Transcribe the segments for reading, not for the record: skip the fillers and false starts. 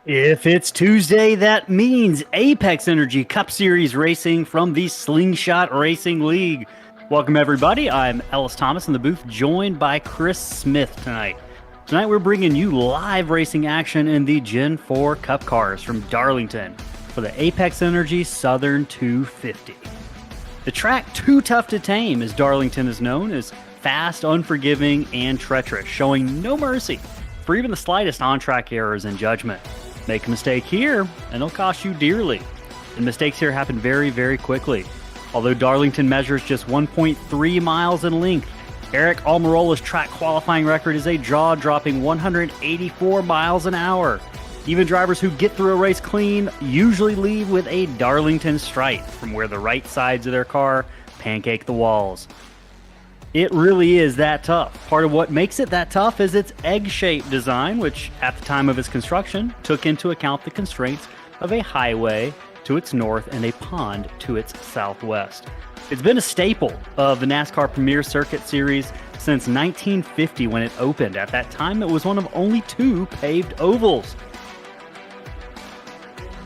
If it's Tuesday, that means Apex Energy Cup Series racing from the Slingshot Racing League. Welcome, everybody. I'm Ellis Thomas in the booth, joined by Chris Smith tonight. Tonight, we're bringing you live racing action in the Gen 4 Cup cars from Darlington for the Apex Energy Southern 250. The track Too Tough to Tame, as Darlington is known, is fast, unforgiving, and treacherous, showing no mercy for even the slightest on-track errors in judgment. Make a mistake here, and it'll cost you dearly. And mistakes here happen very, very quickly. Although Darlington measures just 1.3 miles in length, Eric Almirola's track qualifying record is a jaw-dropping 184 miles an hour. Even drivers who get through a race clean usually leave with a Darlington stripe from where the right sides of their car pancake the walls. It really is that tough. Part of what makes it that tough is its egg-shaped design, which at the time of its construction took into account the constraints of a highway to its north and a pond to its southwest. It's been a staple of the NASCAR Premier Circuit Series since 1950 when it opened. At that time, it was one of only 2 paved ovals.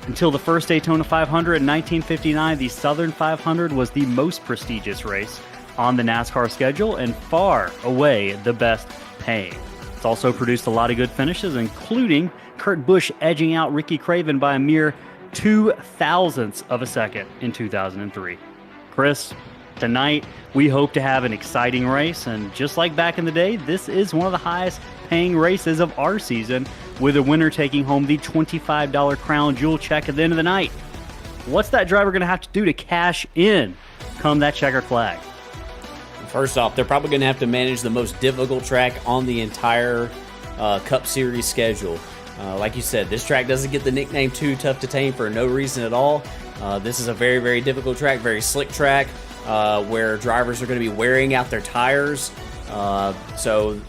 Until the first Daytona 500 in 1959, the Southern 500 was the most prestigious race on the NASCAR schedule and far away the best paying. It's also produced a lot of good finishes, including Kurt Busch edging out Ricky Craven by a mere 0.02 of a second in 2003. Chris, tonight we hope to have an exciting race, and just like back in the day, this is one of the highest paying races of our season, with a winner taking home the $25 crown jewel check at the end of the night. What's that driver going to have to do to cash in come that checkered flag? First off, they're probably going to have to manage the most difficult track on the entire Cup Series schedule. Like you said, this track doesn't get the nickname Too Tough to Tame for no reason at all. This is a very, very difficult track, very slick track, where drivers are going to be wearing out their tires. So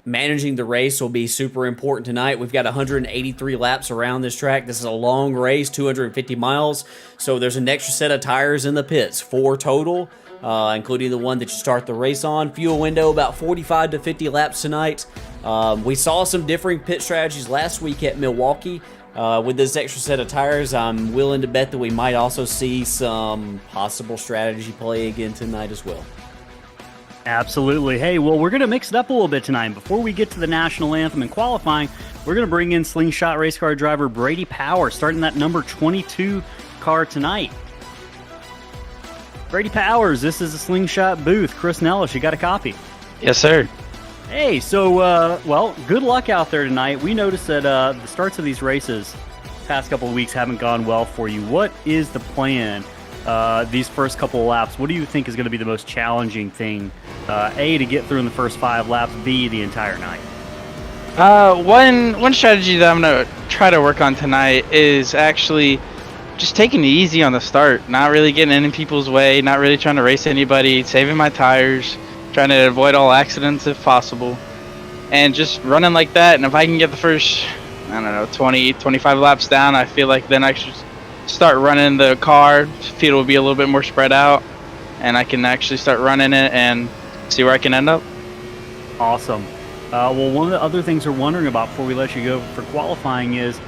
managing the race will be super important tonight. We've got 183 laps around this track. This is a long race, 250 miles. So there's an extra set of tires in the pits, 4 total. Including the one that you start the race on. Fuel window about 45 to 50 laps tonight. We saw some differing pit strategies last week at Milwaukee. With this extra set of tires, I'm willing to bet that we might also see some possible strategy play again tonight as well. Absolutely. Hey, well, we're going to mix it up a little bit tonight. Before we get to the national anthem and qualifying, we're going to bring in Slingshot race car driver Brady Power, starting that number 22 car tonight. Brady Powers, this is a Slingshot booth. Chris Nellis, you got a copy? Yes, sir. Hey, so, well, good luck out there tonight. We noticed that the starts of these races past couple of weeks haven't gone well for you. What is the plan these first couple of laps? What do you think is going to be the most challenging thing, A, to get through in the first 5 laps, B, the entire night? One strategy that I'm going to try to work on tonight is actually just taking it easy on the start, not really getting in people's way, not really trying to race anybody, saving my tires, trying to avoid all accidents if possible. and just running like that. And if I can get the first, I don't know, 20, 25 laps down, I feel like then I should start running the car. Field will be a little bit more spread out, and I can actually start running it and see where I can end up. Awesome. Well, one of the other things we're wondering about before we let you go for qualifying is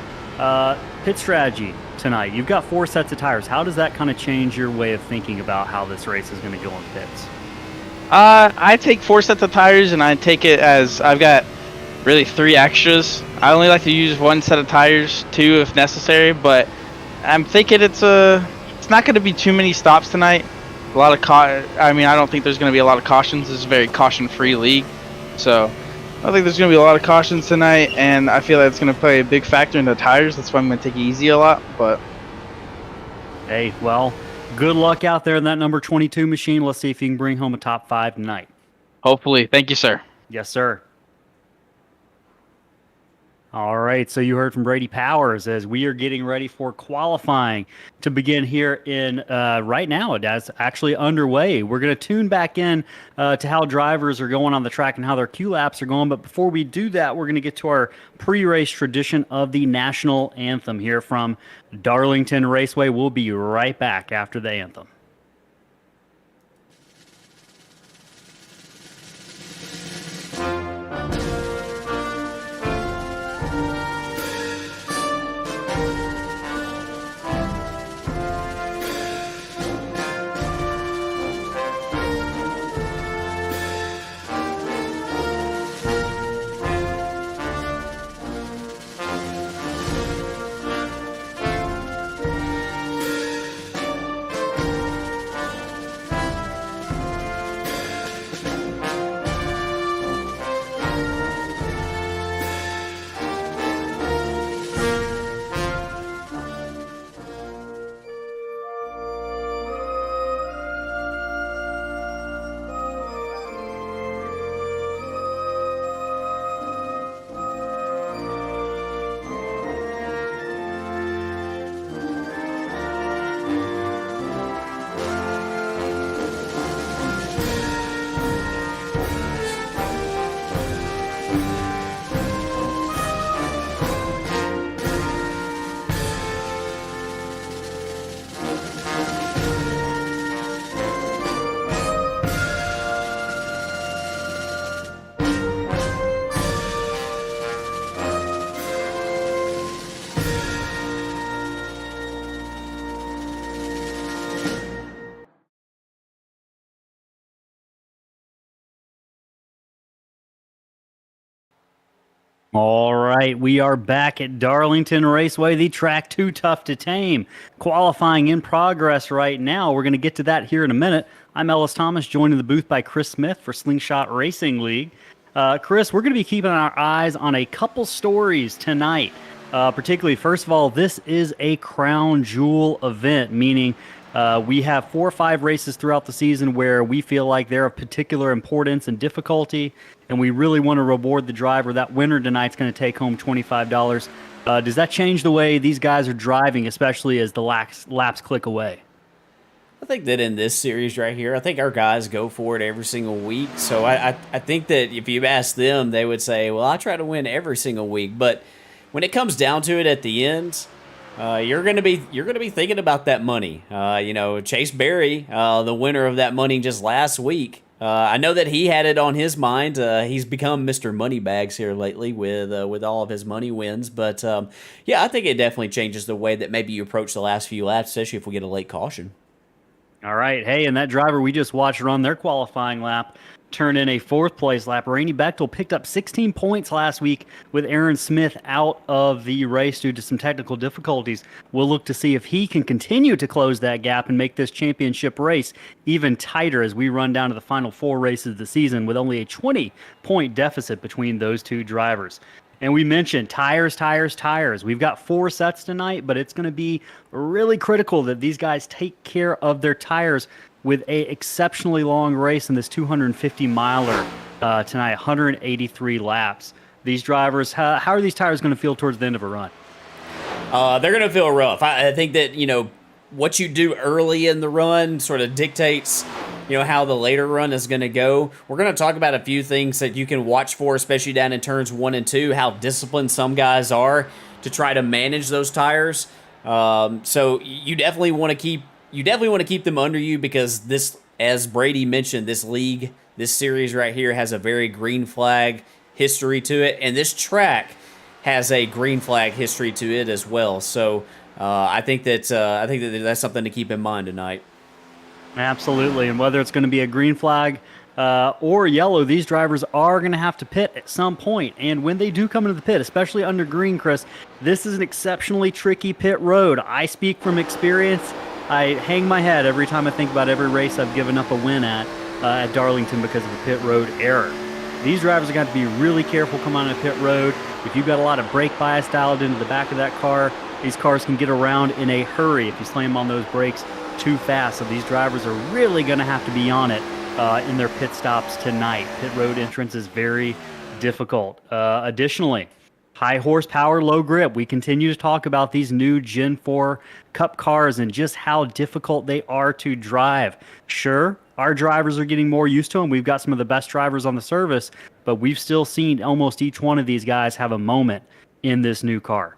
pit strategy tonight. You've got 4 sets of tires. How does that kind of change your way of thinking about how this race is going to go in pits? I take 4 sets of tires, and I take it as I've got really 3 extras. I only like to use 1 set of tires, 2 if necessary, but I'm thinking it's not going to be too many stops tonight. A lot of I don't think there's going to be a lot of cautions. This is a very caution-free league, so I don't think there's going to be a lot of cautions tonight, and I feel like it's going to play a big factor in the tires. That's why I'm going to take it easy a lot. But hey, well, good luck out there in that number 22 machine. Let's see if you can bring home a top 5 tonight. hopefully. Thank you, sir. Yes, sir. All right, so you heard from Brady Powers as we are getting ready for qualifying to begin here in right now. That's actually underway. We're going to tune back in to how drivers are going on the track and how their Q laps are going. But before we do that, we're going to get to our pre-race tradition of the national anthem here from Darlington Raceway. We'll be right back after the anthem. All right, we are back at Darlington Raceway, the track too tough to tame. Qualifying in progress right now. We're going to get to that here in a minute. I'm Ellis Thomas, joined in the booth by Chris Smith for Slingshot Racing League. Chris, we're going to be keeping our eyes on a couple stories tonight. Particularly, first of all, this is a crown jewel event, meaning we have 4 or 5 races throughout the season where we feel like they're of particular importance and difficulty, and we really want to reward the driver. That winner tonight's going to take home $25. Does that change the way these guys are driving, especially as the laps click away? I think that in this series right here, I think our guys go for it every single week. So I think that if you ask them, they would say, well, I try to win every single week. But when it comes down to it at the end, you're gonna be thinking about that money. Chase Berry, the winner of that money just last week. I know that he had it on his mind. He's become Mr. Moneybags here lately with all of his money wins. But yeah, I think it definitely changes the way that maybe you approach the last few laps, especially if we get a late caution. All right. Hey, and that driver we just watched run their qualifying lap turned in a 4th place lap. Rainey Bechtel picked up 16 points last week with Aaron Smith out of the race due to some technical difficulties. We'll look to see if he can continue to close that gap and make this championship race even tighter as we run down to the final 4 races of the season with only a 20-point deficit between those 2 drivers. And we mentioned tires. We've got 4 sets tonight, but it's going to be really critical that these guys take care of their tires with a exceptionally long race in this 250-miler tonight, 183 laps. These drivers, how are these tires going to feel towards the end of a run? They're going to feel rough. I think that, what you do early in the run sort of dictates how the later run is going to go. We're going to talk about a few things that you can watch for, especially down in turns 1 and 2, how disciplined some guys are to try to manage those tires. So you definitely want to keep them under you, because this, as Brady mentioned, this league, this series right here has a very green flag history to it, and this track has a green flag history to it as well. So I think that that's something to keep in mind tonight. Absolutely, and whether it's going to be a green flag or yellow, these drivers are going to have to pit at some point. And when they do come into the pit, especially under green, Chris, this is an exceptionally tricky pit road. I speak from experience. I hang my head every time I think about every race I've given up a win at Darlington because of a pit road error. These drivers are going to have to be really careful coming on a pit road. If you've got a lot of brake bias dialed into the back of that car, these cars can get around in a hurry if you slam on those brakes too fast. So these drivers are really going to have to be on it in their pit stops tonight. Pit road entrance is very difficult. Additionally, high horsepower, low grip. We continue to talk about these new Gen 4 Cup cars and just how difficult they are to drive. Sure, our drivers are getting more used to them. We've got some of the best drivers on the service, but we've still seen almost each one of these guys have a moment in this new car.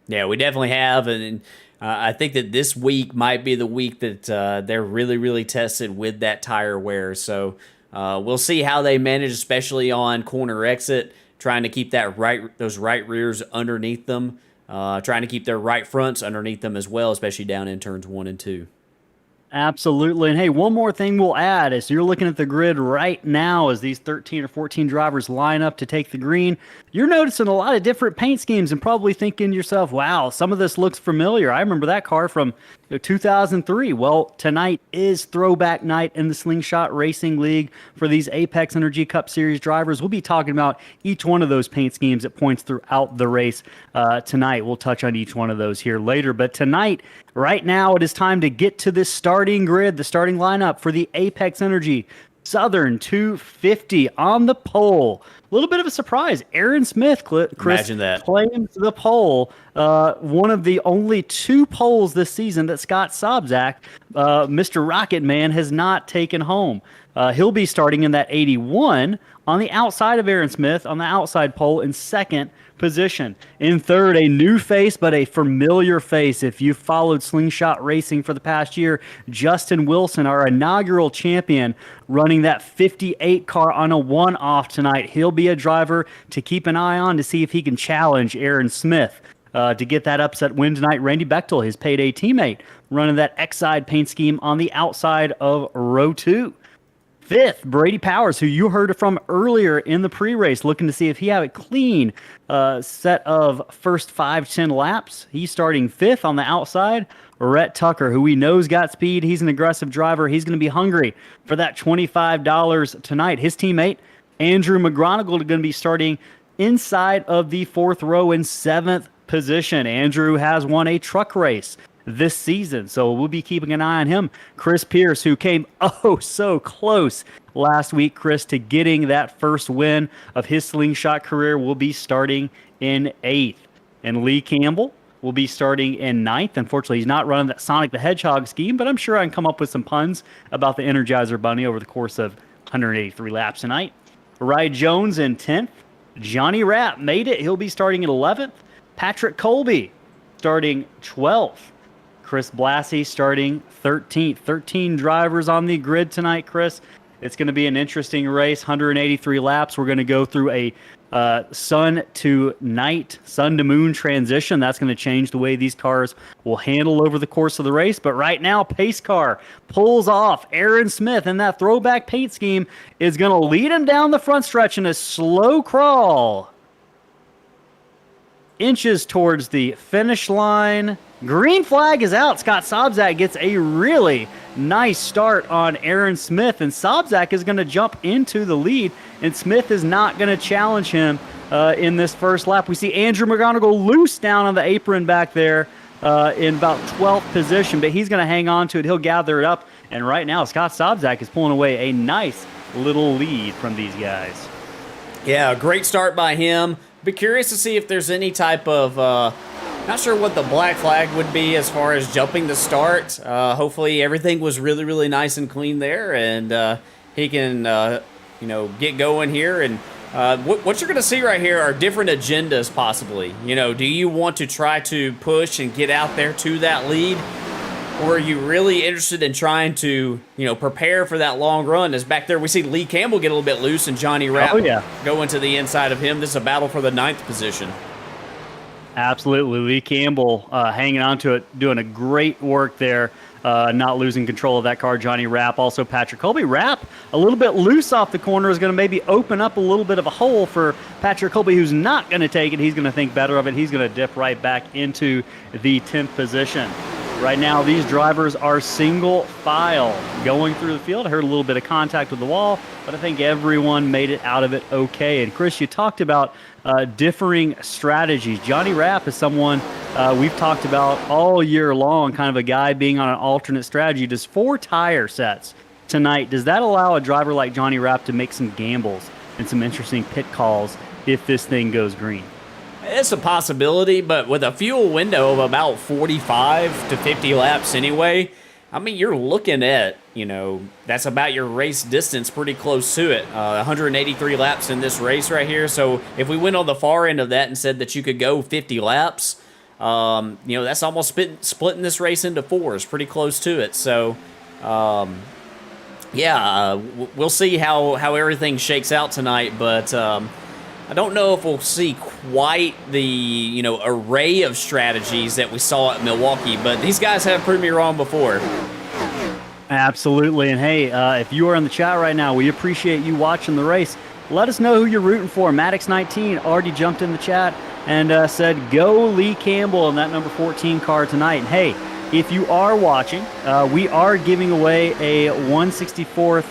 Yeah, we definitely have, and I think that this week might be the week that they're really, really tested with that tire wear. So we'll see how they manage, especially on corner exit, trying to keep those right rears underneath them, trying to keep their right fronts underneath them as well, especially down in turns 1 and 2. Absolutely. And hey, one more thing we'll add is you're looking at the grid right now as these 13 or 14 drivers line up to take the green. You're noticing a lot of different paint schemes and probably thinking to yourself, wow, some of this looks familiar. I remember that car from 2003. Well, tonight is throwback night in the Slingshot Racing League for these Apex Energy Cup Series drivers. We'll be talking about each one of those paint schemes at points throughout the race tonight. We'll touch on each one of those here later. But tonight, right now, it is time to get to this starting grid, the starting lineup for the Apex Energy Southern 250 on the pole. A little bit of a surprise. Aaron Smith, Chris, Imagine that, claims the pole. One of the only 2 poles this season that Scott Sobczak, Mr. Rocket Man, has not taken home. He'll be starting in that 81 on the outside of Aaron Smith, on the outside pole in second position. In third, a new face, but a familiar face. If you've followed Slingshot Racing for the past year, Justin Wilson, our inaugural champion, running that 58 car on a one-off tonight. He'll be a driver to keep an eye on to see if he can challenge Aaron Smith to get that upset win tonight. Randy Bechtel, his payday teammate, running that X-side paint scheme on the outside of row 2. Fifth, Brady Powers, who you heard from earlier in the pre-race, looking to see if he had a clean set of first 5-10 laps. He's starting 5th on the outside. Rhett Tucker, who we know's got speed. He's an aggressive driver. He's going to be hungry for that $25 tonight. His teammate, Andrew McGonigal, going to be starting inside of the 4th row in 7th position. Andrew has won a truck race this season, so we'll be keeping an eye on him. Chris Pierce, who came so close last week, Chris, to getting that first win of his Slingshot career, will be starting in 8th. And Lee Campbell will be starting in 9th. Unfortunately, he's not running that Sonic the Hedgehog scheme, but I'm sure I can come up with some puns about the Energizer Bunny over the course of 183 laps tonight. Ryan Jones in 10th. Johnny Rapp made it. He'll be starting at 11th. Patrick Colby starting 12th. Chris Blassie starting 13th. 13 drivers on the grid tonight, Chris. It's going to be an interesting race. 183 laps. We're going to go through a sun to night, sun to moon transition. That's going to change the way these cars will handle over the course of the race. But right now, pace car pulls off. Aaron Smith in that throwback paint scheme is going to lead him down the front stretch in a slow crawl. Inches towards the finish line. Green flag is out. Scott Sobczak gets a really nice start on Aaron Smith, and Sobczak is going to jump into the lead, and Smith is not going to challenge him in this first lap. We see Andrew McGonigal loose down on the apron back there in about 12th position, but he's going to hang on to it. He'll gather it up, and right now Scott Sobczak is pulling away a nice little lead from these guys. Yeah, great start by him. Be curious to see if there's any type of Not sure what the black flag would be as far as jumping the start. Hopefully everything was really, really nice and clean there, and he can, get going here. And what you're going to see right here are different agendas, possibly. Do you want to try to push and get out there to that lead? Or are you really interested in trying to, prepare for that long run? As back there, we see Lee Campbell get a little bit loose and Johnny Rapp going to the inside of him. This is a battle for the 9th position. Absolutely. Lee Campbell hanging on to it, doing a great work there, not losing control of that car. Johnny Rapp, also Patrick Colby. Rapp, a little bit loose off the corner, is going to maybe open up a little bit of a hole for Patrick Colby, who's not going to take it. He's going to think better of it. He's going to dip right back into the 10th position. Right now, these drivers are single file going through the field. I heard a little bit of contact with the wall, but I think everyone made it out of it okay. And Chris, you talked about differing strategies. Johnny Rapp is someone we've talked about all year long, kind of a guy being on an alternate strategy. Does 4 tire sets tonight, does that allow a driver like Johnny Rapp to make some gambles and some interesting pit calls if this thing goes green? It's a possibility, but with a fuel window of about 45 to 50 laps anyway, I mean, you're looking at, that's about your race distance, pretty close to it. 183 laps in this race right here. So if we went on the far end of that and said that you could go 50 laps, that's almost splitting this race into 4s, pretty close to it. So, we'll see how everything shakes out tonight, but I don't know if we'll see quite the, array of strategies that we saw at Milwaukee, but these guys have proved me wrong before. Absolutely. And hey, if you are in the chat right now, we appreciate you watching the race. Let us know who you're rooting for. Maddox19 already jumped in the chat and said, go Lee Campbell in that number 14 car tonight. And hey, if you are watching, we are giving away a 164th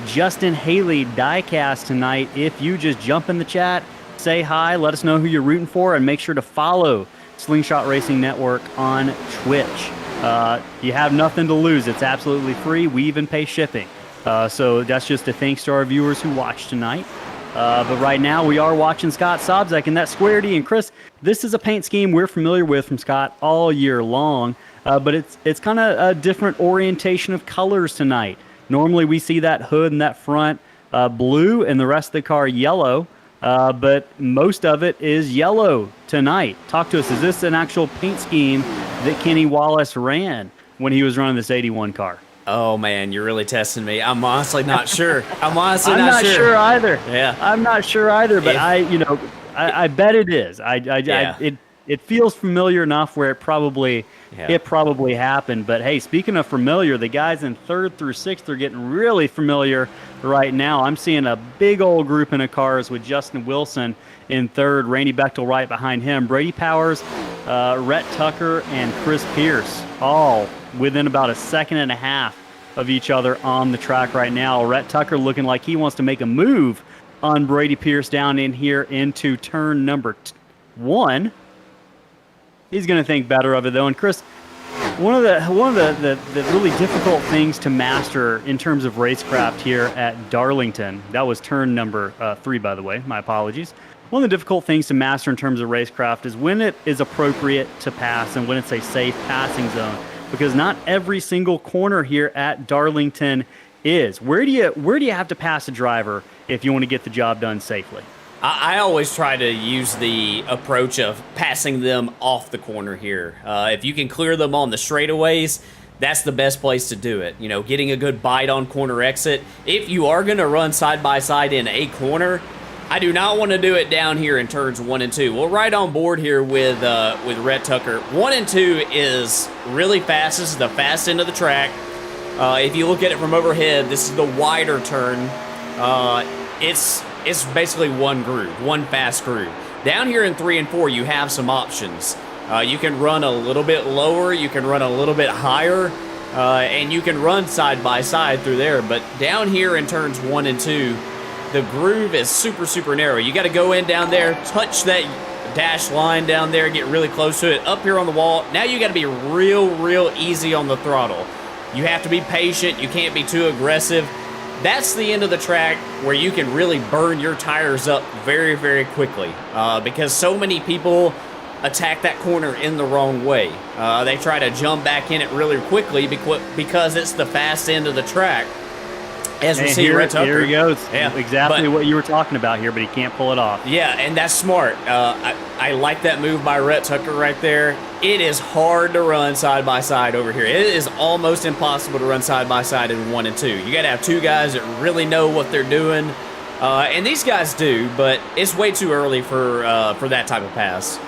Justin Haley diecast tonight. If you just jump in the chat, say hi, let us know who you're rooting for, and make sure to follow Slingshot Racing Network on Twitch. You have nothing to lose. It's absolutely free. We even pay shipping. So that's just a thanks to our viewers who watched tonight. But right now we are watching Scott Sobczak in that Square D. And Chris, this is a paint scheme we're familiar with from Scott all year long, but it's kind of a different orientation of colors tonight. Normally we see that hood and that front blue and the rest of the car yellow, but most of it is yellow tonight. Talk to us. Is this an actual paint scheme that Kenny Wallace ran when he was running this 81 car? Oh, man, you're really testing me. I'm honestly not sure. I'm not sure either. Yeah. I'm not sure either, but I bet it is. It feels familiar enough where it probably happened. But hey, speaking of familiar, the guys in 3rd through 6th are getting really familiar right now. I'm seeing a big old grouping of cars with Justin Wilson in 3rd, Randy Bechtel right behind him, Brady Powers, Rhett Tucker, and Chris Pierce, all within about a second and a half of each other on the track right now. Rhett Tucker looking like he wants to make a move on Brady Pierce down in here into turn number 1. He's going to think better of it, though. And Chris, one of the really difficult things to master in terms of racecraft here at Darlington, that was turn number 3, by the way, my apologies. One of the difficult things to master in terms of racecraft is when it is appropriate to pass and when it's a safe passing zone, because not every single corner here at Darlington is. Where do you have to pass a driver if you want to get the job done safely? I always try to use the approach of passing them off the corner here. If you can clear them on the straightaways, that's the best place to do it. Getting a good bite on corner exit. If you are going to run side by side in a corner, I do not want to do it down here in turns 1 and 2. We're right on board here with Rhett Tucker. 1 and 2 is really fast. This is the fast end of the track. If you look at it from overhead, this is the wider turn. It's basically one groove, one fast groove. Down here in 3 and 4, you have some options. You can run a little bit lower, you can run a little bit higher, and you can run side by side through there. But down here in turns 1 and 2, the groove is super, super narrow. You got to go in down there, touch that dash line down there, get really close to it. Up here on the wall, now you got to be real easy on the throttle. You have to be patient. You can't be too aggressive. That's the end of the track where you can really burn your tires up very, very quickly because so many people attack that corner in the wrong way. They try to jump back in it really quickly because it's the fast end of the track. As we see, Rhett Tucker. Here he goes. Yeah, exactly what you were talking about here, but he can't pull it off. Yeah, and that's smart. I like that move by Rhett Tucker right there. It is hard to run side by side over here. It is almost impossible to run side by side in 1 and 2. You got to have two guys that really know what they're doing, and these guys do. But it's way too early for that type of pass.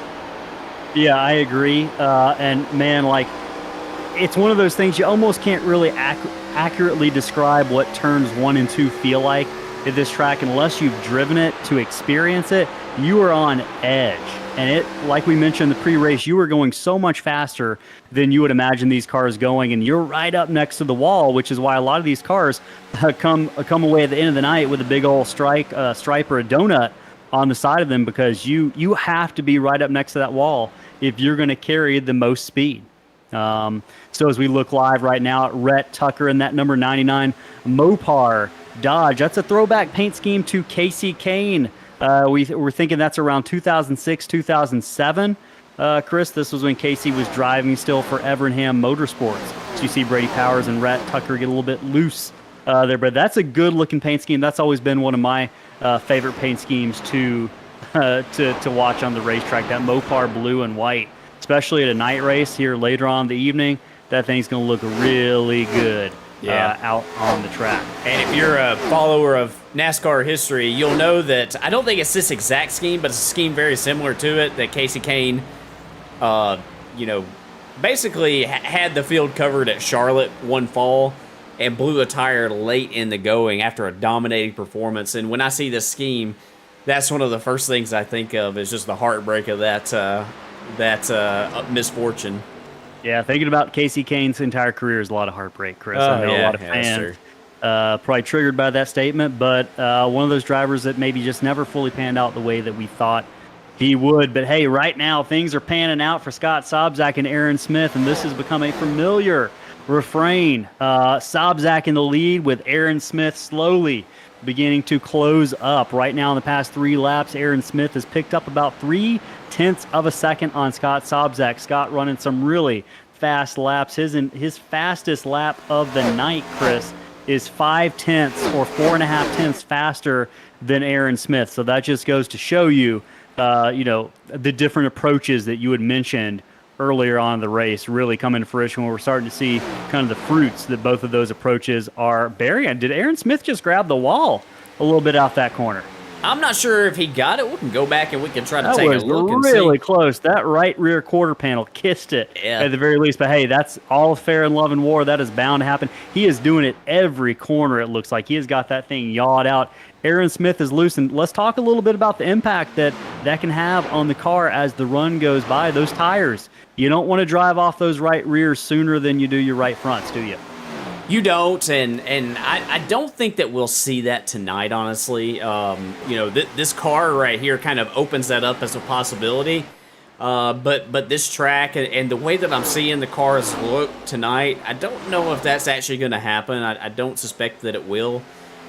Yeah, I agree. And man, like, it's one of those things you almost can't really accurately describe what turns 1 and 2 feel like at this track unless you've driven it to experience it. You are on edge, and it, like we mentioned in the pre-race, you were going so much faster than you would imagine these cars going, and you're right up next to the wall, which is why a lot of these cars come away at the end of the night with a big old stripe or a donut on the side of them, because you have to be right up next to that wall if you're going to carry the most speed. So as we look live right now at Rhett Tucker in that number 99 Mopar Dodge, that's a throwback paint scheme to Kasey Kahne. We're thinking that's around 2006, 2007. Chris, this was when Kasey was driving still for Evernham Motorsports. So you see Brady Powers and Rhett Tucker get a little bit loose there, but that's a good looking paint scheme. That's always been one of my favorite paint schemes to watch on the racetrack, that Mopar blue and white. Especially at a night race here later on in the evening, that thing's going to look really good out on the track. And if you're a follower of NASCAR history, you'll know that I don't think it's this exact scheme, but it's a scheme very similar to it that Kasey Kahne, basically had the field covered at Charlotte one fall and blew a tire late in the going after a dominating performance. And when I see this scheme, that's one of the first things I think of is just the heartbreak of that misfortune. Yeah, thinking about Kasey Kahne's entire career is a lot of heartbreak, Chris. I know a lot of fans probably triggered by that statement, but one of those drivers that maybe just never fully panned out the way that we thought he would. But hey, right now things are panning out for Scott Sobczak and Aaron Smith, and this has become a familiar refrain. Sobczak in the lead with Aaron Smith slowly beginning to close up. Right now in the past 3 laps, Aaron Smith has picked up about 0.3 of a second on Scott Sobczak. Scott running some really fast laps. His fastest lap of the night, Chris, is 0.5 or 4.5 faster than Aaron Smith. So that just goes to show you, the different approaches that you had mentioned earlier on in the race really come into fruition when we're starting to see kind of the fruits that both of those approaches are bearing. Did Aaron Smith just grab the wall a little bit out that corner? I'm not sure if he got it. We can go back and we can try to take a look and see. That was really close. That right rear quarter panel kissed it at the very least. But hey, that's all fair in love and war. That is bound to happen. He is doing it every corner, it looks like. He has got that thing yawed out. Aaron Smith is loose, and let's talk a little bit about the impact that can have on the car as the run goes by. Those tires, you don't want to drive off those right rears sooner than you do your right fronts, do you? You don't, and I don't think that we'll see that tonight, honestly. This car right here kind of opens that up as a possibility. But this track and the way that I'm seeing the cars look tonight, I don't know if that's actually going to happen. I don't suspect that it will.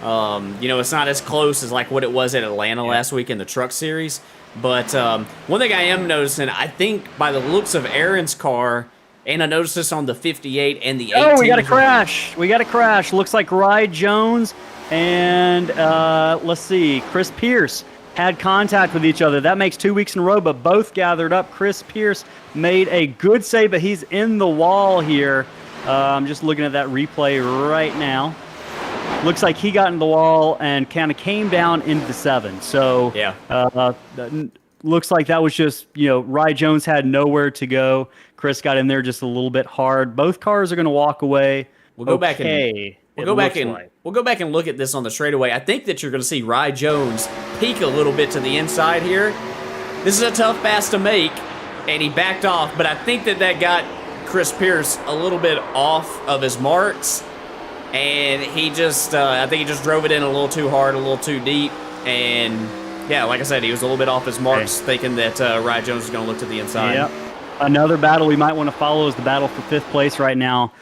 It's not as close as like what it was at Atlanta last week in the Truck Series. But one thing I am noticing, I think by the looks of Aaron's car, and I noticed this on the 58 and the 18. Oh, we got a crash. Looks like Rye Jones and, let's see, Chris Pierce had contact with each other. That makes 2 weeks in a row, but both gathered up. Chris Pierce made a good save, but he's in the wall here. I'm just looking at that replay right now. Looks like he got in the wall and kind of came down into the 7. So, looks like that was just, Rye Jones had nowhere to go. Chris got in there just a little bit hard. Both cars are going to walk away. We'll go back and look at this on the straightaway. I think that you're going to see Rye Jones peek a little bit to the inside here. This is a tough pass to make, and he backed off, but I think that got Chris Pierce a little bit off of his marks, and he just, I think he just drove it in a little too hard, a little too deep, and yeah, like I said, he was a little bit off his marks, thinking that Rye Jones was going to look to the inside. Yep. Another battle we might want to follow is the battle for 5th place right now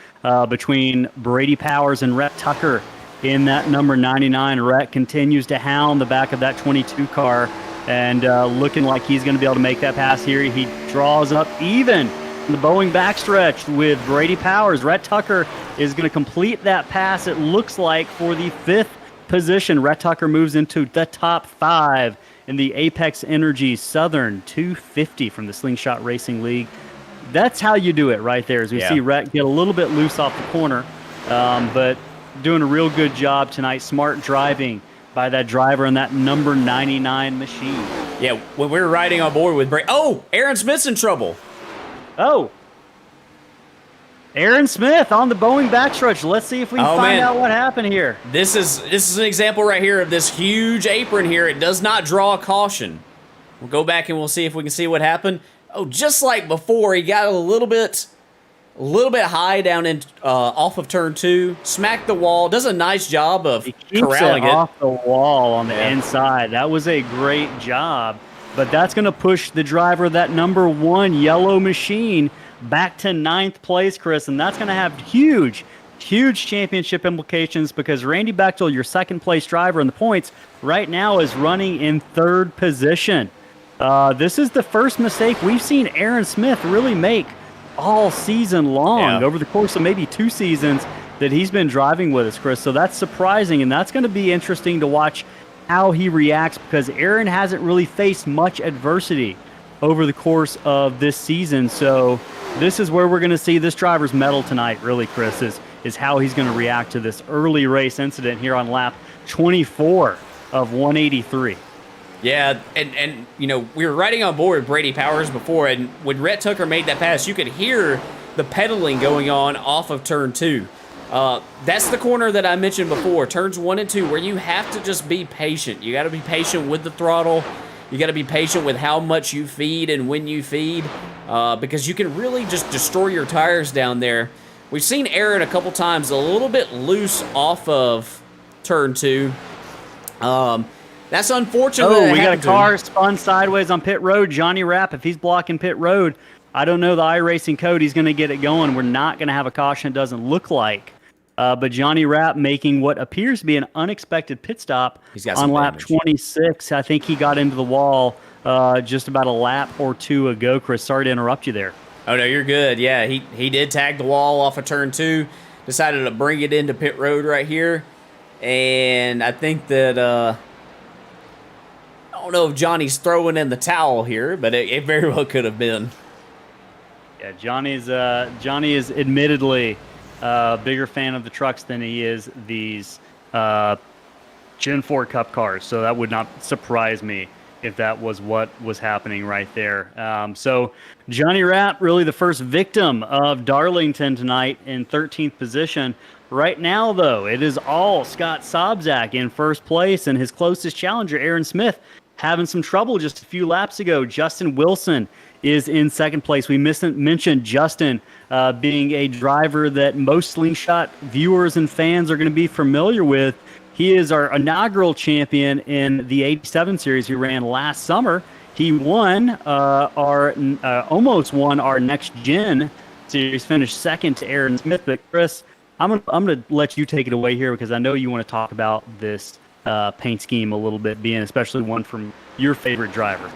between Brady Powers and Rhett Tucker in that number 99. Rhett continues to hound the back of that 22 car and looking like he's going to be able to make that pass here. He draws up even in the Boeing backstretch with Brady Powers. Rhett Tucker is going to complete that pass, it looks like, for the 5th position. Rhett Tucker moves into the top 5 in the Apex Energy Southern 250 from the Slingshot Racing League. That's how you do it right there, as we see Rhett get a little bit loose off the corner, but doing a real good job tonight. Smart driving by that driver in that number 99 machine. Yeah, when we were riding on board with oh, Aaron Smith's in trouble. Oh, Aaron Smith on the Boeing backstretch. Let's see if we can find out what happened here. This is an example right here of this huge apron here. It does not draw a caution. We'll go back and we'll see if we can see what happened. Oh, just like before, he got a little bit high down in off of turn 2, smacked the wall. Does a nice job of corralling it off the wall on the inside. That was a great job, but that's going to push the driver of that number 1 yellow machine back to 9th place, Chris, and that's going to have huge championship implications, because Randy Bechtel, your 2nd place driver in the points, right now is running in 3rd position. This is the first mistake we've seen Aaron Smith really make all season long, over the course of maybe 2 seasons that he's been driving with us, Chris. So that's surprising, and that's going to be interesting to watch how he reacts, because Aaron hasn't really faced much adversity over the course of this season. So this is where we're going to see this driver's mettle tonight, really, Chris, is how he's going to react to this early race incident here on lap 24 of 183. Yeah, and you know, we were riding on board with Brady Powers before, and when Rhett Tucker made that pass, you could hear the pedaling going on off of turn 2. That's the corner that I mentioned before, turns 1 and 2, where you have to just be patient. You got to be patient with the throttle. You got to be patient with how much you feed and when you feed, because you can really just destroy your tires down there. We've seen Aaron a couple times a little bit loose off of turn 2. That's unfortunate. Oh, we got a car spun sideways on pit road. Johnny Rapp, if he's blocking pit road, I don't know the iRacing code. He's going to get it going. We're not going to have a caution, it doesn't look like. But Johnny Rapp making what appears to be an unexpected pit stop on lap 26. I think he got into the wall just about a lap or 2 ago. Chris, sorry to interrupt you there. Oh, no, you're good. Yeah, he did tag the wall off of turn 2. Decided to bring it into pit road right here. And I think that... I don't know if Johnny's throwing in the towel here, but it very well could have been. Yeah, Johnny is admittedly a bigger fan of the trucks than he is these Gen 4 Cup cars, so that would not surprise me if that was what was happening right there. So Johnny Rapp, really the first victim of Darlington tonight in 13th position. Right now, though, it is all Scott Sobczak in first place, and his closest challenger, Aaron Smith, having some trouble just a few laps ago. Justin Wilson is in 2nd place. We mentioned Justin being a driver that most Slingshot viewers and fans are going to be familiar with. He is our inaugural champion in the 87 series he ran last summer. He won almost won our Next Gen series, finished 2nd to Aaron Smith. But Chris, I'm gonna let you take it away here, because I know you want to talk about this paint scheme a little bit, being especially one from your favorite driver.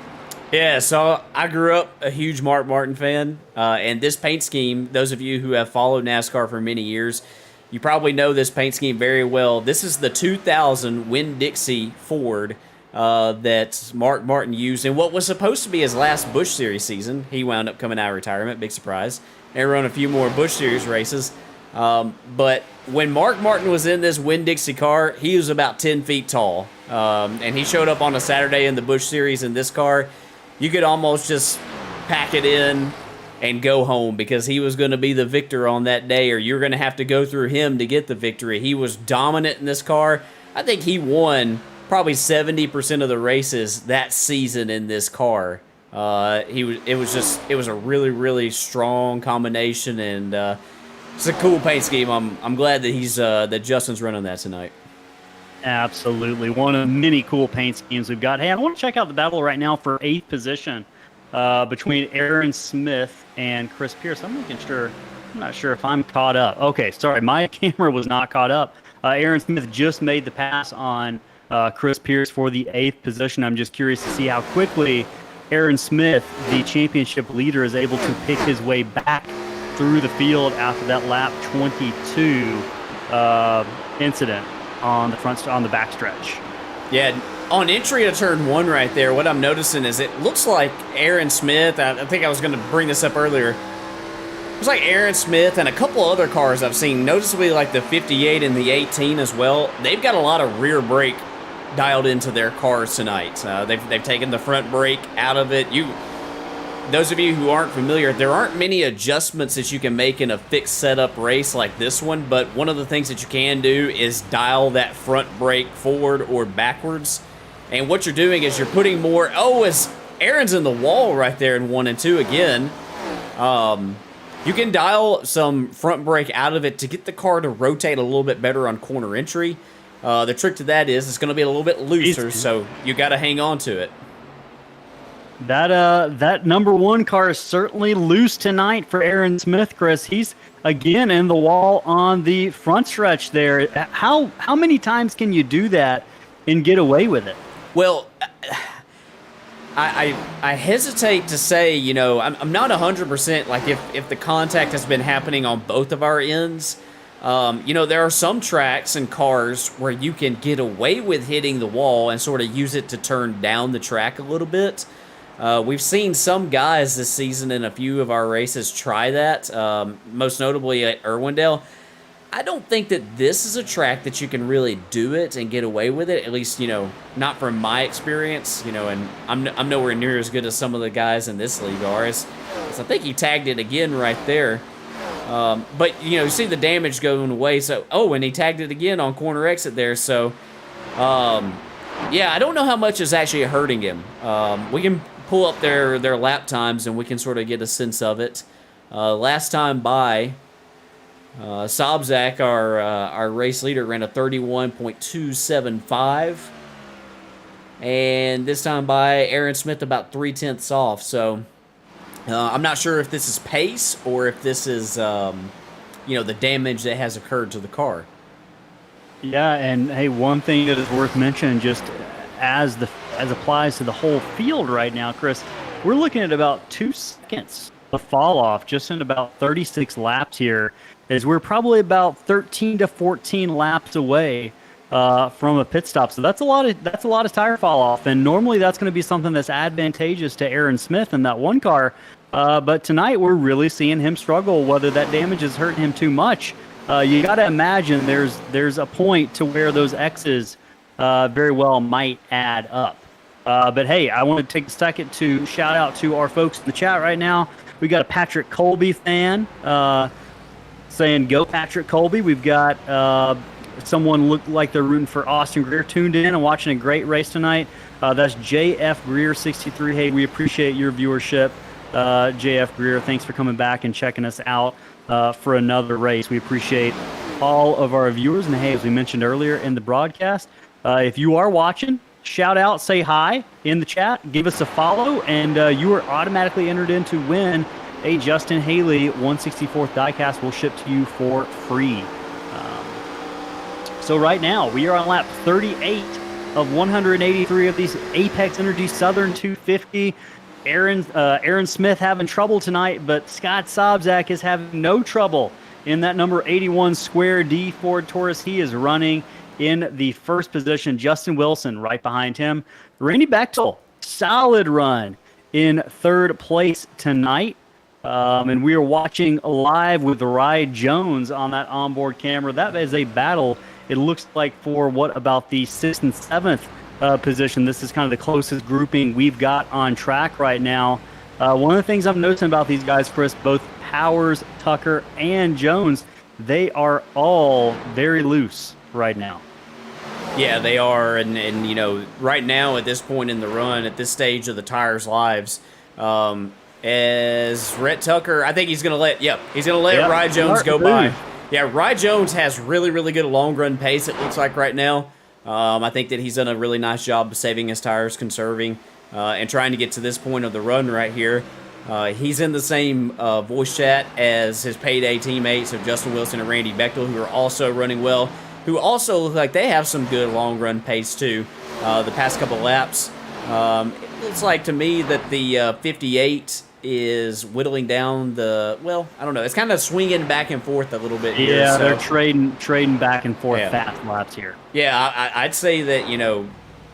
Yeah, so I grew up a huge Mark Martin fan, and this paint scheme, those of you who have followed NASCAR for many years, you probably know this paint scheme very well. This is the 2000 Winn-Dixie Ford that Mark Martin used in what was supposed to be his last Busch Series season. He wound up coming out of retirement, big surprise, and run a few more Busch Series races. But when Mark Martin was in this Winn-Dixie car, he was about 10 feet tall. And he showed up on a Saturday in the Busch Series in this car. You could almost just pack it in and go home, because he was going to be the victor on that day, or you're going to have to go through him to get the victory. He was dominant in this car. I think he won probably 70% of the races that season in this car. It was a really, really strong combination, and it's a cool paint scheme. I'm glad that that Justin's running that tonight. Absolutely. One of many cool paint schemes we've got. Hey, I want to check out the battle right now for 8th position between Aaron Smith and Chris Pierce. I'm not sure if I'm caught up. Okay, sorry, my camera was not caught up. Aaron Smith just made the pass on Chris Pierce for the 8th position. I'm just curious to see how quickly Aaron Smith, the championship leader, is able to pick his way back through the field after that lap 22 incident on the backstretch. Yeah, on entry to turn 1 right there, what I'm noticing is it looks like Aaron Smith, I think I was going to bring this up earlier, it looks like Aaron Smith and a couple other cars I've seen, noticeably like the 58 and the 18 as well, they've got a lot of rear brake dialed into their cars tonight. They've taken the front brake out of it. Those of you who aren't familiar, there aren't many adjustments that you can make in a fixed setup race like this one, but one of the things that you can do is dial that front brake forward or backwards. And what you're doing is you're putting more, as Aaron's in the wall right there in 1 and 2 again, you can dial some front brake out of it to get the car to rotate a little bit better on corner entry. The trick to that is it's going to be a little bit looser, so you got to hang on to it. That number 1 car is certainly loose tonight for Aaron Smith, Chris. He's again in the wall on the front stretch there. How many times can you do that and get away with it? Well, I hesitate to say, I'm not 100% like if the contact has been happening on both of our ends. There are some tracks and cars where you can get away with hitting the wall and sort of use it to turn down the track a little bit. We've seen some guys this season in a few of our races try that, most notably at Irwindale. I don't think that this is a track that you can really do it and get away with it, at least, not from my experience, and I'm nowhere near as good as some of the guys in this league are. As I think he tagged it again right there. But, you see the damage going away, so, and he tagged it again on corner exit there, so, yeah, I don't know how much is actually hurting him. We can pull up their lap times and we can sort of get a sense of it. Last time by, Sobzak, our race leader, ran a 31.275. And this time by Aaron Smith about 0.3 off. So I'm not sure if this is pace or if this is, the damage that has occurred to the car. Yeah, and hey, one thing that is worth mentioning, just as applies to the whole field right now, Chris, we're looking at about 2 seconds of fall off just in about 36 laps here, as we're probably about 13 to 14 laps away from a pit stop. So that's a lot of tire fall off, and normally that's going to be something that's advantageous to Aaron Smith in that 1 car. But tonight we're really seeing him struggle, whether that damage is hurting him too much. You got to imagine there's a point to where those X's very well might add up. But hey, I want to take a second to shout out to our folks in the chat right now. We got a Patrick Colby fan saying, "Go Patrick Colby." We've got someone looked like they're rooting for Austin Greer tuned in and watching a great race tonight. That's JF Greer 63. Hey, we appreciate your viewership, JF Greer. Thanks for coming back and checking us out for another race. We appreciate all of our viewers. And hey, as we mentioned earlier in the broadcast, if you are watching, shout out, say hi in the chat, give us a follow, and you are automatically entered in to win a Justin Haley 164th diecast. Will ship to you for free. So right now, we are on lap 38 of 183 of these Apex Energy Southern 250. Aaron Smith having trouble tonight, but Scott Sobzak is having no trouble in that number 81 Square D Ford Taurus. He is running in the first position. Justin Wilson right behind him. Randy Bechtel, solid run in third place tonight. And we are watching live with Rye Jones on that onboard camera. That is a battle, it looks like, for what about the 6th and 7th position. This is kind of the closest grouping we've got on track right now. One of the things I'm noticing about these guys, Chris, both Powers, Tucker, and Jones, they are all very loose right now. Yeah, they are, and right now at this point in the run, at this stage of the tires' lives, as Rhett Tucker, I think he's going to let Rye Jones go by. Yeah, Rye Jones has really, really good long run pace, it looks like right now. I think that he's done a really nice job of saving his tires, conserving, and trying to get to this point of the run right here. He's in the same voice chat as his payday teammates of Justin Wilson and Randy Bechtel, who are also running well. who also look like they have some good long run pace too. The past couple laps, it looks like to me that the 58 is whittling down the, well, I don't know. It's kind of swinging back and forth a little bit here. Yeah, so. they're trading back and forth fast laps here. Yeah, I'd say that,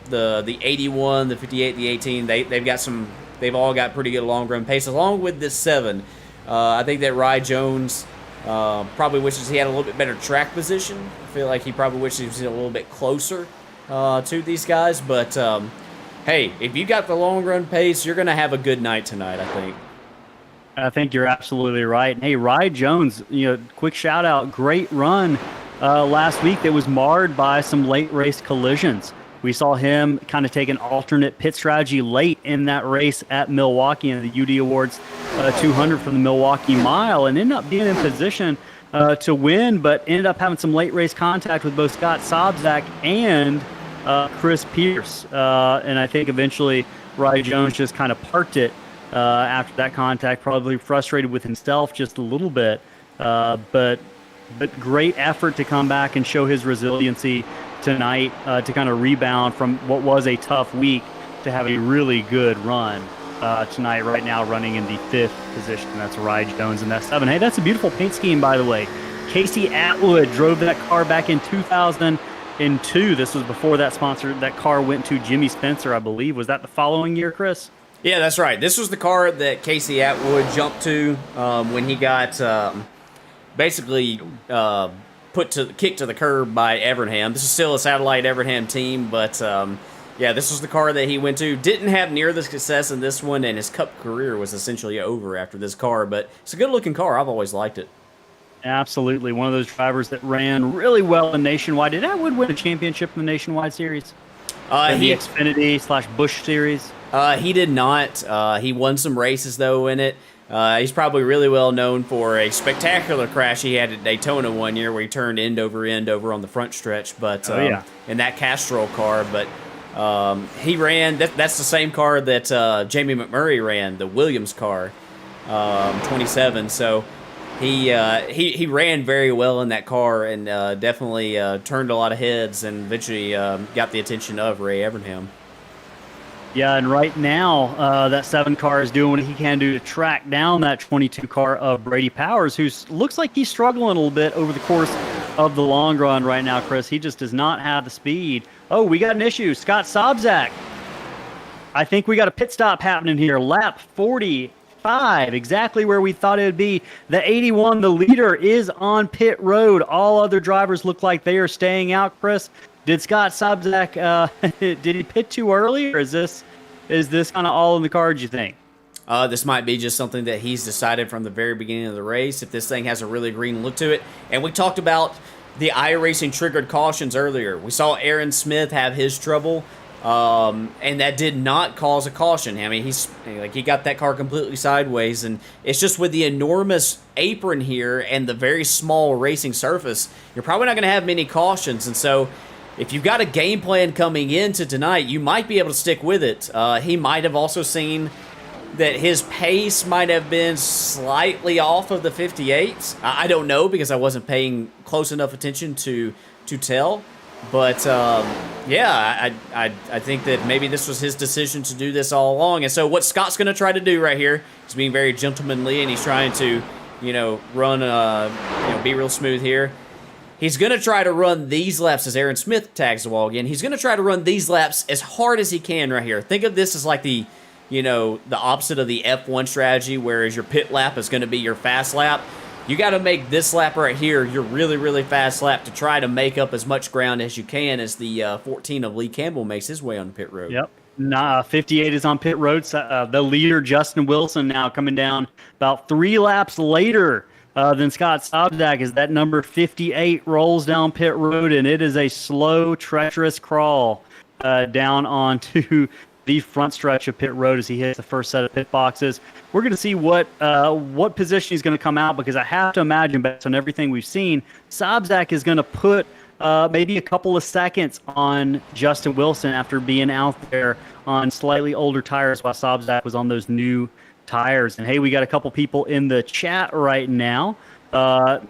the 81, the 58, the 18, they've all got pretty good long run pace, along with this 7. I think that Rye Jones probably wishes he had a little bit better track position. I feel like he probably wishes he was a little bit closer to these guys, but hey, if you got the long run pace, you're going to have a good night tonight, I think. I think you're absolutely right. And hey, Rye Jones, quick shout out, great run last week that was marred by some late race collisions. We saw him kind of take an alternate pit strategy late in that race at Milwaukee in the UD Awards 200 from the Milwaukee Mile, and ended up being in position to win, but ended up having some late race contact with both Scott Sobczak and Chris Pierce. And I think eventually Rye Jones just kind of parked it after that contact, probably frustrated with himself just a little bit. But great effort to come back and show his resiliency tonight to kind of rebound from what was a tough week to have a really good run tonight. Right now running in the 5th position. That's Rye Jones in that 7. Hey, that's a beautiful paint scheme, by the way. Casey Atwood drove that car back in 2002. This was before that car went to Jimmy Spencer, I believe. Was that the following year, Chris? Yeah, that's right. This was the car that Casey Atwood jumped to when he got basically kicked to the curb by Evernham. This is still a satellite Evernham team, but yeah, this was the car that he went to. Didn't have near the success in this one, and his Cup career was essentially over after this car, but it's a good-looking car. I've always liked it. Absolutely. One of those drivers that ran really well in Nationwide. Did Atwood win a championship in the Nationwide Series? The Xfinity/Busch Series? He did not. He won some races, though, in it. He's probably really well known for a spectacular crash he had at Daytona one year where he turned end over on the front stretch, but in that Castrol car. But he ran, that's the same car that Jamie McMurray ran, the Williams car, 27. So he ran very well in that car and definitely turned a lot of heads and eventually got the attention of Ray Evernham. Yeah, and right now, that 7 car is doing what he can do to track down that 22 car of Brady Powers, who looks like he's struggling a little bit over the course of the long run right now, Chris. He just does not have the speed. Oh, we got an issue. Scott Sobczak. I think we got a pit stop happening here. Lap 45, exactly where we thought it would be. The 81, the leader, is on pit road. All other drivers look like they are staying out, Chris. Did Scott Sobczak, did he pit too early, or is this kind of all in the cards, you think? This might be just something that he's decided from the very beginning of the race, if this thing has a really green look to it. And we talked about the iRacing triggered cautions earlier. We saw Aaron Smith have his trouble, and that did not cause a caution. I mean, he got that car completely sideways, and it's just with the enormous apron here and the very small racing surface, you're probably not going to have many cautions. And so if you've got a game plan coming into tonight, you might be able to stick with it. He might have also seen that his pace might have been slightly off of the 58s. I don't know because I wasn't paying close enough attention to tell. But, yeah, I think that maybe this was his decision to do this all along. And so what Scott's going to try to do right here is being very gentlemanly, and he's trying to, run, be real smooth here. He's going to try to run these laps as Aaron Smith tags the wall again. He's going to try to run these laps as hard as he can right here. Think of this as like the opposite of the F1 strategy, whereas your pit lap is going to be your fast lap. You got to make this lap right here your really, really fast lap to try to make up as much ground as you can as the 14 of Lee Campbell makes his way on the pit road. Yep. 58 is on pit road. The leader, Justin Wilson, now coming down about 3 laps later than Scott Sobczak, as that number 58 rolls down pit road, and it is a slow, treacherous crawl down onto the front stretch of pit road as he hits the first set of pit boxes. We're going to see what position he's going to come out, because I have to imagine, based on everything we've seen, Sobczak is going to put maybe a couple of seconds on Justin Wilson after being out there on slightly older tires while Sobczak was on those new tires. And hey, we got a couple people in the chat right now.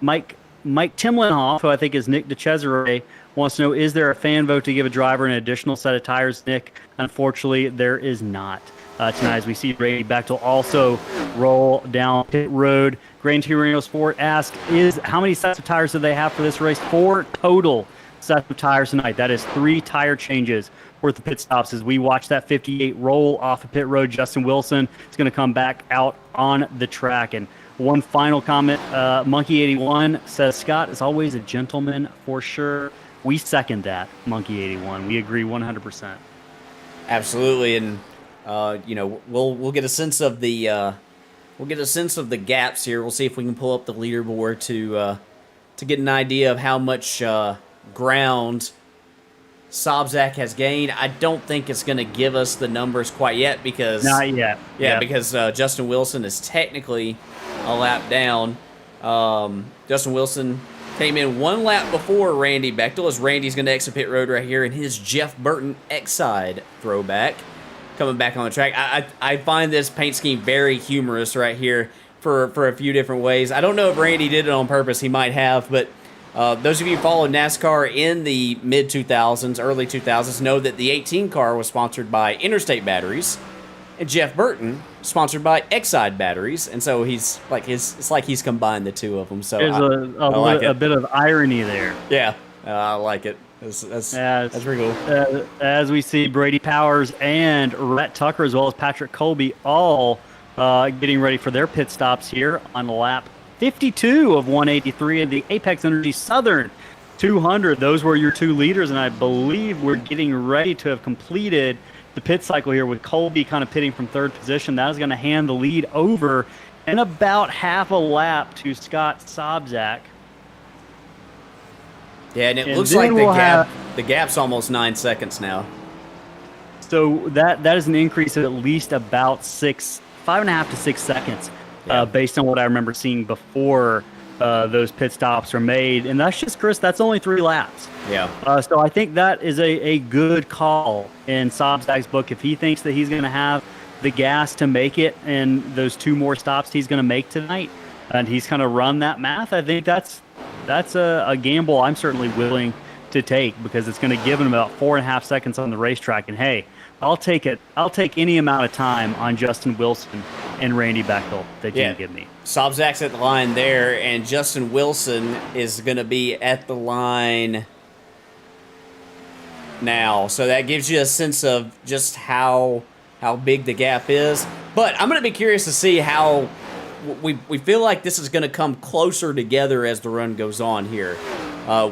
Mike Mike Timlinhoff, who I think is Nick DeCesare, wants to know, is there a fan vote to give a driver an additional set of tires, Nick? Unfortunately, there is not. Tonight, as we see Randy Bechtel also roll down pit road. Gran Torino Sport asks, how many sets of tires do they have for this race? 4 total sets of tires tonight. That is 3 tire changes worth of pit stops as we watch that 58 roll off of pit road. Justin Wilson is going to come back out on the track. And one final comment, Monkey81 says, Scott is always a gentleman for sure. We second that, Monkey81. We agree 100%. Absolutely, and we'll get a sense of the gaps here. We'll see if we can pull up the leaderboard to get an idea of how much ground Sobczak has gained. I don't think it's going to give us the numbers quite yet because not yet. Yeah, because Justin Wilson is technically a lap down. Justin Wilson came in 1 lap before Randy Bechtel, as Randy's going to exit pit road right here in his Jeff Burton X-Side throwback. Coming back on the track. I find this paint scheme very humorous right here for a few different ways. I don't know if Randy did it on purpose. He might have, but those of you who follow NASCAR in the mid-2000s, early 2000s, know that the 18 car was sponsored by Interstate Batteries, and Jeff Burton sponsored by Exide Batteries, and so it's like he's combined the two of them. So there's a bit of irony there. Yeah, I like it. That's pretty cool. As we see Brady Powers and Rhett Tucker, as well as Patrick Colby, all getting ready for their pit stops here on lap 52 of 183 in the Apex Energy Southern 200. Those were your 2 leaders, and I believe we're getting ready to have completed the pit cycle here with Colby kind of pitting from 3rd position. That is going to hand the lead over in about half a lap to Scott Sobczak. Yeah, and it looks like the gap's almost 9 seconds now. So that is an increase of at least about 5.5 to 6 seconds, based on what I remember seeing before those pit stops are made. And that's just, Chris, that's only 3 laps. Yeah. So I think that is a good call in Sobczak's book. If he thinks that he's going to have the gas to make it and those 2 more stops he's going to make tonight, and he's kind of run that math, I think that's a gamble I'm certainly willing to take, because it's going to give him about 4.5 seconds on the racetrack. And hey, I'll take it. I'll take any amount of time on Justin Wilson and Randy Bechtel that you can give me. Sobczak's at the line there, and Justin Wilson is going to be at the line now. So that gives you a sense of just how big the gap is. But I'm going to be curious to see how we feel like this is going to come closer together as the run goes on here,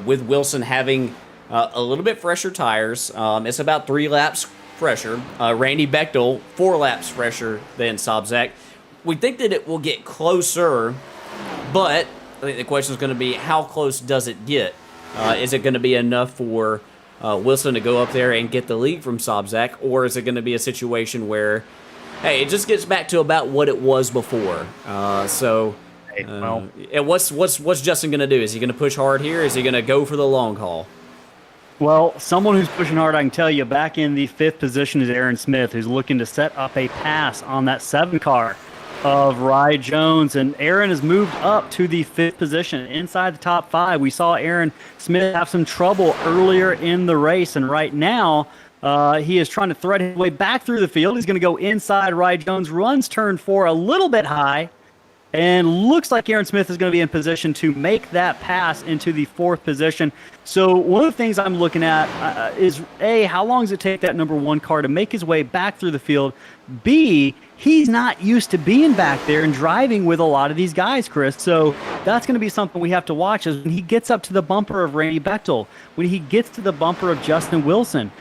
with Wilson having a little bit fresher tires. It's about 3 laps fresher. Randy Bechtel, 4 laps fresher than Sobczak. We think that it will get closer, but I think the question is going to be, how close does it get? Is it going to be enough for Wilson to go up there and get the lead from Sobczak, or is it going to be a situation where, hey, it just gets back to about what it was before? What's Justin going to do? Is he going to push hard here? Is he going to go for the long haul? Well, someone who's pushing hard, I can tell you, back in the 5th position is Aaron Smith, who's looking to set up a pass on that 7 car of Rye Jones. And Aaron has moved up to the 5th position inside the top 5. We saw Aaron Smith have some trouble earlier in the race, and right now he is trying to thread his way back through the field. He's going to go inside Rye Jones, runs turn 4 a little bit high, and looks like Aaron Smith is going to be in position to make that pass into the 4th position. So one of the things I'm looking at is, A, how long does it take that number 1 car to make his way back through the field? B, he's not used to being back there and driving with a lot of these guys, Chris. So that's going to be something we have to watch, is when he gets up to the bumper of Randy Bechtel, when he gets to the bumper of Justin Wilson,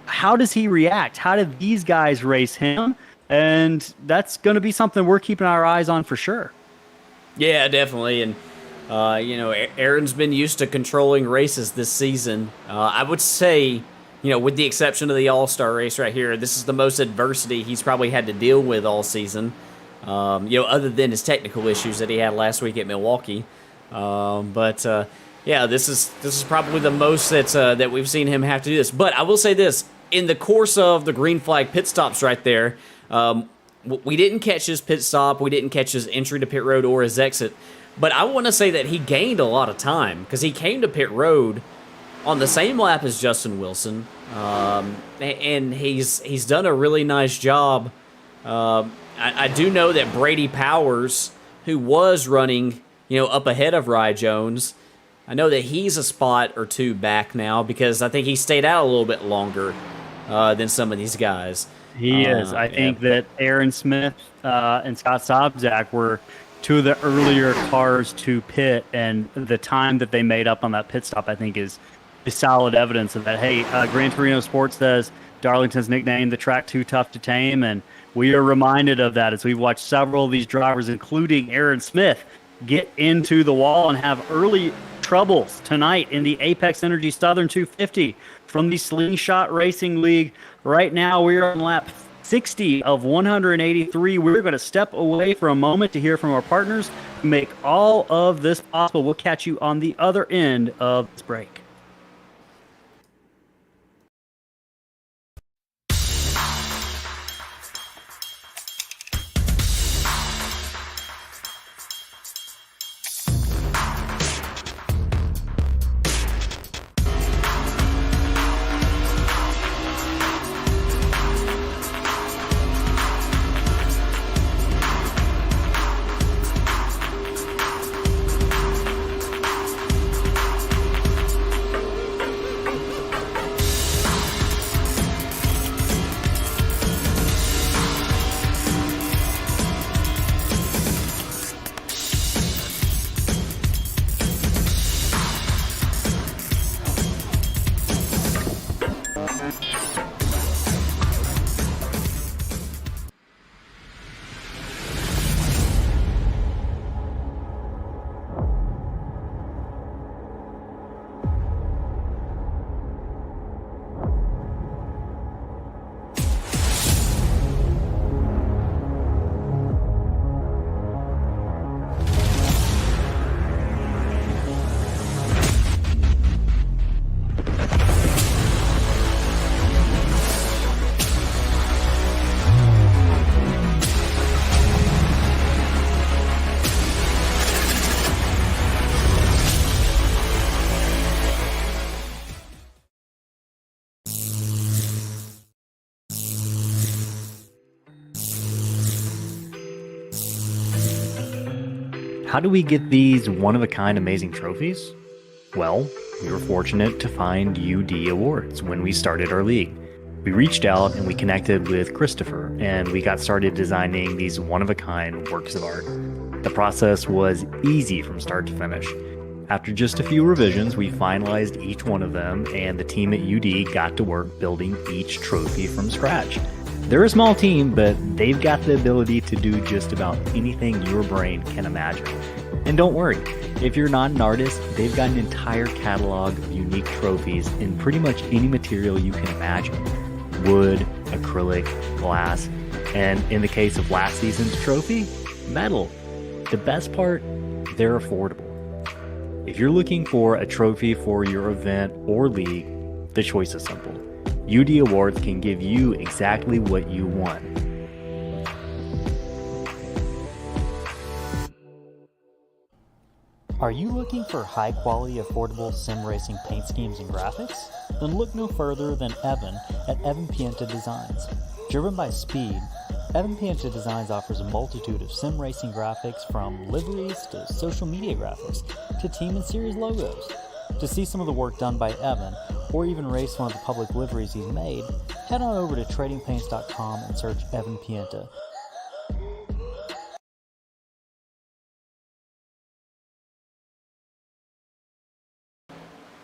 how does he react? How do these guys race him? And that's going to be something we're keeping our eyes on for sure. Yeah, definitely. And, Aaron's been used to controlling races this season. I would say, with the exception of the All-Star race right here, this is the most adversity he's probably had to deal with all season, other than his technical issues that he had last week at Milwaukee. This is probably the most that we've seen him have to do this. But I will say this, in the course of the green flag pit stops right there, we didn't catch his pit stop. We didn't catch his entry to pit road or his exit. But I want to say that he gained a lot of time because he came to pit road on the same lap as Justin Wilson, and he's done a really nice job. I do know that Brady Powers, who was running, up ahead of Rye Jones, I know that he's a spot or two back now because I think he stayed out a little bit longer than some of these guys. He is. I think that Aaron Smith and Scott Sobczak were two of the earlier cars to pit, and the time that they made up on that pit stop, I think, is solid evidence of that. Hey, Gran Torino Sports says Darlington's nicknamed the track Too Tough to Tame, and we are reminded of that as we've watched several of these drivers, including Aaron Smith, get into the wall and have early troubles tonight in the Apex Energy Southern 250 from the Slingshot Racing League. Right now, we are on lap 60 of 183. We're going to step away for a moment to hear from our partners who make all of this possible. We'll catch you on the other end of this break. How do we get these one-of-a-kind amazing trophies? Well, we were fortunate to find UD Awards when we started our league. We reached out and we connected with Christopher, and we got started designing these one-of-a-kind works of art. The process was easy from start to finish. After just a few revisions, we finalized each one of them, and the team at UD got to work building each trophy from scratch. They're a small team, but they've got the ability to do just about anything your brain can imagine. And don't worry, if you're not an artist, they've got an entire catalog of unique trophies in pretty much any material you can imagine. Wood, acrylic, glass, and in the case of last season's trophy, metal. The best part, they're affordable. If you're looking for a trophy for your event or league, the choice is simple. UD Awards can give you exactly what you want. Are you looking for high-quality, affordable sim racing paint schemes and graphics? Then look no further than Evan at Evan Pienta Designs. Driven by speed, Evan Pienta Designs offers a multitude of sim racing graphics, from liveries to social media graphics to team and series logos. To see some of the work done by Evan, or even race one of the public liveries he's made, head on over to tradingpaints.com and search Evan Pienta.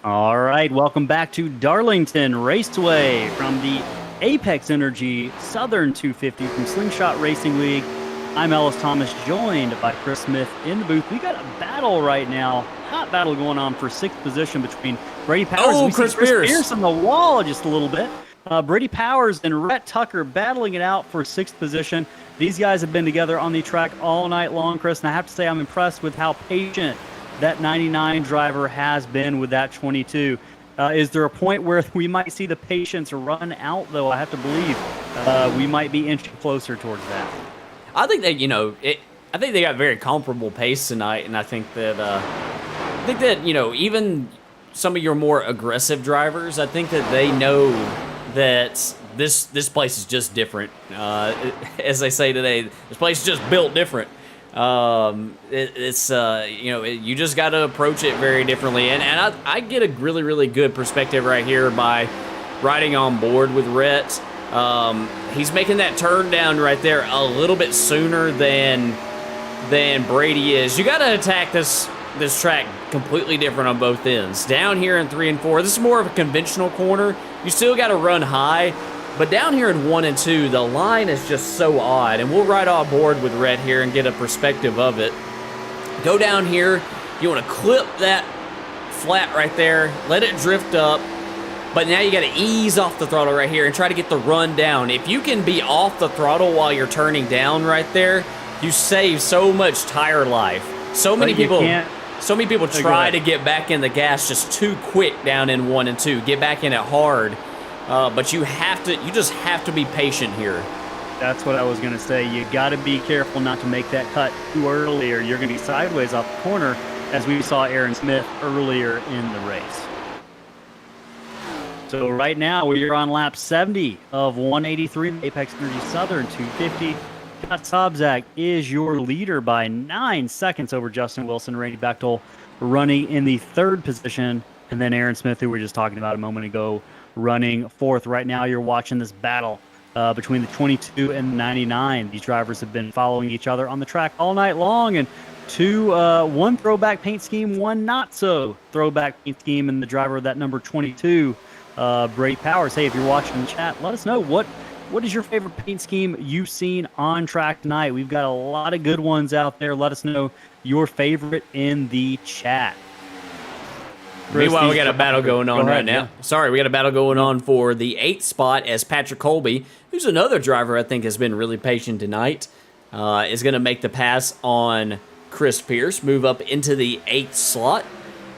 All right, welcome back to Darlington Raceway from the Apex Energy Southern 250 from Slingshot Racing League. I'm Ellis Thomas, joined by Chris Smith in the booth. We got a battle right now, hot battle going on for sixth position between Brady Powers and Chris Pierce on the wall just a little bit. Brady Powers and Rhett Tucker battling it out for sixth position. These guys have been together on the track all night long, Chris, and I have to say I'm impressed with how patient that 99 driver has been with that 22. Is there a point where we might see the patience run out, though? I have to believe we might be inching closer towards that. I think that, I think they got very comparable pace tonight, and I think that even some of your more aggressive drivers, I think that they know that this place is just different. As they say today, this place is just built different. You just got to approach it very differently, and I get a really, really good perspective right here by riding on board with Rhett. He's making that turn down right there a little bit sooner than Brady is. You got to attack this track completely different on both ends. Down here in 3 and 4, this is more of a conventional corner. You still got to run high, but down here in 1 and 2, the line is just so odd, and we'll ride on board with Rhett here and get a perspective of it. Go down here, you want to clip that flat right there, let it drift up, but now you got to ease off the throttle right here and try to get the run down. If you can be off the throttle while you're turning down right there, you save so much tire life. So many people try to get back in the gas just too quick down in 1 and 2. Get back in it hard. But you just have to be patient here. That's what I was going to say. You got to be careful not to make that cut too early, or you're going to be sideways off the corner, as we saw Aaron Smith earlier in the race. So right now we're on lap 70 of 183, Apex Energy Southern 250. Scott Sobczak is your leader by 9 seconds over Justin Wilson. Randy Bechtel running in the 3rd position, and then Aaron Smith, who we were just talking about a moment ago, running 4th. Right now you're watching this battle between the 22 and 99. These drivers have been following each other on the track all night long, and one throwback paint scheme, one not so throwback paint scheme, and the driver of that number 22, Brady Powers. Hey, if you're watching the chat, let us know what is your favorite paint scheme you've seen on track tonight. We've got a lot of good ones out there. Let us know your favorite in the chat. Meanwhile, we got a battle going on right now. Yeah. Sorry, we got a battle going on for the 8th spot as Patrick Colby, who's another driver I think has been really patient tonight, is going to make the pass on Chris Pierce, move up into the 8th slot.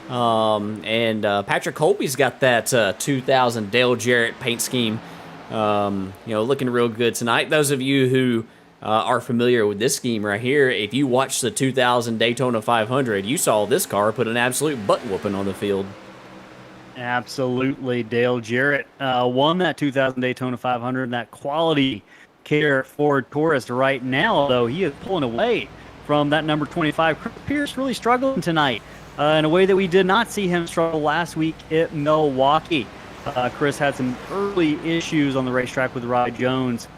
Patrick Colby's got that 2000 Dale Jarrett paint scheme, looking real good tonight. Those of you who are familiar with this scheme right here, if you watched the 2000 Daytona 500, you saw this car put an absolute butt-whooping on the field. Absolutely. Dale Jarrett won that 2000 Daytona 500, that quality care Ford Taurus. Right now, though, he is pulling away from that number 25. Chris Pierce really struggling tonight in a way that we did not see him struggle last week at Milwaukee. Chris had some early issues on the racetrack with Rye Jones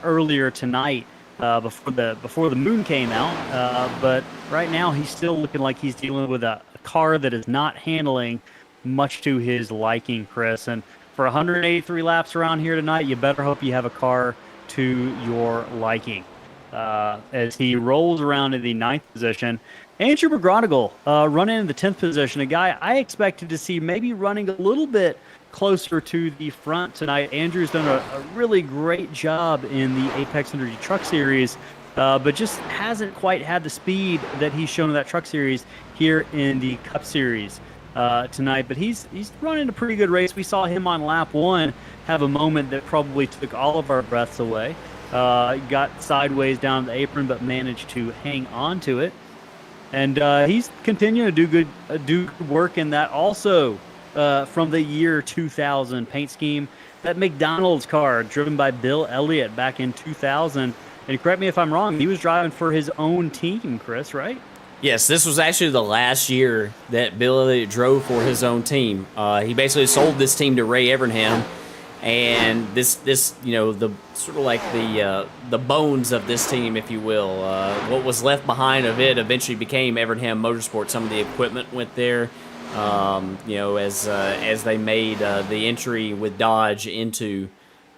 earlier tonight. Before the moon came out, but right now he's still looking like he's dealing with a car that is not handling much to his liking, Chris. And for 183 laps around here tonight, you better hope you have a car to your liking. As he rolls around in the 9th position, Andrew McGronigal running in the 10th position, a guy I expected to see maybe running a little bit closer to the front tonight. Andrew's done a really great job in the Apex Energy Truck Series, but just hasn't quite had the speed that he's shown in that Truck Series here in the Cup Series tonight. But he's running a pretty good race. We saw him on lap 1 have a moment that probably took all of our breaths away. Got sideways down the apron, but managed to hang on to it. And he's continuing to do good work in that also. From the year 2000 paint scheme, that McDonald's car driven by Bill Elliott back in 2000. And correct me if I'm wrong, he was driving for his own team, Chris, right? Yes, this was actually the last year that Bill Elliott drove for his own team. He basically sold this team to Ray Evernham, and this the sort of like the bones of this team, if you will. What was left behind of it eventually became Evernham Motorsport. Some of the equipment went there. As they made the entry with Dodge into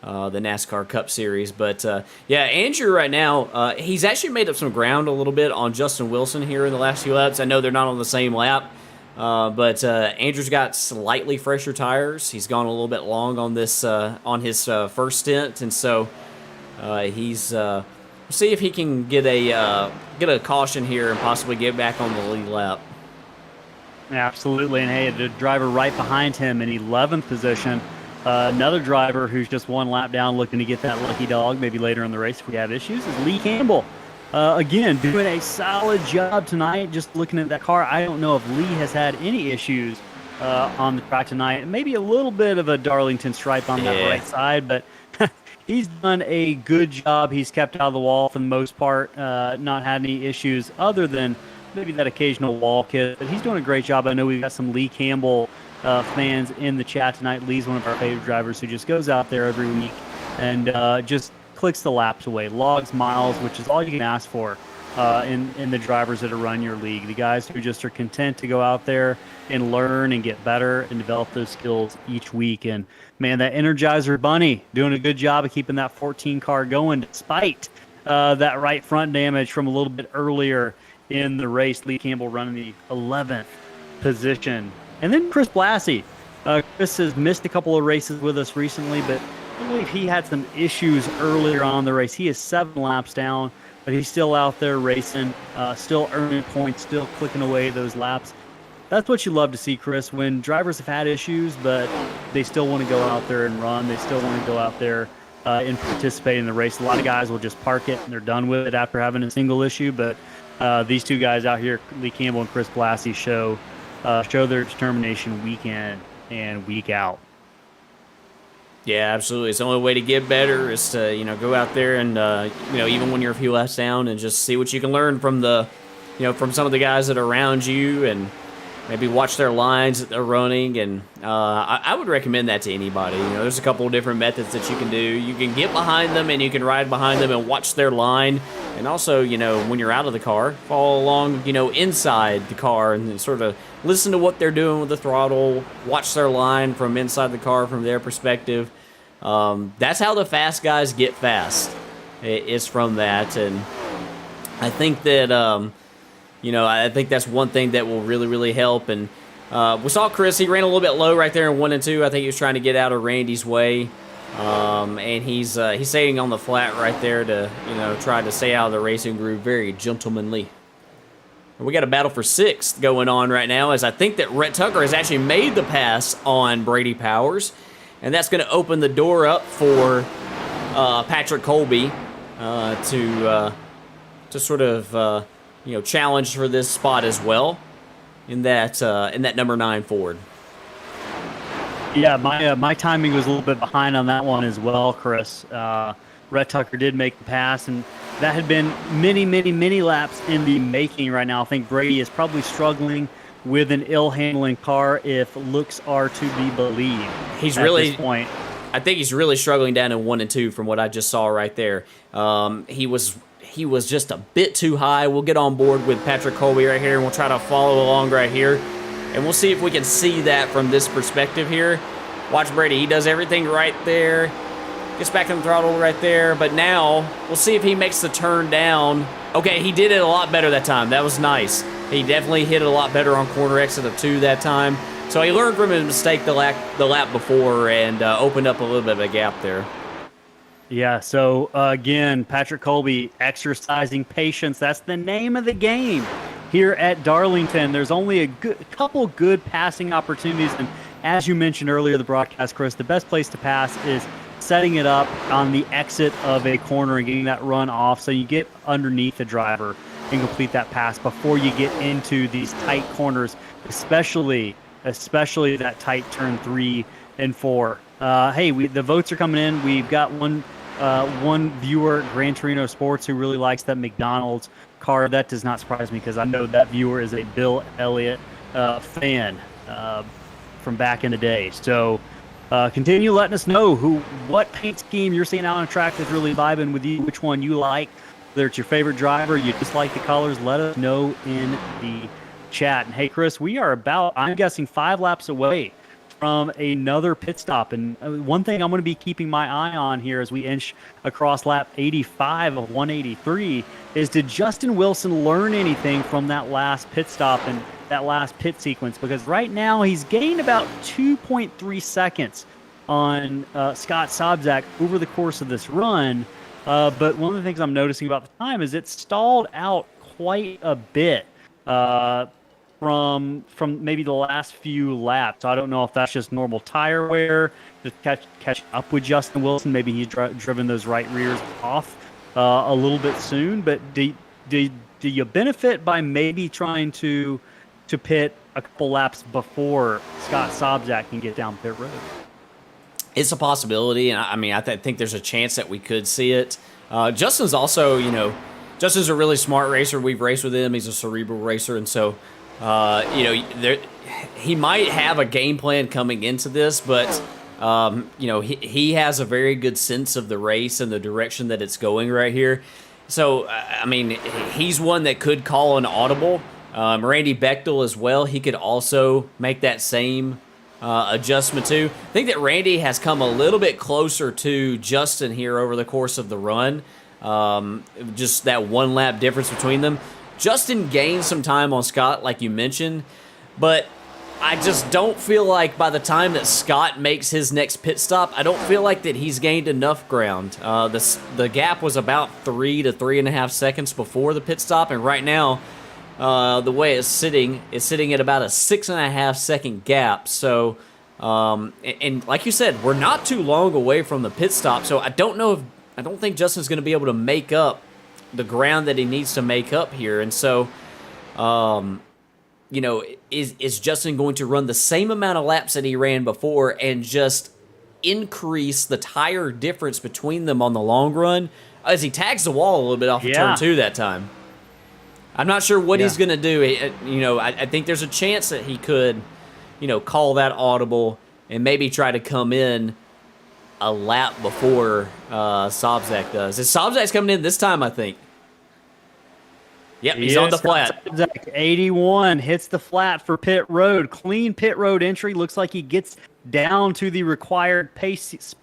the NASCAR Cup Series. But, Andrew right now, he's actually made up some ground a little bit on Justin Wilson here in the last few laps. I know they're not on the same lap, but Andrew's got slightly fresher tires. He's gone a little bit long on this on his first stint, and so he's we'll see if he can get a caution here and possibly get back on the lead lap. Absolutely, and hey, the driver right behind him in 11th position, another driver who's just one lap down looking to get that lucky dog maybe later in the race if we have issues, is Lee Campbell. Again, doing a solid job tonight. Just looking at that car, I don't know if Lee has had any issues on the track tonight. Maybe a little bit of a Darlington stripe on that right side, but he's done a good job. He's kept out of the wall for the most part, not had any issues other than maybe that occasional wall kick. But he's doing a great job. I know we've got some Lee Campbell fans in the chat tonight. Lee's one of our favorite drivers who just goes out there every week and just clicks the laps away, logs miles, which is all you can ask for in the drivers that are run your league. The guys who just are content to go out there and learn and get better and develop those skills each week. And man, that Energizer Bunny doing a good job of keeping that 14 car going despite that right front damage from a little bit earlier in the race. Lee Campbell running the 11th position. And then Chris Blassie. Chris has missed a couple of races with us recently, but I believe he had some issues earlier on in the race. He is 7 laps down, but he's still out there racing, still earning points, still clicking away those laps. That's what you love to see, Chris, when drivers have had issues, but they still want to go out there and run. They still want to go out there and participate in the race. A lot of guys will just park it and they're done with it after having a single issue, but these two guys out here, Lee Campbell and Chris Blassie, show their determination week in and week out. Yeah, absolutely. It's the only way to get better is to, go out there and, even when you're a few laps down and just see what you can learn from from some of the guys that are around you and maybe watch their lines that they're running. And I would recommend that to anybody. There's a couple of different methods that you can do. You can get behind them and you can ride behind them and watch their line. And also, when you're out of the car, follow along, inside the car and sort of listen to what they're doing with the throttle, watch their line from inside the car from their perspective. That's how the fast guys get fast. It's from that. And I think that, I think that's one thing that will really, really help. And we saw Chris, he ran a little bit low right there in 1 and 2. I think he was trying to get out of Randy's way. And he's staying on the flat right there to, try to stay out of the racing groove very gentlemanly. And we got a battle for 6th going on right now, as I think that Rhett Tucker has actually made the pass on Brady Powers. And that's going to open the door up for Patrick Colby to sort of, challenge for this spot as well in that number 9 Ford. Yeah, my timing was a little bit behind on that one as well, Chris. Rhett Tucker did make the pass, and that had been many, many, many laps in the making right now. I think Brady is probably struggling with an ill-handling car if looks are to be believed. He's at really this point. I think he's really struggling down in 1 and 2 from what I just saw right there. He was just a bit too high. We'll get on board with Patrick Colby right here, and we'll try to follow along right here. And we'll see if we can see that from this perspective here. Watch Brady. He does everything right there. Gets back in the throttle right there. But now, we'll see if he makes the turn down. Okay, he did it a lot better that time. That was nice. He definitely hit it a lot better on corner exit of 2 that time. So he learned from his mistake the lap before and opened up a little bit of a gap there. Yeah, so again, Patrick Colby exercising patience. That's the name of the game here at Darlington. There's only a couple good passing opportunities. And as you mentioned earlier, the broadcast, Chris, the best place to pass is setting it up on the exit of a corner and getting that run off so you get underneath the driver and complete that pass before you get into these tight corners, especially that tight turn 3 and 4. Hey, the votes are coming in. We've got one viewer, Gran Torino Sports, who really likes that McDonald's car. That does not surprise me because I know that viewer is a Bill Elliott fan from back in the day. So continue letting us know what paint scheme you're seeing out on track that's really vibing with you, which one you like, whether it's your favorite driver, you just like the colors. Let us know in the chat. And hey, Chris, we are about, I'm guessing, 5 laps away from another pit stop. And one thing I'm going to be keeping my eye on here as we inch across lap 85 of 183 is, did Justin Wilson learn anything from that last pit stop and that last pit sequence? Because right now he's gained about 2.3 seconds on Scott Sobczak over the course of this run. But one of the things I'm noticing about the time is it stalled out quite a bit from maybe the last few laps. So I don't know if that's just normal tire wear, just catch up with Justin Wilson. Maybe he's driven those right rears off a little bit soon. But do you benefit by maybe trying to pit a couple laps before Scott Sobczak can get down pit road? It's a possibility, and I mean, I think there's a chance that we could see it. Justin's also, Justin's a really smart racer. We've raced with him. He's a cerebral racer, and so, he might have a game plan coming into this, but, he has a very good sense of the race and the direction that it's going right here. So, I mean, he's one that could call an audible. Randy Bechtel as well. He could also make that same adjustment too. I think that Randy has come a little bit closer to Justin here over the course of the run. Just that 1 lap difference between them. Justin gained some time on Scott, like you mentioned, but I just don't feel like by the time that Scott makes his next pit stop, I don't feel like that he's gained enough ground. The gap was about 3 to 3.5 seconds before the pit stop, and right now, the way it's sitting at about a 6.5 second gap. So, and like you said, we're not too long away from the pit stop. So I don't think Justin's going to be able to make up the ground that he needs to make up here. And so, is Justin going to run the same amount of laps that he ran before and just increase the tire difference between them on the long run as he tags the wall a little bit off of turn 2 that time? I'm not sure what he's going to do. I think there's a chance that he could, call that audible and maybe try to come in a lap before Sobczak does. Sobczak's coming in this time, I think. Yep, he's on the flat. Sobczak, 81, hits the flat for pit road. Clean pit road entry. Looks like he gets down to the required pace,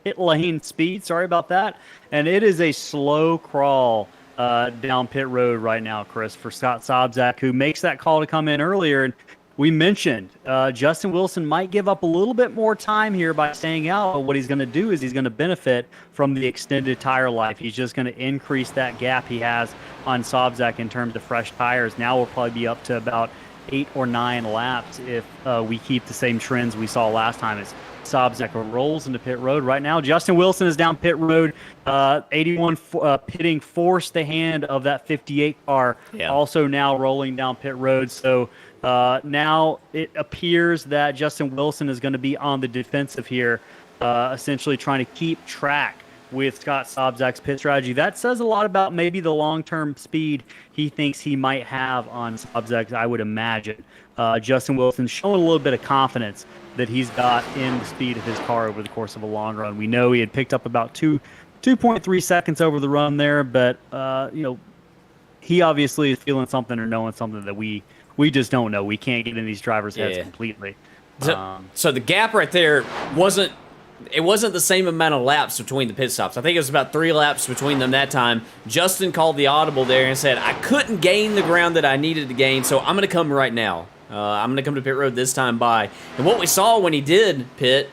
pit lane speed. Sorry about that. And it is a slow crawl down pit road right now, Chris, for Scott Sobczak, who makes that call to come in earlier. And we mentioned Justin Wilson might give up a little bit more time here by staying out, but what he's going to do is he's going to benefit from the extended tire life. He's just going to increase that gap he has on Sobczak in terms of fresh tires. Now we'll probably be up to about 8 or 9 laps if we keep the same trends we saw last time. As Sobczak rolls into pit road right now. Justin Wilson is down pit road. 81 pitting forced the hand of that 58 car. Yeah. Also now rolling down pit road. So now it appears that Justin Wilson is going to be on the defensive here, essentially trying to keep track with Scott Sobczak's pit strategy. That says a lot about maybe the long-term speed he thinks he might have on Sobczak, I would imagine. Justin Wilson showing a little bit of confidence that he's got in the speed of his car over the course of a long run. We know he had picked up about 2.3 seconds over the run there, but he obviously is feeling something or knowing something that we just don't know. We can't get in these drivers' heads completely. So the gap right there wasn't the same amount of laps between the pit stops. I think it was about 3 laps between them that time. Justin called the audible there and said, I couldn't gain the ground that I needed to gain, so I'm going to come right now. I'm going to come to pit road this time by. And what we saw when he did pit,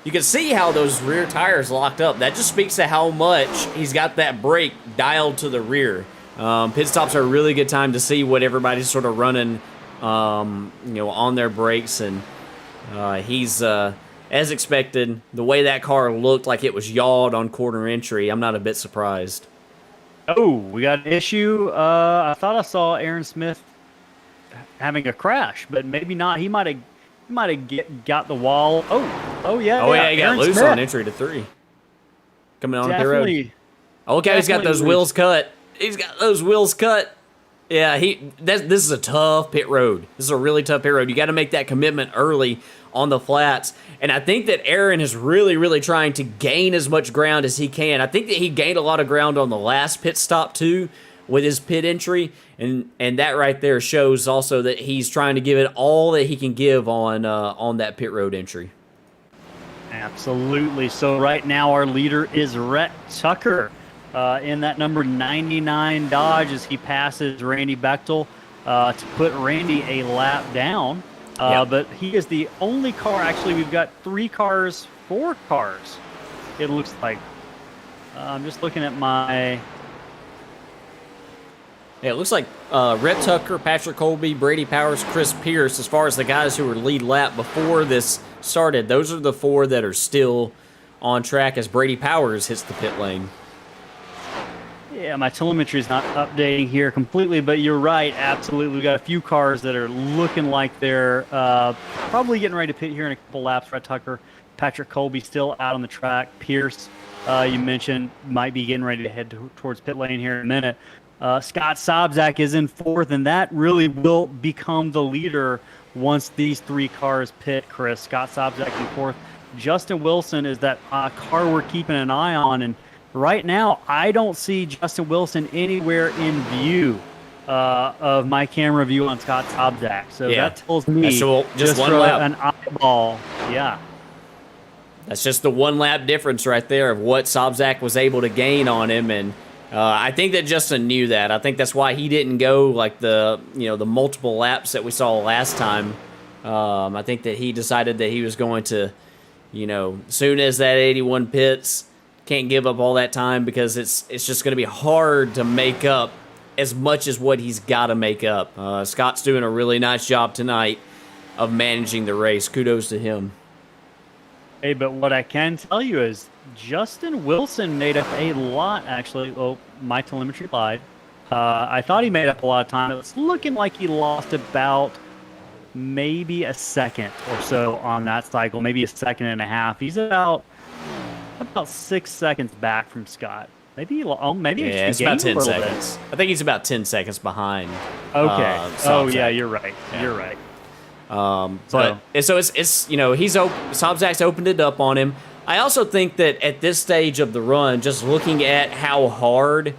you can see how those rear tires locked up. That just speaks to how much he's got that brake dialed to the rear. Pit stops are a really good time to see what everybody's sort of running, on their brakes. And he's, as expected, the way that car looked like it was yawed on corner entry, I'm not a bit surprised. Oh, we got an issue. I thought I saw Aaron Smith having a crash, but maybe not. He might have got the wall. Oh yeah. He got loose on entry to 3. Coming on the road. Okay, he's got those wheels cut. Yeah, this is a tough pit road. This is a really tough pit road. You got to make that commitment early on the flats. And I think that Aaron is really, really trying to gain as much ground as he can. I think that he gained a lot of ground on the last pit stop too with his pit entry. And that right there shows also that he's trying to give it all that he can give on that pit road entry. Absolutely. So right now our leader is Rhett Tucker in that number 99 Dodge as he passes Randy Bechtel to put Randy a lap down. But he is the only car. Actually, we've got 4 cars, it looks like. I'm just looking at my... Yeah, it looks like Rhett Tucker, Patrick Colby, Brady Powers, Chris Pierce, as far as the guys who were lead lap before this started, those are the 4 that are still on track as Brady Powers hits the pit lane. Yeah, my telemetry is not updating here completely, but you're right. Absolutely. We've got a few cars that are looking like they're probably getting ready to pit here in a couple laps. Rhett Tucker, Patrick Colby still out on the track. Pierce, you mentioned, might be getting ready to head towards pit lane here in a minute. Scott Sobczak is in fourth, and that really will become the leader once these three cars pit, Chris. Scott Sobczak in fourth. Justin Wilson is that car we're keeping an eye on, and right now, I don't see Justin Wilson anywhere in view of my camera view on Scott Sobczak. So that tells me just one lap. An eyeball. Yeah. That's just the 1 lap difference right there of what Sobczak was able to gain on him. And I think that Justin knew that. I think that's why he didn't go like the multiple laps that we saw last time. I think that he decided that he was going to, soon as that 81 pits, can't give up all that time because it's just going to be hard to make up as much as what he's got to make up. Scott's doing a really nice job tonight of managing the race. Kudos to him. Hey, but what I can tell you is Justin Wilson made up a lot, actually. Oh, my telemetry lied. I thought he made up a lot of time. It's looking like he lost about maybe a second or so on that cycle, maybe a second and a half. He's about 6 seconds back from Scott. Maybe it's about 10 seconds. I think he's about 10 seconds behind. Okay. Sobczak. Yeah, you're right. Yeah. You're right. So it's Sobczak's opened it up on him. I also think that at this stage of the run, just looking at how hard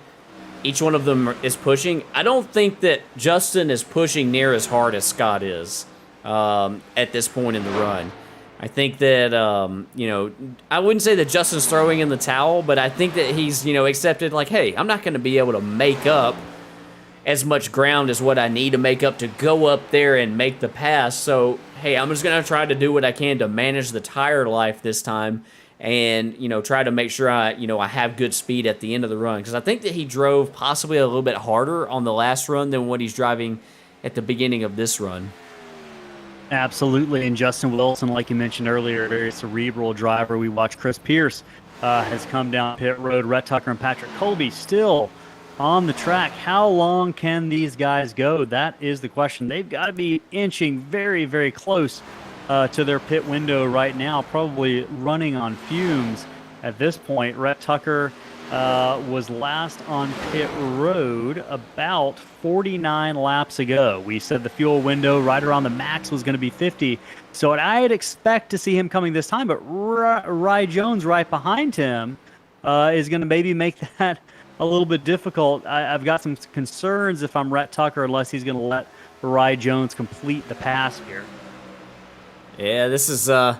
each one of them is pushing, I don't think that Justin is pushing near as hard as Scott is at this point in the run. I think that, I wouldn't say that Justin's throwing in the towel, but I think that he's, accepted like, hey, I'm not going to be able to make up as much ground as what I need to make up to go up there and make the pass. So, hey, I'm just going to try to do what I can to manage the tire life this time and, try to make sure I have good speed at the end of the run. Because I think that he drove possibly a little bit harder on the last run than what he's driving at the beginning of this run. Absolutely, and Justin Wilson, like you mentioned earlier, a very cerebral driver. We watched Chris Pierce has come down pit road. Rhett Tucker and Patrick Colby still on the track. How long can these guys go? That is the question. They've got to be inching very, very close to their pit window right now, probably running on fumes at this point. Rhett Tucker was last on pit road about 49 laps ago. We said the fuel window right around the max was going to be 50. So I'd expect to see him coming this time, but Ry Jones right behind him is going to maybe make that a little bit difficult. I've got some concerns if I'm Rhett Tucker, unless he's going to let Ry Jones complete the pass here. Yeah, this is, I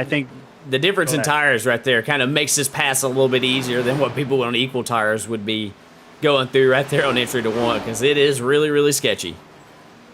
think the difference in tires right there kind of makes this pass a little bit easier than what people on equal tires would be going through right there on entry to one, because it is really, really sketchy.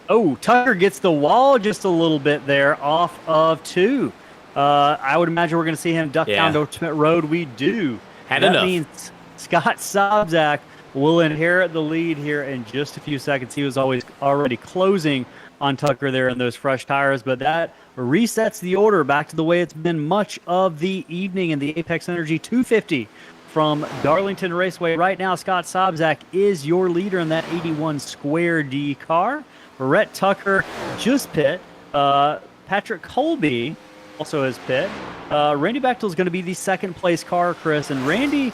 Oh, Tucker gets the wall just a little bit there off of 2. I would imagine we're going to see him duck down to pit road. We do. That enough. Means Scott Sobczak will inherit the lead here in just a few seconds. He was already closing on Tucker there in those fresh tires, but that resets the order back to the way it's been much of the evening in the Apex Energy 250 from Darlington Raceway. Right now, Scott Sobczak is your leader in that 81 Square D car. Rhett Tucker just pit. Patrick Colby also has pit. Randy Bechtel is going to be the second place car, Chris, and Randy...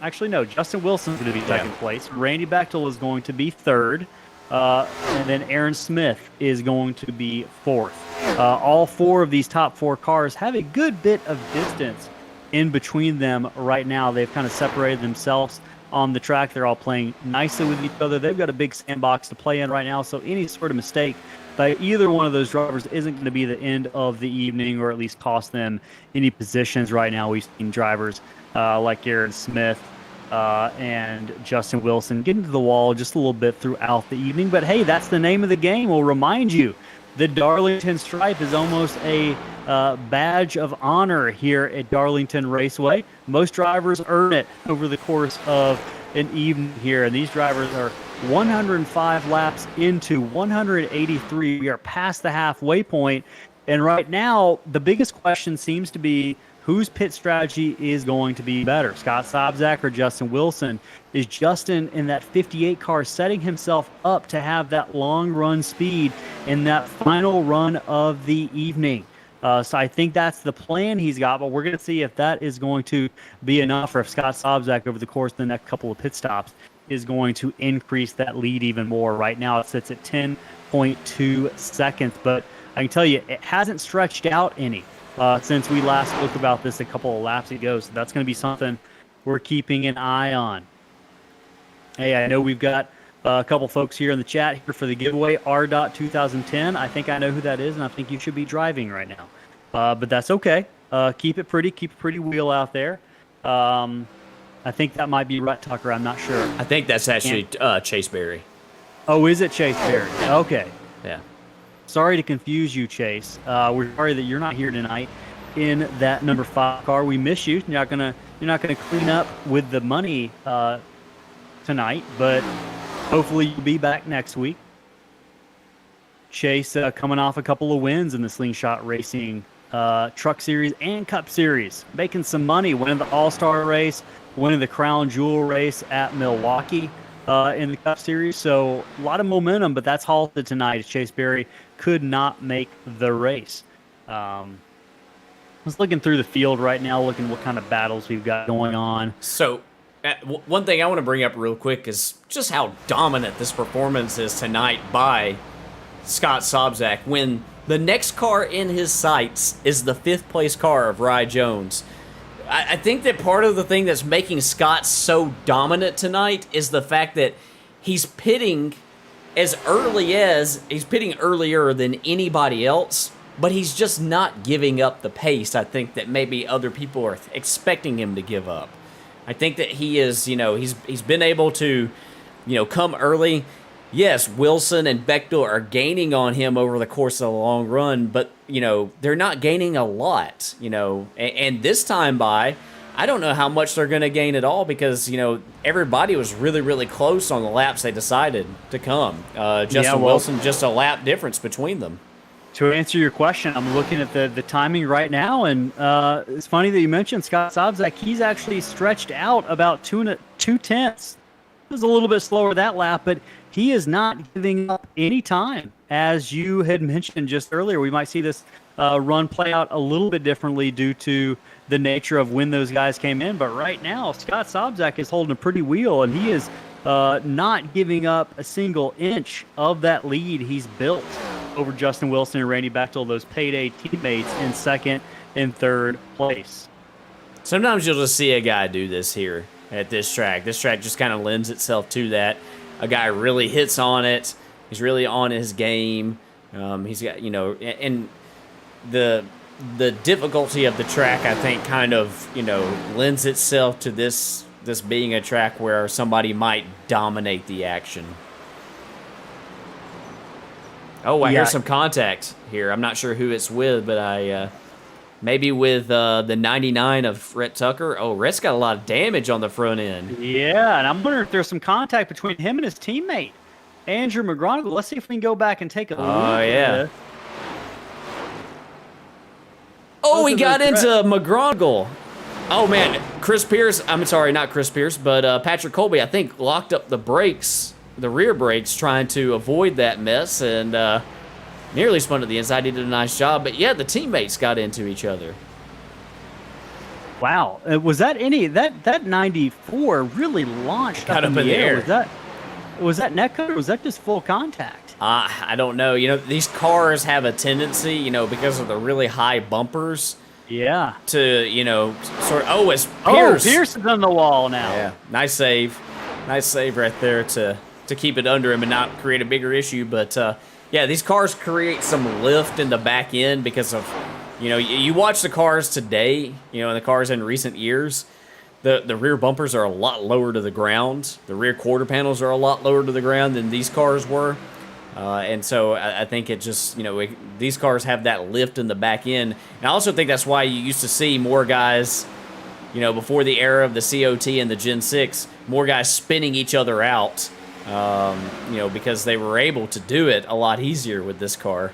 actually, no, Justin Wilson's going to be second place. Randy Bechtel is going to be third. And then Aaron Smith is going to be fourth. All 4 of these top 4 cars have a good bit of distance in between them right now. They've kind of separated themselves on the track. They're all playing nicely with each other. They've got a big sandbox to play in right now, so any sort of mistake by either one of those drivers isn't going to be the end of the evening, or at least cost them any positions right now. We've seen drivers like Aaron Smith and Justin Wilson get into the wall just a little bit throughout the evening. But hey, that's the name of the game. We'll remind you, the Darlington Stripe is almost a badge of honor here at Darlington Raceway. Most drivers earn it over the course of an evening here, and these drivers are 105 laps into 183. We are past the halfway point, and right now the biggest question seems to be, whose pit strategy is going to be better, Scott Sobczak or Justin Wilson? Is Justin in that 58 car setting himself up to have that long run speed in that final run of the evening? So I think that's the plan he's got, but we're going to see if that is going to be enough, or if Scott Sobczak over the course of the next couple of pit stops is going to increase that lead even more. Right now it sits at 10.2 seconds, but I can tell you it hasn't stretched out any since we last spoke about this a couple of laps ago. So that's going to be something we're keeping an eye on. Hey, I know we've got a couple folks here in the chat here for the giveaway, R.2010. I think I know who that is, and I think you should be driving right now. But that's okay. Keep it pretty wheel out there. I think that might be Rhett Tucker. I'm not sure. I think that's actually Chase Berry. Oh, is it Chase Berry? Okay. Yeah. Sorry to confuse you, Chase. We're sorry that you're not here tonight in that number 5 car. We miss you. You're not gonna clean up with the money tonight, but hopefully you'll be back next week. Chase coming off a couple of wins in the Slingshot Racing Truck Series and Cup Series, making some money, winning the All-Star race, winning the Crown Jewel race at Milwaukee in the Cup Series. So a lot of momentum, but that's halted tonight as Chase Berry could not make the race. I was looking through the field right now, looking what kind of battles we've got going on. So one thing I want to bring up real quick is just how dominant this performance is tonight by Scott Sobczak, when the next car in his sights is the 5th place car of Rye Jones. I think that part of the thing that's making Scott so dominant tonight is the fact that he's pitting earlier than anybody else, but he's just not giving up the pace, I think, that maybe other people are expecting him to give up. I think that he is, he's been able to, come early. Yes, Wilson and Bechtel are gaining on him over the course of the long run, but, they're not gaining a lot, and this time by, I don't know how much they're going to gain at all because, everybody was really, really close on the laps they decided to come. Wilson, just a lap difference between them. To answer your question, I'm looking at the timing right now, and it's funny that you mentioned Scott Sobczak. He's actually stretched out about 2/10. It was a little bit slower that lap, but he is not giving up any time. As you had mentioned just earlier, we might see this run play out a little bit differently due to the nature of when those guys came in. But right now, Scott Sobczak is holding a pretty wheel, and he is not giving up a single inch of that lead he's built over Justin Wilson and Randy Bechtel, those payday teammates, in 2nd and 3rd place. Sometimes you'll just see a guy do this here at this track. This track just kind of lends itself to that. A guy really hits on it. He's really on his game. He's got, and the difficulty of the track, I think, kind of, lends itself to this being a track where somebody might dominate the action. Oh, I hear some contact here. I'm not sure who it's with, but maybe with the 99 of Rhett Tucker. Oh, Rhett's got a lot of damage on the front end. Yeah, and I'm wondering if there's some contact between him and his teammate, Andrew McGronigle. Let's see if we can go back and take a look. Oh, yeah. Oh, he got into McGronigle. Oh, man. Chris Pierce, I'm sorry, not Chris Pierce, but Patrick Colby, I think, locked up the brakes, the rear brakes, trying to avoid that mess, and nearly spun to the inside. He did a nice job, but yeah, the teammates got into each other. Wow, was that that 94 really launched got up in the air? Was that net cut, or was that just full contact? I don't know. These cars have a tendency, because of the really high bumpers. Yeah. To sort of. Oh, it's Pierce. Oh, Pierce is on the wall now. Yeah, nice save right there to keep it under him and not create a bigger issue, but. Yeah, these cars create some lift in the back end because of, you watch the cars today, and the cars in recent years, the rear bumpers are a lot lower to the ground. The rear quarter panels are a lot lower to the ground than these cars were. And so I think it just, these cars have that lift in the back end. And I also think that's why you used to see more guys, before the era of the COT and the Gen 6, more guys spinning each other out. Because they were able to do it a lot easier with this car.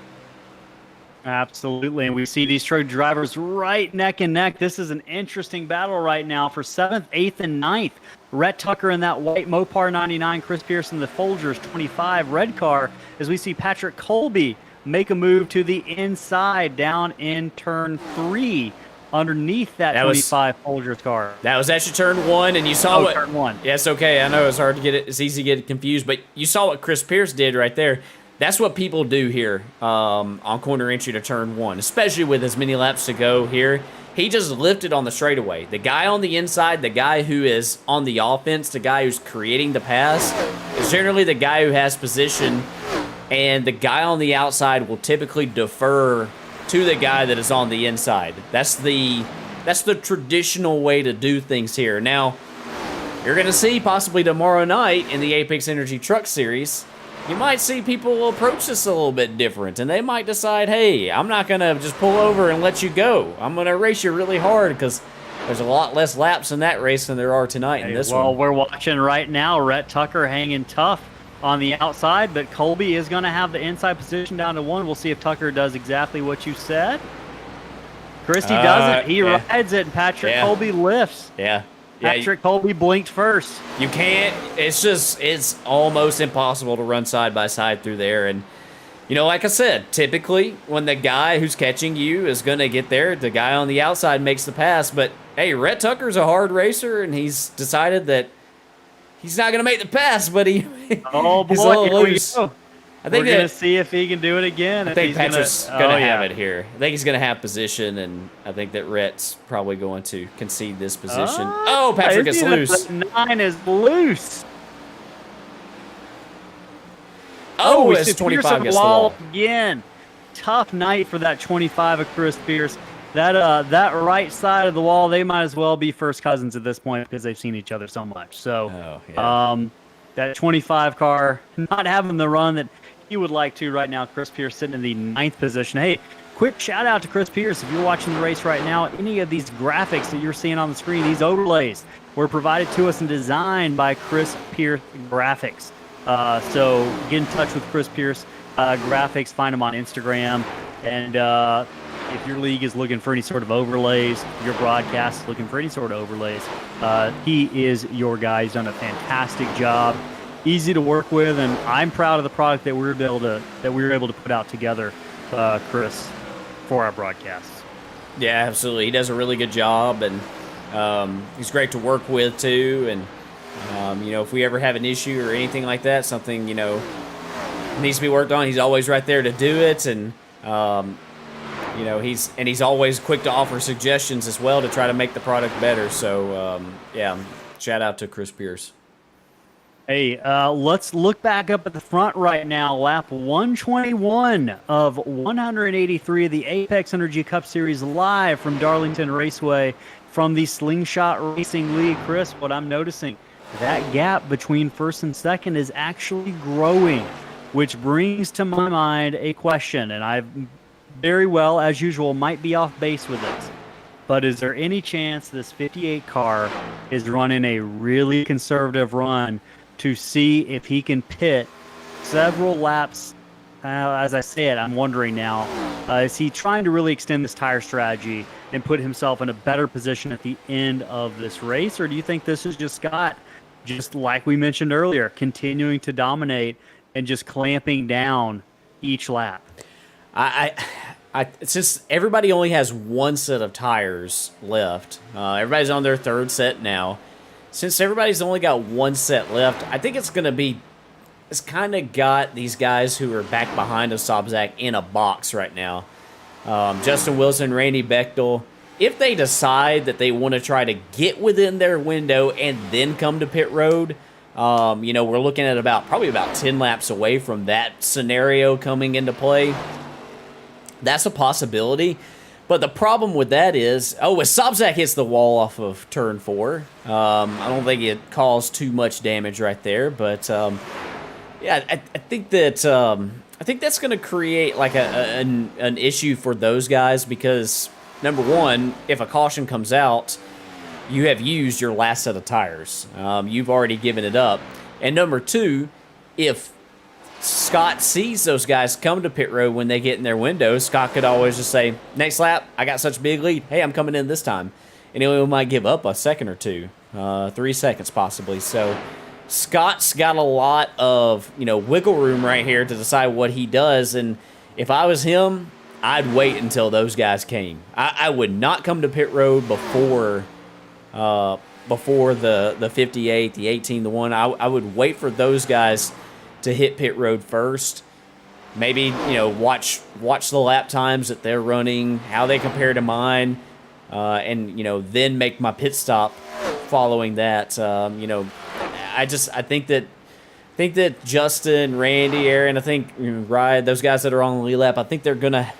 Absolutely. And we see these truck drivers right neck and neck. This is an interesting battle right now for 7th, 8th, and 9th. Rhett Tucker in that white Mopar 99, Chris Pierce in the Folgers 25 red car, as we see Patrick Colby make a move to the inside down in turn 3 underneath that 25 Folgers car. That was actually turn 1, and you saw what turn 1. Yes, okay. I know it's hard to get it. It's easy to get it confused, but you saw what Chris Pierce did right there. That's what people do here on corner entry to turn 1, especially with as many laps to go here. He just lifted on the straightaway. The guy on the inside, the guy who is on the offense, the guy who's creating the pass, is generally the guy who has position, and the guy on the outside will typically defer to the guy that is on the inside. That's the traditional way to do things here. Now, you're going to see possibly tomorrow night in the Apex Energy Truck Series, you might see people approach this a little bit different, and they might decide, hey, I'm not going to just pull over and let you go. I'm going to race you really hard because there's a lot less laps in that race than there are tonight in this one. Well, we're watching right now Rhett Tucker hanging tough on the outside, but Colby is going to have the inside position down to 1. We'll see if Tucker does exactly what you said. Christie does it. He rides it, and Patrick Colby lifts. Yeah. Patrick Colby blinked first. You can't. It's almost impossible to run side by side through there. And, like I said, typically when the guy who's catching you is going to get there, the guy on the outside makes the pass. But, hey, Rhett Tucker's a hard racer, and he's decided that he's not going to make the pass, but he's a little loose. I think we're going to see if he can do it again. I think Patrick's going to have it here. I think he's going to have position, and I think that Rhett's probably going to concede this position. Oh, Patrick is loose. 9 is loose. Oh, it's 25 gets the wall. Again. Tough night for that 25 of Chris Pierce. That right side of the wall, they might as well be first cousins at this point because they've seen each other so much. So, that 25 car not having the run that he would like to right now. Chris Pierce sitting in the 9th position. Hey, quick shout out to Chris Pierce. If you're watching the race right now, any of these graphics that you're seeing on the screen, these overlays were provided to us and designed by Chris Pierce Graphics. So get in touch with Chris Pierce Graphics. Find him on Instagram. And if your league is looking for any sort of overlays, your broadcast is looking for any sort of overlays, he is your guy. He's done a fantastic job. Easy to work with, and I'm proud of the product that we were able to put out together, Chris, for our broadcasts. Yeah, absolutely. He does a really good job, and he's great to work with too. And if we ever have an issue or anything like that, something needs to be worked on, he's always right there to do it. And he's always quick to offer suggestions as well to try to make the product better. So shout out to Chris Pierce. Hey, let's look back up at the front right now. Lap 121 of 183 of the Apex Energy Cup Series live from Darlington Raceway from the Slingshot Racing League. Chris, what I'm noticing, that gap between first and second is actually growing, which brings to my mind a question, and I very well, as usual, might be off base with this. But is there any chance this 58 car is running a really conservative run to see if he can pit several laps? As I said, I'm wondering now, is he trying to really extend this tire strategy and put himself in a better position at the end of this race? Or do you think this is just Scott, just like we mentioned earlier, continuing to dominate and just clamping down each lap? Since everybody only has one set of tires left, everybody's on their third set now. Since everybody's only got one set left, I think it's kind of got these guys who are back behind Sabzak in a box right now. Justin Wilson, Randy Bechtel, if they decide that they want to try to get within their window and then come to pit road, we're looking at probably about 10 laps away from that scenario coming into play. That's a possibility. But the problem with that is, if Sabzak hits the wall off of turn 4, I don't think it caused too much damage right there. But I think that I think that's going to create like an issue for those guys because number one, if a caution comes out, you have used your last set of tires. You've already given it up. And number two, if Scott sees those guys come to pit road when they get in their window, Scott could always just say, next lap, I got such a big lead. Hey, I'm coming in this time. And he might give up a second or two, 3 seconds possibly. So Scott's got a lot of, wiggle room right here to decide what he does. And if I was him, I'd wait until those guys came. I would not come to pit road before the 58, the 18, the 1. I would wait for those guys to hit pit road first. Maybe, watch the lap times that they're running, how they compare to mine, and, then make my pit stop following that. I think that Justin, Randy, Aaron, I think Ryan, those guys that are on the lead lap, I think they're gonna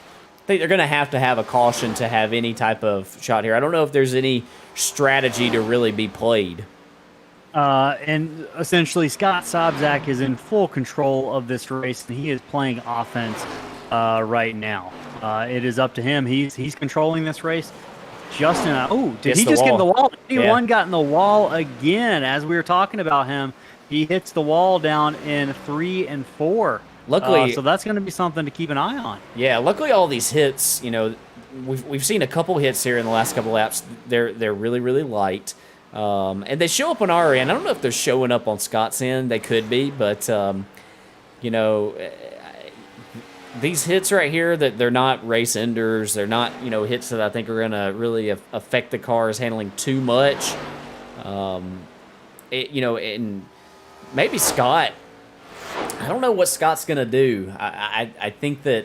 have to have a caution to have any type of shot here. I don't know if there's any strategy to really be played. And essentially, Scott Sobczak is in full control of this race, and he is playing offense right now. It is up to him. He's controlling this race. Justin, did he just get in the wall? 81 got in the wall again. As we were talking about him, he hits the wall down in 3 and 4. Luckily, so that's going to be something to keep an eye on. Yeah, luckily all these hits, we've seen a couple hits here in the last couple laps. They're really, really light. And they show up on our end. I don't know if they're showing up on Scott's end. They could be, but these hits right here, that they're not race enders. They're not hits that I think are going to really affect the cars handling too much. And maybe Scott. I don't know what Scott's going to do. I think that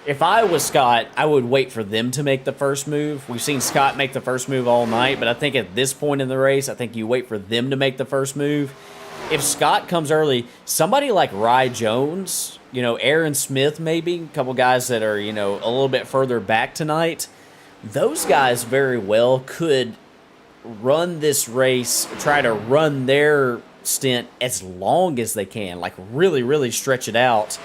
if I was Scott, I would wait for them to make the first move. We've seen Scott make the first move all night, but I think at this point in the race, I think you wait for them to make the first move. If Scott comes early, somebody like Rye Jones, Aaron Smith maybe, a couple guys that are, a little bit further back tonight, those guys very well could run this race, try to run their stint as long as they can, like really, really stretch it out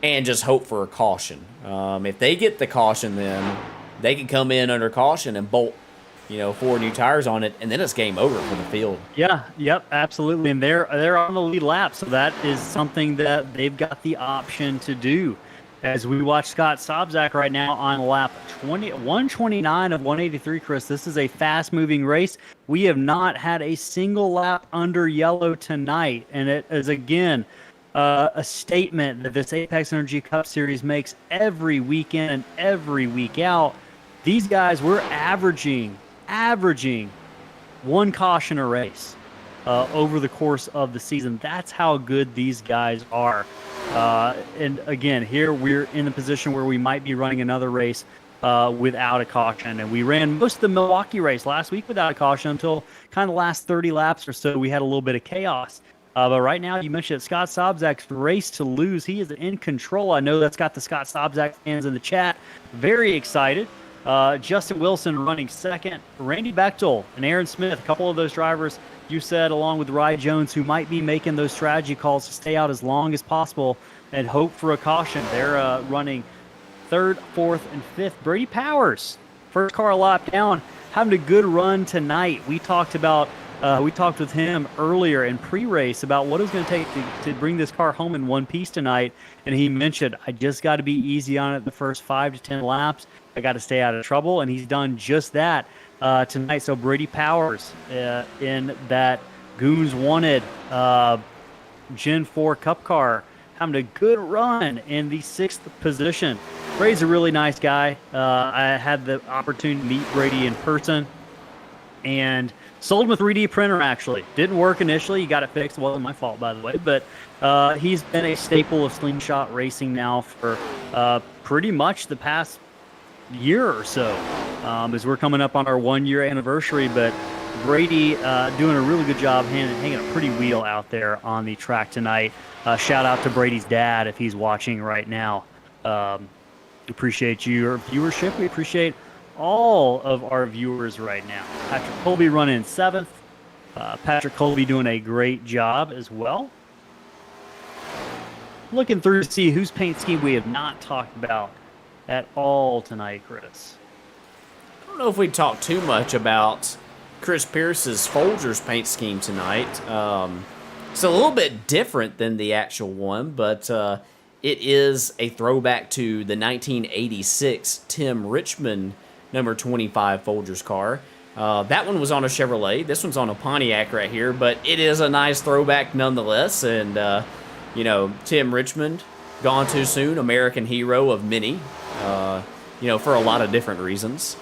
and just hope for a caution. If they get the caution, then they can come in under caution and bolt, 4 new tires on it, and then it's game over for the field. Yeah, yep, absolutely. And they're on the lead lap, so that is something that they've got the option to do. As we watch Scott Sobczak right now on lap 129 of 183, Chris, this is a fast-moving race. We have not had a single lap under yellow tonight, and it is, again, a statement that this Apex Energy Cup Series makes every weekend and every week out. These guys, we're averaging 1 caution a race over the course of the season. That's how good these guys are. And again, here we're in the position where we might be running another race without a caution. And we ran most of the Milwaukee race last week without a caution until kind of the last 30 laps or so. We had a little bit of chaos. But right now, you mentioned Scott Sobczak's race to lose. He is in control. I know that's got the Scott Sobczak fans in the chat very excited. Justin Wilson running second. Randy Bechtel and Aaron Smith, a couple of those drivers you said, along with Rye Jones, who might be making those strategy calls to stay out as long as possible and hope for a caution. They're running 3rd, 4th, and 5th. Brady Powers, first car lap down, having a good run tonight. We talked with him earlier in pre-race about what it was going to take to bring this car home in one piece tonight, and he mentioned, I just got to be easy on it the first 5 to 10 laps. I got to stay out of trouble, and he's done just that tonight. So Brady Powers in that Goons Wanted Gen 4 Cup car, having a good run in the 6th position. Brady's a really nice guy. I had the opportunity to meet Brady in person, and sold him a 3D printer, actually. Didn't work initially. He got it fixed. It wasn't my fault, by the way. But he's been a staple of slingshot racing now for pretty much the past year or so, as we're coming up on our 1-year anniversary. But Brady doing a really good job hanging a pretty wheel out there on the track tonight. Shout out to Brady's dad if he's watching right now. Appreciate your viewership. We appreciate all of our viewers right now. Patrick Colby running 7th. Patrick Colby doing a great job as well. Looking through to see whose paint scheme we have not talked about at all tonight, Chris. I don't know if we talked too much about Chris Pierce's Folgers paint scheme tonight. It's a little bit different than the actual one, but it is a throwback to the 1986 Tim Richmond number 25 Folgers car. That one was on a Chevrolet. This one's on a Pontiac right here, but it is a nice throwback nonetheless. And, you know, Tim Richmond, gone too soon, American hero of many, you know, for a lot of different reasons.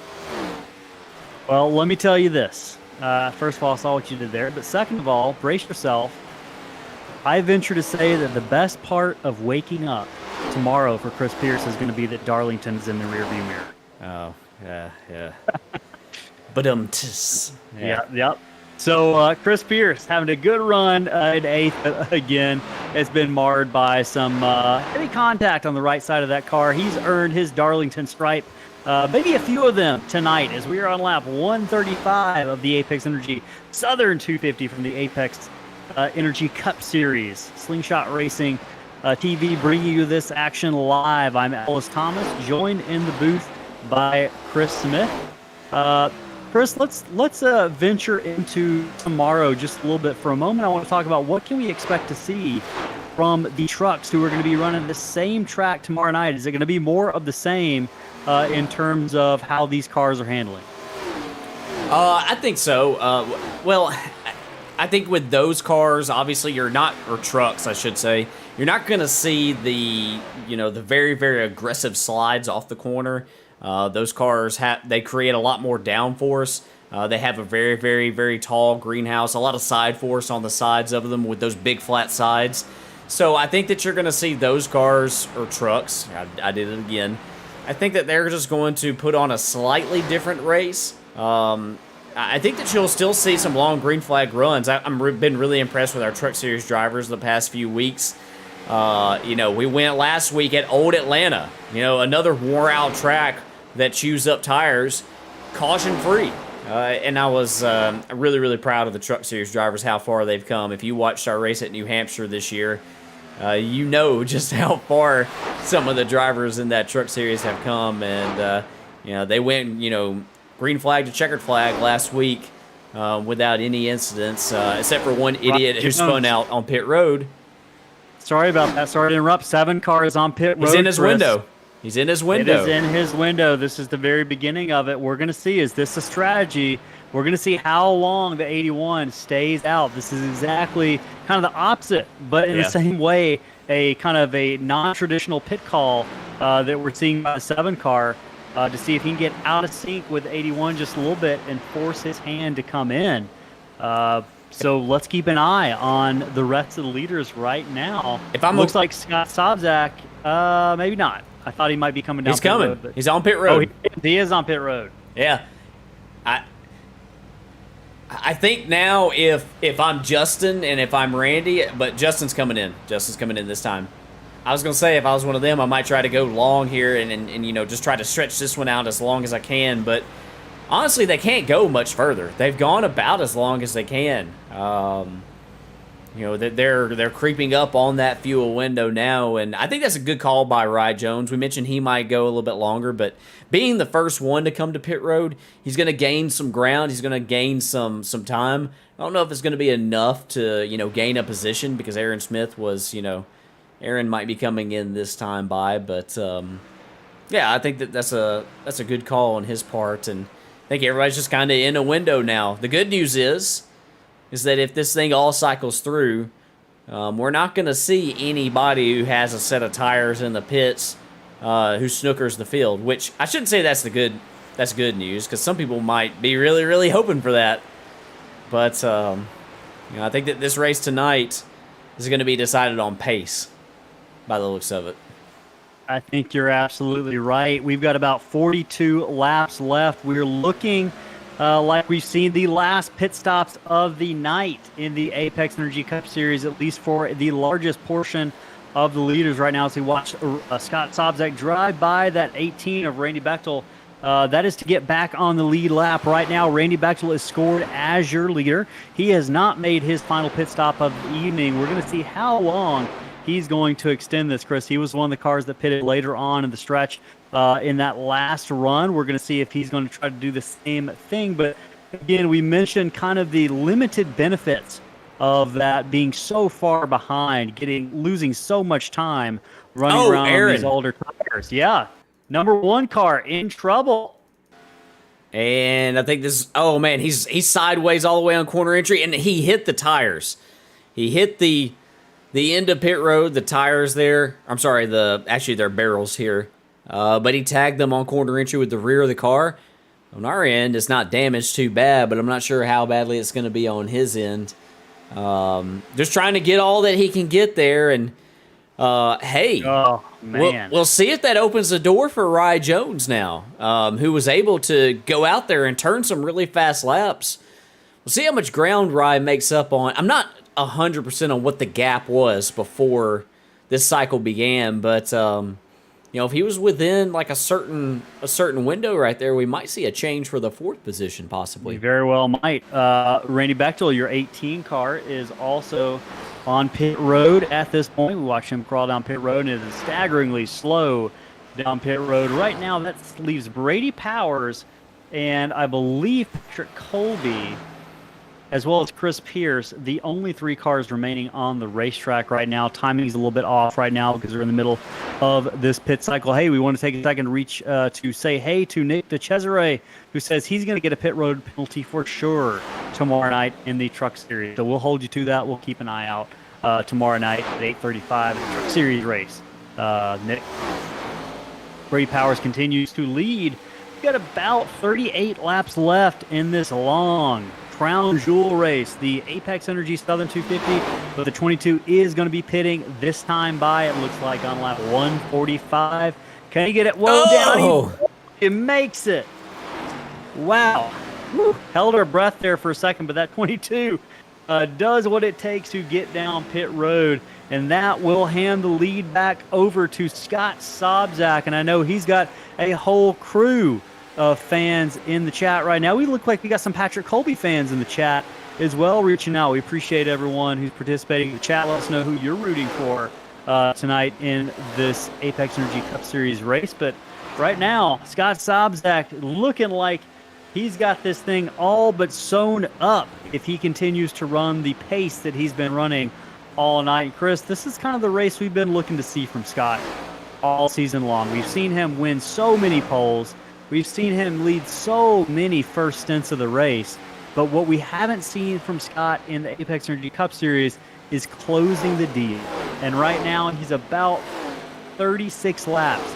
Well, let me tell you this. First of all, I saw what you did there. But second of all, brace yourself. I venture to say that the best part of waking up tomorrow for Chris Pierce is going to be that Darlington's in the rearview mirror. Oh, yeah. But Yep. So Chris Pierce having a good run in 8th again. It's been marred by some heavy contact on the right side of that car. He's earned his Darlington stripe. Maybe a few of them tonight as we are on lap 135 of the Apex Energy Southern 250 from the Apex Energy Cup Series. Slingshot Racing TV bringing you this action live. I'm Ellis Thomas, joined in the booth by Chris Smith. Chris, let's venture into tomorrow just a little bit for a moment. I want to talk about what can we expect to see from the trucks who are going to be running the same track tomorrow night. Is it going to be more of the same in terms of how these cars are handling? I think so. Well, I think with those cars, obviously you're not, or trucks, I should say, you're not going to see the very, very aggressive slides off the corner. Those cars they create a lot more downforce. They have a very, very, very tall greenhouse, a lot of side force on the sides of them with those big flat sides. So I think that you're going to see those cars or trucks. I did it again. I think that they're just going to put on a slightly different race. I think that you'll still see some long green flag runs. I've been really impressed with our Truck Series drivers the past few weeks. We went last week at Old Atlanta, another wore out track that chews up tires, caution free. And I was really, really proud of the Truck Series drivers, how far they've come. If you watched our race at New Hampshire this year, you know just how far some of the drivers in that Truck Series have come. And, they went, green flag to checkered flag last week without any incidents, except for one idiot who spun out on pit road. Sorry about that. Sorry to interrupt. 7 cars on pit road. He's in his window. He's in his window. It is in his window. This is the very beginning of it. We're going to see, is this a strategy? We're going to see how long the 81 stays out. This is exactly kind of the opposite, but in the same way, a kind of a non-traditional pit call that we're seeing by the 7 car to see if he can get out of sync with 81 just a little bit and force his hand to come in. So let's keep an eye on the rest of the leaders right now. Looks like Scott Sobczak, maybe not. I thought he might be coming down. He's coming. Road, he's on pit road. Oh, he is on pit road. Yeah. I think now if I'm Justin and if I'm Randy, but Justin's coming in. Justin's coming in this time. I was going to say if I was one of them, I might try to go long here and just try to stretch this one out as long as I can. But honestly, they can't go much further. They've gone about as long as they can. They're creeping up on that fuel window now, and I think that's a good call by Rye Jones. We mentioned he might go a little bit longer, but being the first one to come to pit road, he's going to gain some ground. He's going to gain some time. I don't know if it's going to be enough to gain a position because Aaron Smith was Aaron might be coming in this time by, but I think that's a good call on his part, and I think everybody's just kind of in a window now. The good news is that if this thing all cycles through, we're not going to see anybody who has a set of tires in the pits who snookers the field, which I shouldn't say that's good news because some people might be really, really hoping for that. But I think that this race tonight is going to be decided on pace by the looks of it. I think you're absolutely right. We've got about 42 laps left. We're looking like we've seen the last pit stops of the night in the Apex Energy Cup Series, at least for the largest portion of the leaders right now. As we watch Scott Sobczak drive by that 18 of Randy Bechtel. That is to get back on the lead lap right now. Randy Bechtel is scored as your leader. He has not made his final pit stop of the evening. We're going to see how long he's going to extend this, Chris. He was one of the cars that pitted later on in the stretch in that last run. We're going to see if he's going to try to do the same thing. But again, we mentioned kind of the limited benefits of that being so far behind, losing so much time running Oh, around on Aaron. these older tires. Yeah. Number 1 car in trouble. And I think this. Oh man, he's sideways all the way on corner entry, and he hit the tires. He hit the end of pit road, the tires there. I'm sorry, actually they're barrels here. But he tagged them on corner entry with the rear of the car. On our end, it's not damaged too bad, but I'm not sure how badly it's going to be on his end. Just trying to get all that he can get there, and hey, Oh, man. we'll see if that opens the door for Rye Jones now, who was able to go out there and turn some really fast laps. We'll see how much ground Rye makes up on. I'm not 100% on what the gap was before this cycle began, but if he was within like a certain window right there, we might see a change for the 4th position possibly. We very well might. Randy Bechtel, your 18 car, is also on pit road at this point. We watched him crawl down pit road, and it is staggeringly slow down pit road. Right now, that leaves Brady Powers and I believe Patrick Colby, as well as Chris Pierce, the only 3 cars remaining on the racetrack right now. Timing's a little bit off right now because we're in the middle of this pit cycle. Hey, we want to take a second to reach to say hey to Nick DeCesare, who says he's going to get a pit road penalty for sure tomorrow night in the Truck Series. So we'll hold you to that. We'll keep an eye out tomorrow night at 8:35 in the Truck Series race. Nick. Brady Powers continues to lead. We've got about 38 laps left in this long crown jewel race, the Apex Energy Southern 250, but the 22 is going to be pitting this time by, it looks like, on lap 145. Can he get it? Whoa, down. He makes it. Wow. Whew. Held our breath there for a second, but that 22 does what it takes to get down pit road, and that will hand the lead back over to Scott Sobczak, and I know he's got a whole crew of fans in the chat right now. We look like we got some Patrick Colby fans in the chat as well reaching out. We appreciate everyone who's participating in the chat. Let us know who you're rooting for tonight in this Apex Energy Cup Series race. But right now, Scott Sobczak looking like he's got this thing all but sewn up if he continues to run the pace that he's been running all night. Chris, this is kind of the race we've been looking to see from Scott all season long. We've seen him win so many poles. We've seen him lead so many first stints of the race, but what we haven't seen from Scott in the Apex Energy Cup Series is closing the deal. And right now, he's about 36 laps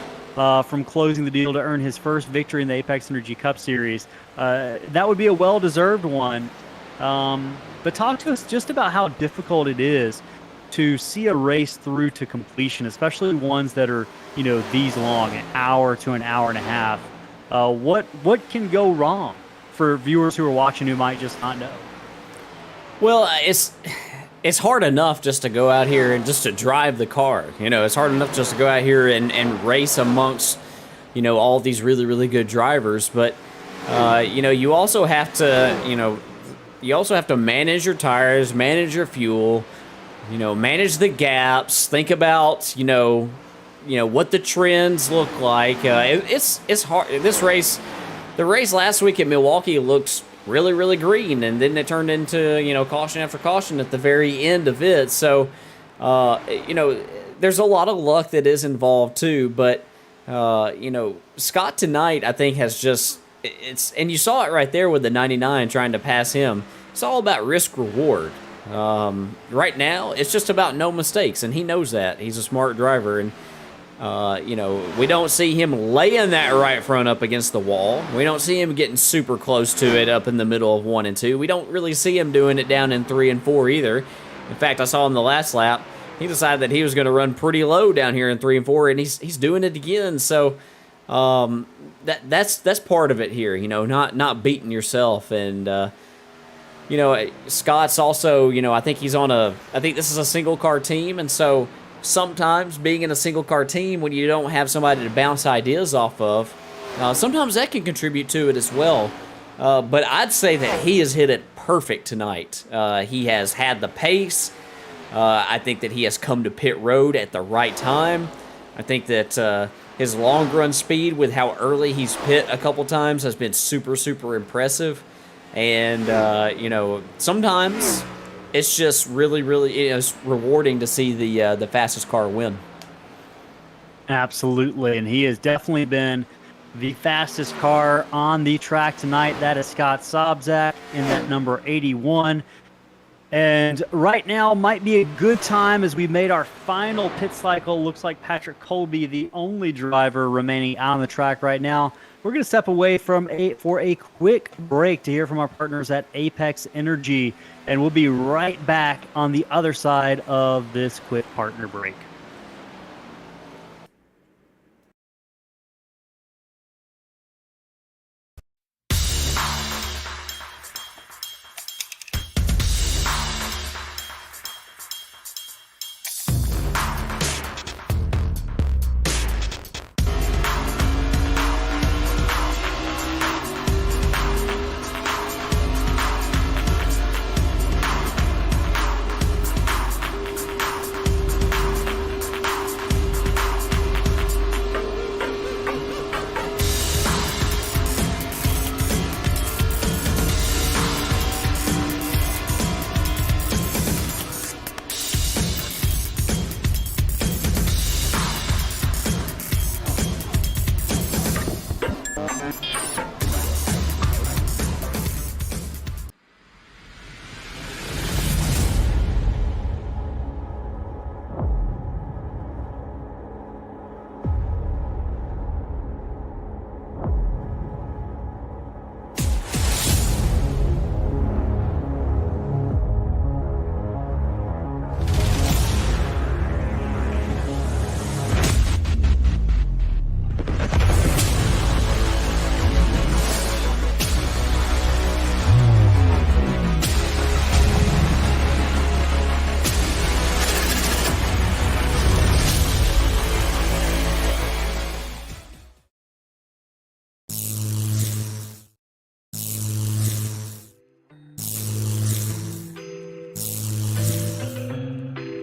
from closing the deal to earn his first victory in the Apex Energy Cup Series. That would be a well-deserved one. But talk to us just about how difficult it is to see a race through to completion, especially ones that are, these long, an hour to an hour and a half. What can go wrong for viewers who are watching who might just not know? Well, it's hard enough just to go out here and just to drive the car. It's hard enough just to go out here and race amongst, all these really, really good drivers. But, you also have to, manage your tires, manage your fuel, manage the gaps, think about, what the trends look like. It's hard. The race last week at Milwaukee looks really, really green, and then it turned into, caution after caution at the very end of it. So, there's a lot of luck that is involved too. But, Scott tonight, I think, has just, and you saw it right there with the 99 trying to pass him. It's all about risk reward. Right now, it's just about no mistakes, and he knows that. He's a smart driver, and we don't see him laying that right front up against the wall. We don't see him getting super close to it up in the middle of 1 and 2. We don't really see him doing it down in 3 and 4 either. In fact, I saw him the last lap. He decided that he was going to run pretty low down here in 3 and 4, and he's doing it again. So that's part of it here. Not beating yourself. And Scott's also, I think this is a single car team, and so sometimes being in a single car team when you don't have somebody to bounce ideas off of, sometimes that can contribute to it as well. But I'd say that he has hit it perfect tonight. He has had the pace. I think that he has come to pit road at the right time. I think that his long run speed with how early he's pit a couple times has been super, super impressive. And, sometimes it's just really, really it's rewarding to see the fastest car win. Absolutely, and he has definitely been the fastest car on the track tonight. That is Scott Sobczak in that number 81. And right now might be a good time as we made our final pit cycle. Looks like Patrick Colby, the only driver remaining out on the track right now. We're going to step away for a quick break to hear from our partners at Apex Energy, and we'll be right back on the other side of this quick partner break.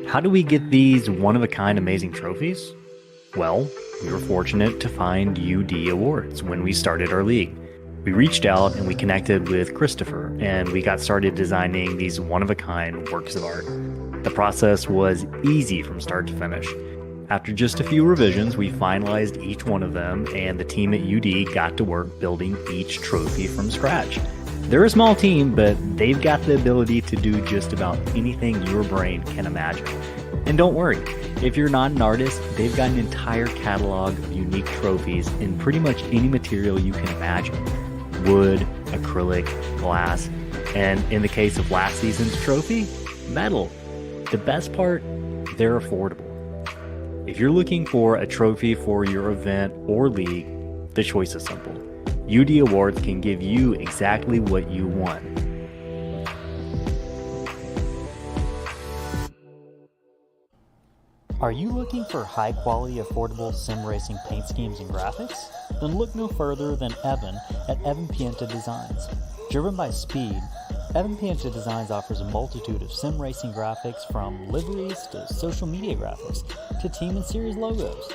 How do we get these one-of-a-kind amazing trophies? Well, we were fortunate to find UD Awards when we started our league. We reached out and we connected with Christopher, and we got started designing these one-of-a-kind works of art. The process was easy from start to finish. After just a few revisions, we finalized each one of them, and the team at UD got to work building each trophy from scratch. They're a small team, but they've got the ability to do just about anything your brain can imagine. And don't worry, if you're not an artist, they've got an entire catalog of unique trophies in pretty much any material you can imagine. Wood, acrylic, glass, and in the case of last season's trophy, metal. The best part, they're affordable. If you're looking for a trophy for your event or league, the choice is simple. UD Awards can give you exactly what you want. Are you looking for high-quality, affordable sim racing paint schemes and graphics? Then look no further than Evan at Evan Pienta Designs. Driven by speed, Evan Pienta Designs offers a multitude of sim racing graphics from liveries to social media graphics to team and series logos.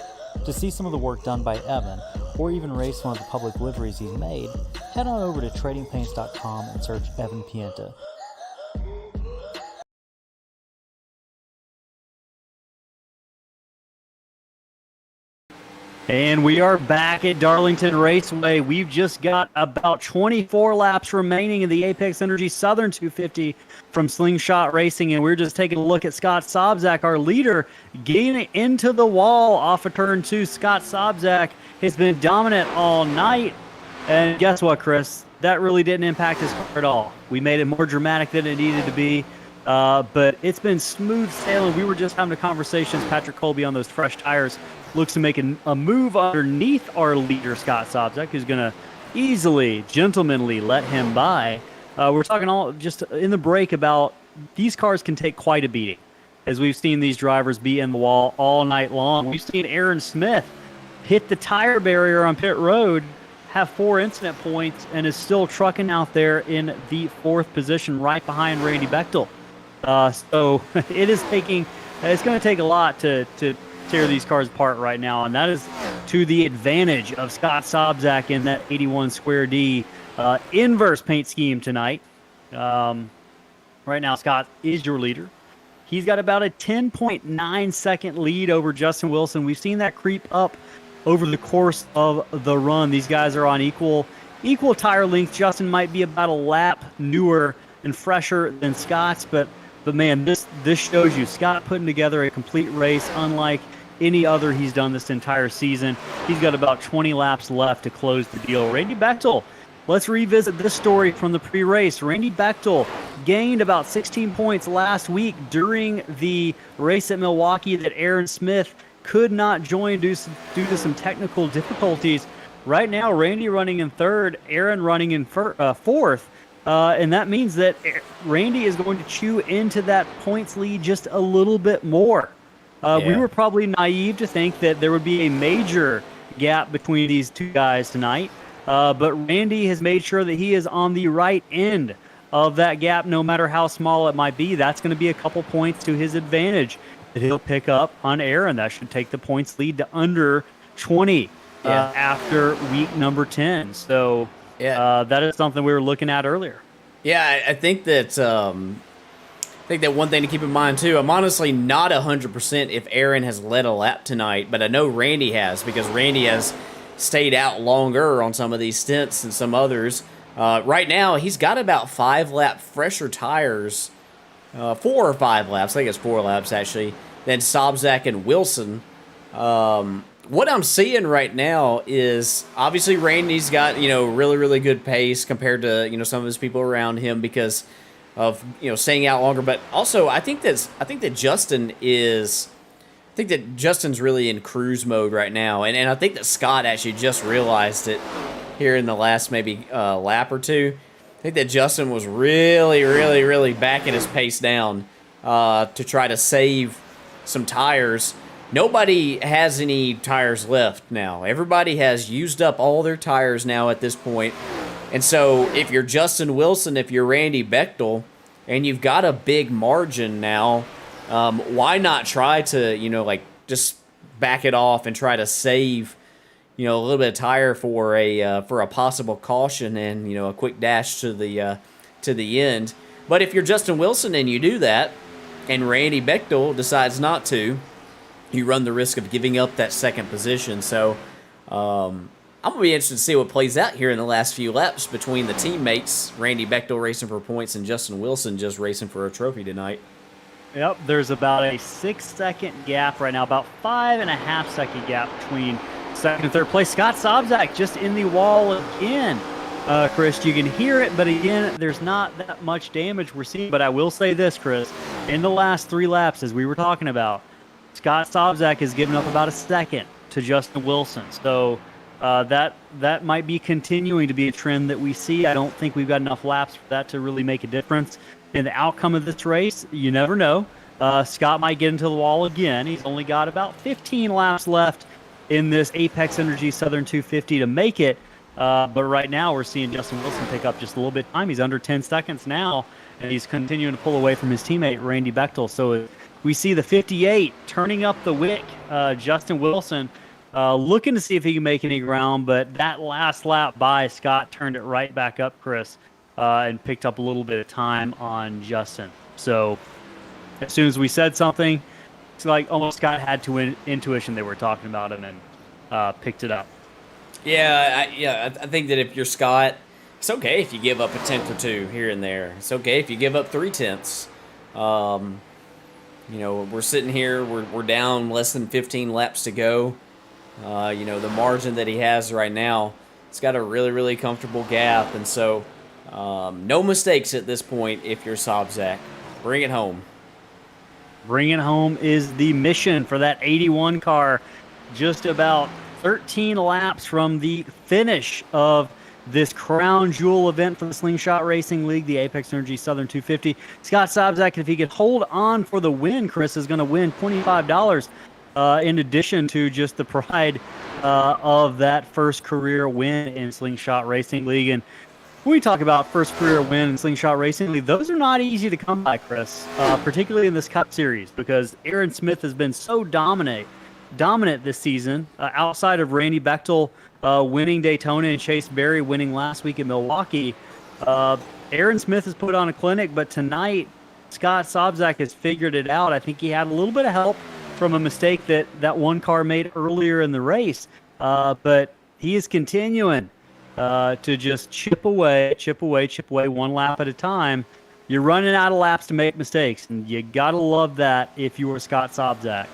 To see some of the work done by Evan, or even race one of the public liveries he's made, head on over to tradingpaints.com and search Evan Pienta. And we are back at Darlington Raceway. We've just got about 24 laps remaining in the Apex Energy Southern 250 from Slingshot Racing, and we're just taking a look at Scott Sobczak, our leader, getting into the wall off of turn 2. Scott Sobczak has been dominant all night, and guess what, Chris? That really didn't impact his car at all. We made it more dramatic than it needed to be, but it's been smooth sailing. We were just having a conversation, Patrick Colby, on those fresh tires. Looks to make a move underneath our leader, Scott Sobczak, who's going to easily, gentlemanly let him by. We're talking all just in the break about these cars can take quite a beating, as we've seen these drivers be in the wall all night long. We've seen Aaron Smith hit the tire barrier on pit road, have 4 incident points, and is still trucking out there in the 4th position right behind Randy Bechtel. So it's going to take a lot to tear these cars apart right now, and that is to the advantage of Scott Sobczak in that 81 Square D inverse paint scheme tonight. Right now, Scott is your leader. He's got about a 10.9 second lead over Justin Wilson. We've seen that creep up over the course of the run. These guys are on equal tire length. Justin might be about a lap newer and fresher than Scott's, but man, this shows you Scott putting together a complete race unlike any other he's done this entire season. He's got about 20 laps left to close the deal. Randy Bechtel, let's revisit this story from the pre-race. Randy Bechtel gained about 16 points last week during the race at Milwaukee that Aaron Smith could not join due to some technical difficulties. Right now, Randy running in third, Aaron running in fourth. And that means that Randy is going to chew into that points lead just a little bit more. We were probably naive to think that there would be a major gap between these two guys tonight. But Randy has made sure that he is on the right end of that gap, no matter how small it might be. That's going to be a couple points to his advantage that he'll pick up on Aaron. That should take the points lead to under 20 after week number 10. So that is something we were looking at earlier. Yeah, I think that one thing to keep in mind too. I'm honestly not 100% if Aaron has led a lap tonight, but I know Randy has, because Randy has stayed out longer on some of these stints and some others. Right now, he's got about 5 lap fresher tires, 4 or 5 laps. I think it's 4 laps actually. Than Sobczak and Wilson. What I'm seeing right now is obviously Randy's got, really, really good pace compared to, some of his people around him because of, staying out longer. But also I think that Justin's really in cruise mode right now. And I think that Scott actually just realized it here in the last maybe lap or two. I think that Justin was really, really, really backing his pace down to try to save some tires. Nobody has any tires left now. Everybody has used up all their tires now at this point. And so if you're Justin Wilson, if you're Randy Bechtel, and you've got a big margin now, why not try to, just back it off and try to save, a little bit of tire for a possible caution and, a quick dash to the end. But if you're Justin Wilson and you do that, and Randy Bechtel decides not to, you run the risk of giving up that second position. So I'm going to be interested to see what plays out here in the last few laps between the teammates, Randy Bechtel racing for points and Justin Wilson just racing for a trophy tonight. Yep, there's about a 6-second gap right now, about 5.5-second gap between second and third place. Scott Sobczak just in the wall again. Chris, you can hear it, but again, there's not that much damage we're seeing. But I will say this, Chris, in the last 3 laps, as we were talking about, Scott Sobczak has given up about a second to Justin Wilson. So that might be continuing to be a trend that we see. I don't think we've got enough laps for that to really make a difference in the outcome of this race. You never know. Scott might get into the wall again. He's only got about 15 laps left in this Apex Energy Southern 250 to make it. But right now we're seeing Justin Wilson pick up just a little bit of time. He's under 10 seconds now, and he's continuing to pull away from his teammate, Randy Bechtel. So we see the 58 turning up the wick. Justin Wilson looking to see if he can make any ground, but that last lap by Scott turned it right back up, Chris, and picked up a little bit of time on Justin. So as soon as we said something, it's like almost Scott had to intuition they were talking about and then picked it up. Yeah, I think that if you're Scott, it's okay if you give up a tenth or two here and there. It's okay if you give up 3 tenths. We're sitting here, we're down less than 15 laps to go. The margin that he has right now, it's got a really, really comfortable gap. And so no mistakes at this point if you're Sobczak. Bring it home. Bring it home is the mission for that 81 car. Just about 13 laps from the finish of this crown jewel event for the Slingshot Racing League, the Apex Energy Southern 250. Scott Sobczak, if he could hold on for the win, Chris, is going to win $25 in addition to just the pride of that first career win in Slingshot Racing League. And when we talk about first career win in Slingshot Racing League, those are not easy to come by, Chris, particularly in this Cup Series, because Aaron Smith has been so dominant this season, outside of Randy Bechtel winning Daytona and Chase Berry winning last week in Milwaukee. Aaron Smith has put on a clinic, but tonight Scott Sobczak has figured it out. I think he had a little bit of help from a mistake that one car made earlier in the race, but he is continuing to just chip away one lap at a time. You're running out of laps to make mistakes, and you gotta love that if you were Scott Sobczak.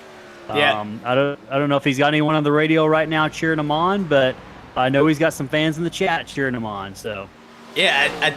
Yeah. I don't know if he's got anyone on the radio right now cheering him on, but I know he's got some fans in the chat cheering him on. So Yeah,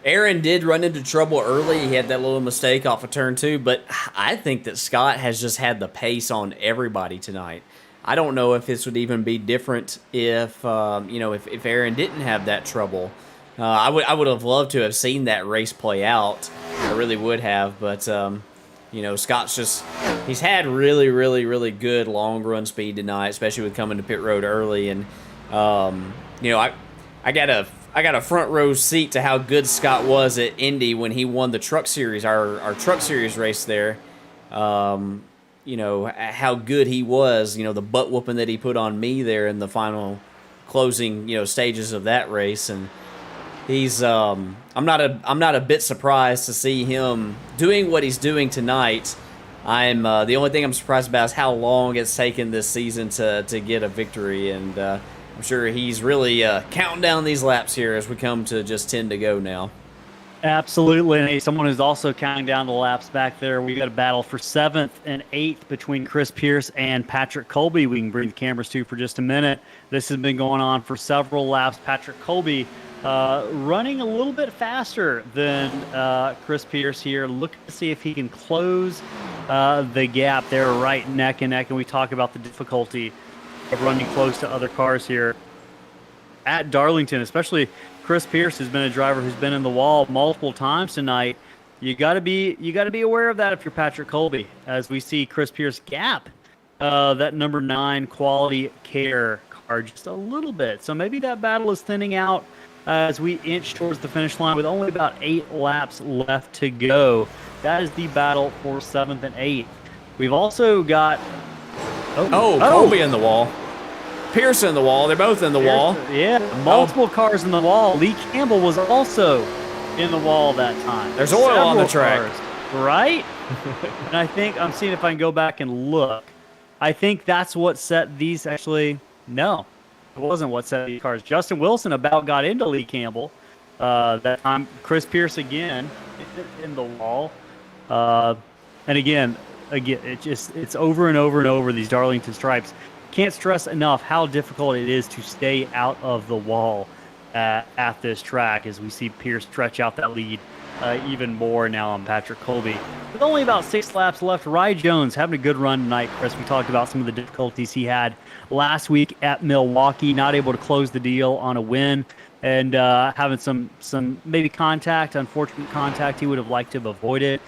Aaron did run into trouble early. He had that little mistake off of turn 2, but I think that Scott has just had the pace on everybody tonight. I don't know if this would even be different if if Aaron didn't have that trouble. I would have loved to have seen that race play out. I really would have, but Scott's he's had really, really, really good long run speed tonight, especially with coming to pit road early, and I got a front row seat to how good Scott was at Indy when he won the Truck Series, our Truck Series race there. How good he was, the butt whooping that he put on me there in the final closing, stages of that race. And he's, I'm not a bit surprised to see him doing what he's doing tonight. The only thing I'm surprised about is how long it's taken this season to get a victory. And, I'm sure he's really counting down these laps here as we come to just 10 to go now. absolutely, and someone who's also counting down the laps back there. We got a battle for 7th and 8th between Chris Pierce and Patrick Colby. We can bring the cameras to for just a minute. This has been going on for several laps. Patrick Colby running a little bit faster than Chris Pierce here. Looking to see if he can close the gap. They're right neck and neck, and we talk about the difficulty of running close to other cars here at Darlington. Especially Chris Pierce has been a driver who's been in the wall multiple times tonight. You got to be aware of that if you're Patrick Colby, as we see Chris Pierce gap that number 9 Quality Care car just a little bit. So maybe that battle is thinning out as we inch towards the finish line with only about 8 laps left to go. That is the battle for 7th and 8th. We've also got Colby in the wall. Pierce in the wall. They're both in the wall. Yeah, multiple cars in the wall. Lee Campbell was also in the wall that time. There's oil on the track. Cars, right? And I think, I'm seeing if I can go back and look. I think that's what set these, actually, no. It wasn't what set these cars. Justin Wilson about got into Lee Campbell that time. Chris Pierce again in the wall. And again, it's over and over and over, these Darlington stripes. Can't stress enough how difficult it is to stay out of the wall at this track, as we see Pierce stretch out that lead even more now on Patrick Colby. With only about 6 laps left, Ry Jones having a good run tonight, Chris. We talked about some of the difficulties he had last week at Milwaukee, not able to close the deal on a win, and having some maybe contact, unfortunate contact he would have liked to have avoided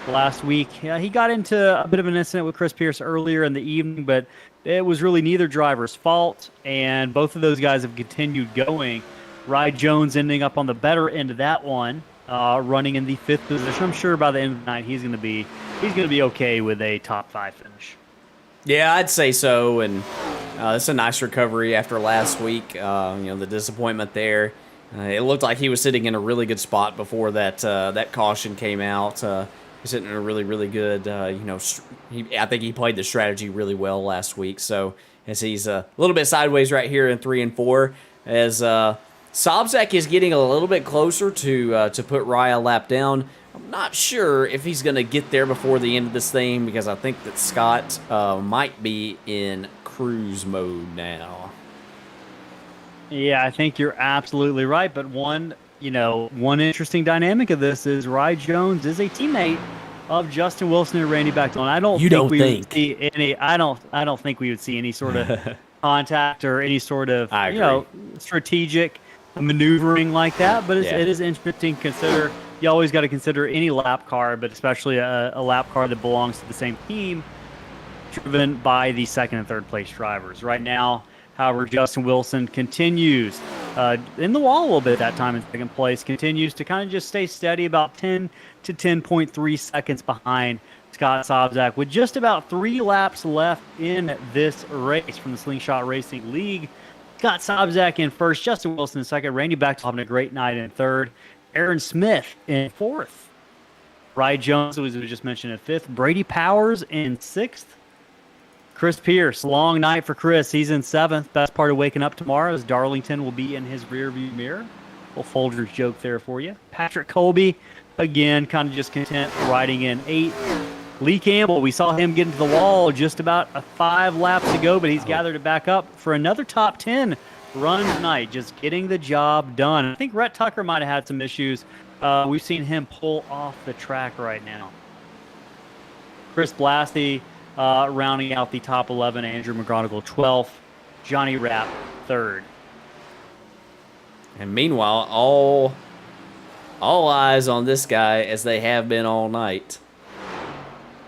last week. He got into a bit of an incident with Chris Pierce earlier in the evening, but it was really neither driver's fault, and both of those guys have continued going. Ry Jones ending up on the better end of that one, running in the 5th position. I'm sure by the end of the night he's going to be okay with a top 5 finish. Yeah, I'd say so, and it's a nice recovery after last week. The disappointment there. It looked like he was sitting in a really good spot before that caution came out. He's sitting in a really, really good, I think he played the strategy really well last week. So as he's a little bit sideways right here in 3 and 4, as Sobczak is getting a little bit closer to put Ry a lap down. I'm not sure if he's going to get there before the end of this thing, because I think that Scott might be in cruise mode now. Yeah, I think you're absolutely right. But one interesting dynamic of this is Ry Jones is a teammate of Justin Wilson and Randy Bechtel. I don't think we would see any sort of contact or any sort of strategic maneuvering like that. But it is interesting to consider. You always got to consider any lap car, but especially a lap car that belongs to the same team, driven by the 2nd and 3rd place drivers. Right now, however, Justin Wilson continues in the wall a little bit that time in 2nd place, continues to kind of just stay steady, about 10 to 10.3 seconds behind Scott Sobczak, with just about 3 laps left in this race from the Slingshot Racing League. Scott Sobczak in 1st, Justin Wilson in 2nd, Randy Bechtel having a great night in 3rd. Aaron Smith in 4th. Rye Jones, as we just mentioned, in 5th. Brady Powers in 6th. Chris Pierce, long night for Chris. He's in 7th. Best part of waking up tomorrow is Darlington will be in his rearview mirror. Little Folgers joke there for you. Patrick Colby, again, kind of just content riding in 8th. Lee Campbell, we saw him get into the wall just about 5 laps ago, but he's gathered it back up for another top 10 run tonight, just getting the job done. I think Rhett Tucker might have had some issues. We've seen him pull off the track right now. Chris Blasty rounding out the top 11. Andrew McGonigal 12th. Johnny Rapp 3rd. And meanwhile, all eyes on this guy as they have been all night.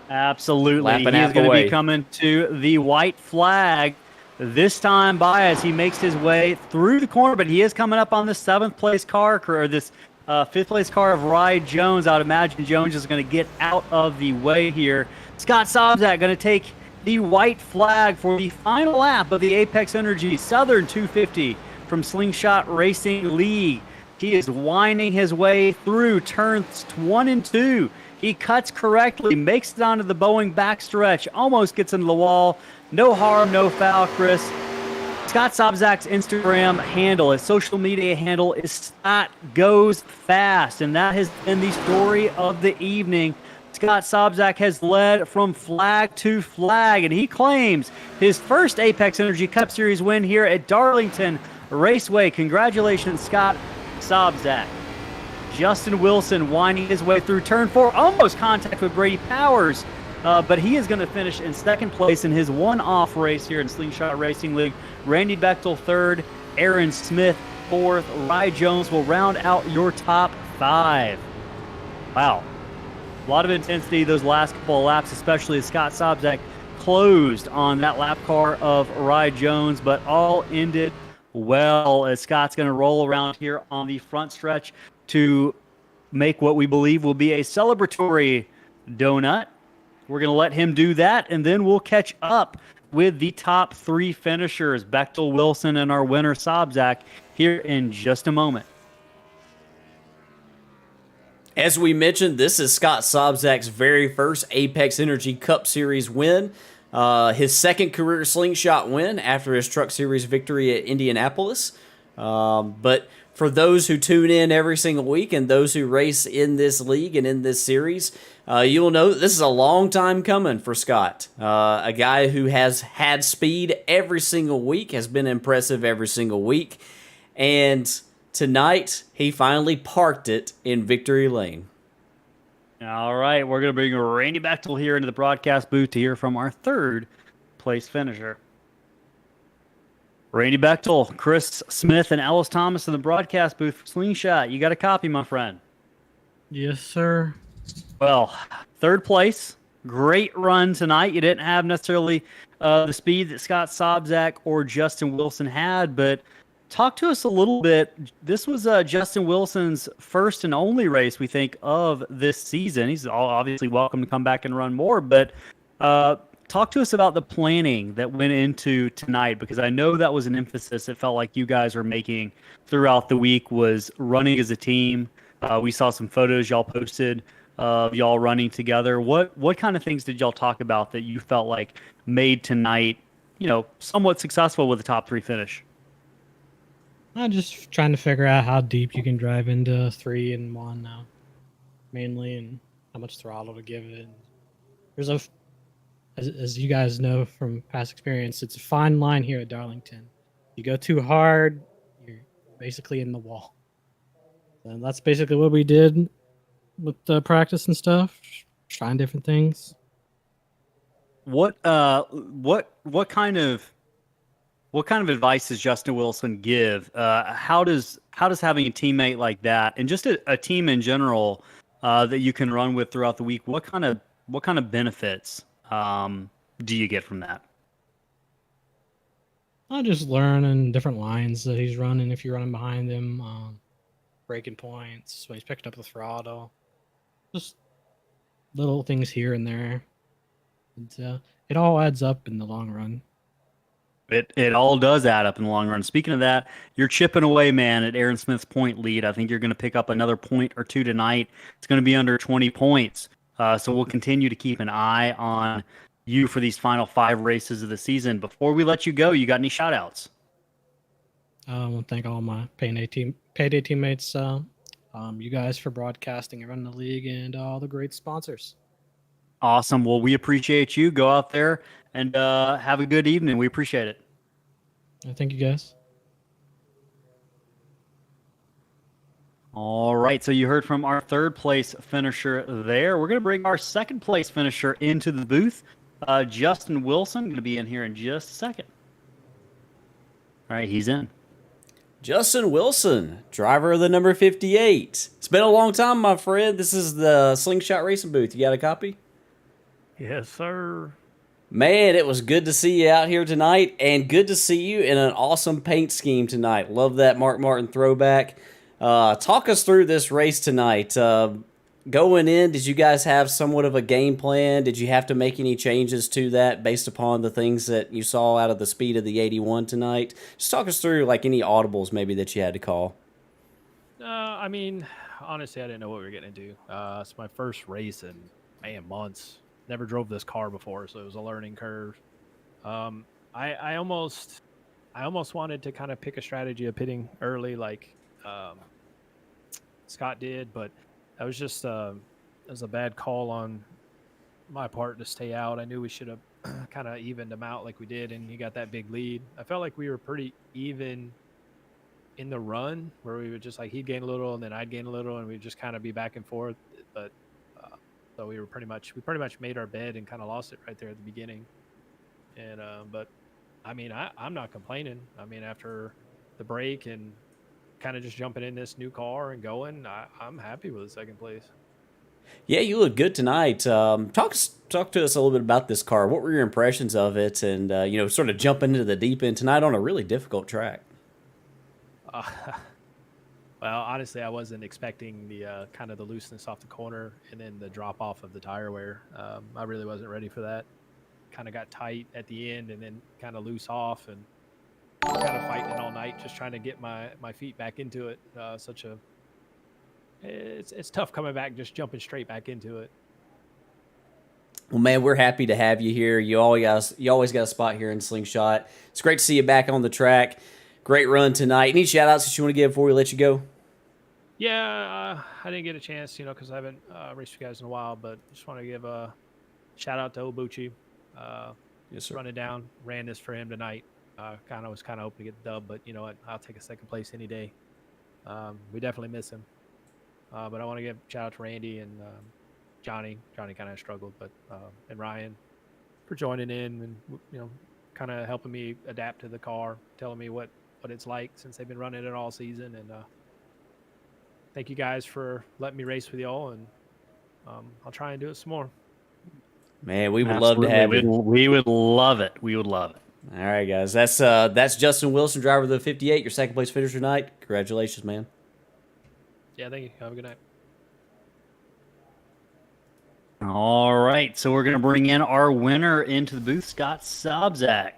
Absolutely. Lapping He is half going to away. be coming to the white flag this time by as he makes his way through the corner, but he is coming up on the 7th place car, or this 5th place car of Rye Jones. I'd imagine Jones is going to get out of the way here. Scott Sobczak going to take the white flag for the final lap of the Apex Energy Southern 250 from Slingshot Racing League. He is winding his way through turns 1 and 2. He cuts correctly, makes it onto the Boeing backstretch, almost gets into the wall. No harm, no foul, Chris. Scott Sobczak's Instagram handle, his social media handle is Scott Goes Fast, and that has been the story of the evening. Scott Sobczak has led from flag to flag, and he claims his first Apex Energy Cup Series win here at Darlington Raceway. Congratulations, Scott Sobczak. Justin Wilson winding his way through turn 4, almost contact with Brady Powers, but he is going to finish in 2nd place in his one-off race here in Slingshot Racing League. Randy Bechtel 3rd, Aaron Smith 4th. Rye Jones will round out your top 5. Wow. A lot of intensity those last couple of laps, especially as Scott Sobczak closed on that lap car of Rye Jones, but all ended well as Scott's going to roll around here on the front stretch to make what we believe will be a celebratory donut. We're going to let him do that, and then we'll catch up with the top 3 finishers, Bechtel, Wilson, and our winner, Sobczak, here in just a moment. As we mentioned, this is Scott Sobczak's very first Apex Energy Cup Series win. His 2nd career slingshot win after his Truck Series victory at Indianapolis. But for those who tune in every single week and those who race in this league and in this series, you'll know that this is a long time coming for Scott. A guy who has had speed every single week, has been impressive every single week. And tonight, he finally parked it in victory lane. All right, we're going to bring Randy Bechtel here into the broadcast booth to hear from our 3rd place finisher. Randy Bechtel, Chris Smith, and Ellis Thomas in the broadcast booth for Slingshot. You got a copy, my friend. Yes, sir. Well, 3rd place. Great run tonight. You didn't have necessarily the speed that Scott Sobczak or Justin Wilson had, but talk to us a little bit. This was Justin Wilson's first and only race, we think, of this season. He's obviously welcome to come back and run more, but talk to us about the planning that went into tonight, because I know that was an emphasis it felt like you guys were making throughout the week, was running as a team. We saw some photos y'all posted of y'all running together. What kind of things did y'all talk about that you felt like made tonight, somewhat successful with the top 3 finish? I'm just trying to figure out how deep you can drive into 3 and 1 now, mainly, and how much throttle to give it. There's as you guys know from past experience, it's a fine line here at Darlington. You go too hard, you're basically in the wall. And that's basically what we did with the practice and stuff, trying different things. What kind of advice does Justin Wilson give? How does having a teammate like that, and just a team in general, that you can run with throughout the week, what kind of benefits do you get from that? I just learning different lines that he's running. If you're running behind him, breaking points when he's picking up the throttle, just little things here and there. And, it all adds up in the long run. It all does add up in the long run. Speaking of that, you're chipping away, man, at Aaron Smith's point lead. I think you're going to pick up another point or two tonight. It's going to be under 20 points. So we'll continue to keep an eye on you for these final 5 races of the season. Before we let you go, you got any shout outs? I want to thank all my payday teammates, you guys for broadcasting and running the league, and all the great sponsors. Awesome. Well, we appreciate you. Go out there and have a good evening. We appreciate it. Thank you, guys. All right. So you heard from our 3rd place finisher there. We're going to bring our 2nd place finisher into the booth. Justin Wilson, going to be in here in just a second. All right. He's in. Justin Wilson, driver of the number 58. It's been a long time, my friend. This is the Slingshot Racing booth. You got a copy? Yes, sir. Man, it was good to see you out here tonight, and good to see you in an awesome paint scheme tonight. Love that Mark Martin throwback. Talk us through this race tonight. Going in, did you guys have somewhat of a game plan? Did you have to make any changes to that based upon the things that you saw out of the speed of the 81 tonight? Just talk us through like any audibles maybe that you had to call. I mean, honestly, I didn't know what we were getting into. It's my first race in, months. Never drove this car before, so it was a learning curve. I almost wanted to kind of pick a strategy of pitting early like Scott did, but that was just it was a bad call on my part to stay out. I knew we should have kind of evened him out like we did, and he got that big lead. I felt like we were pretty even in the run, where we would just like he'd gain a little and then I'd gain a little, and we'd just kind of be back and forth. But so we pretty much made our bed and kind of lost it right there at the beginning. And but I mean, I'm not complaining. I mean, after the break and kind of just jumping in this new car and going, I'm happy with the 2nd place. Yeah, you look good tonight. Talk to us a little bit about this car. What were your impressions of it, and sort of jumping into the deep end tonight on a really difficult track? Well, honestly, I wasn't expecting the kind of the looseness off the corner and then the drop off of the tire wear. I really wasn't ready for that. Kind of got tight at the end and then kind of loose off, and kind of fighting it all night, just trying to get my feet back into it. It's tough coming back, just jumping straight back into it. Well, man, we're happy to have you here. You always got a spot here in Slingshot. It's great to see you back on the track. Great run tonight. Any shout outs that you want to give before we let you go? Yeah, I didn't get a chance, because I haven't raced with you guys in a while, but just want to give a shout out to Obuchi. Yes, sir. Running down, ran this for him tonight. Was kind of hoping to get the dub, but you know what? I'll take a 2nd place any day. We definitely miss him. But I want to give a shout out to Randy and Johnny. Johnny kind of struggled, but and Ryan for joining in and kind of helping me adapt to the car, telling me what it's like since they've been running it all season. And thank you guys for letting me race with y'all, and I'll try and do it some more. Man, we would love to have you. We would love it. We would love it. All right, guys. That's Justin Wilson, driver of the 58, your 2nd place finisher tonight. Congratulations, man. Yeah, thank you. Have a good night. All right, so we're going to bring in our winner into the booth, Scott Sobczak.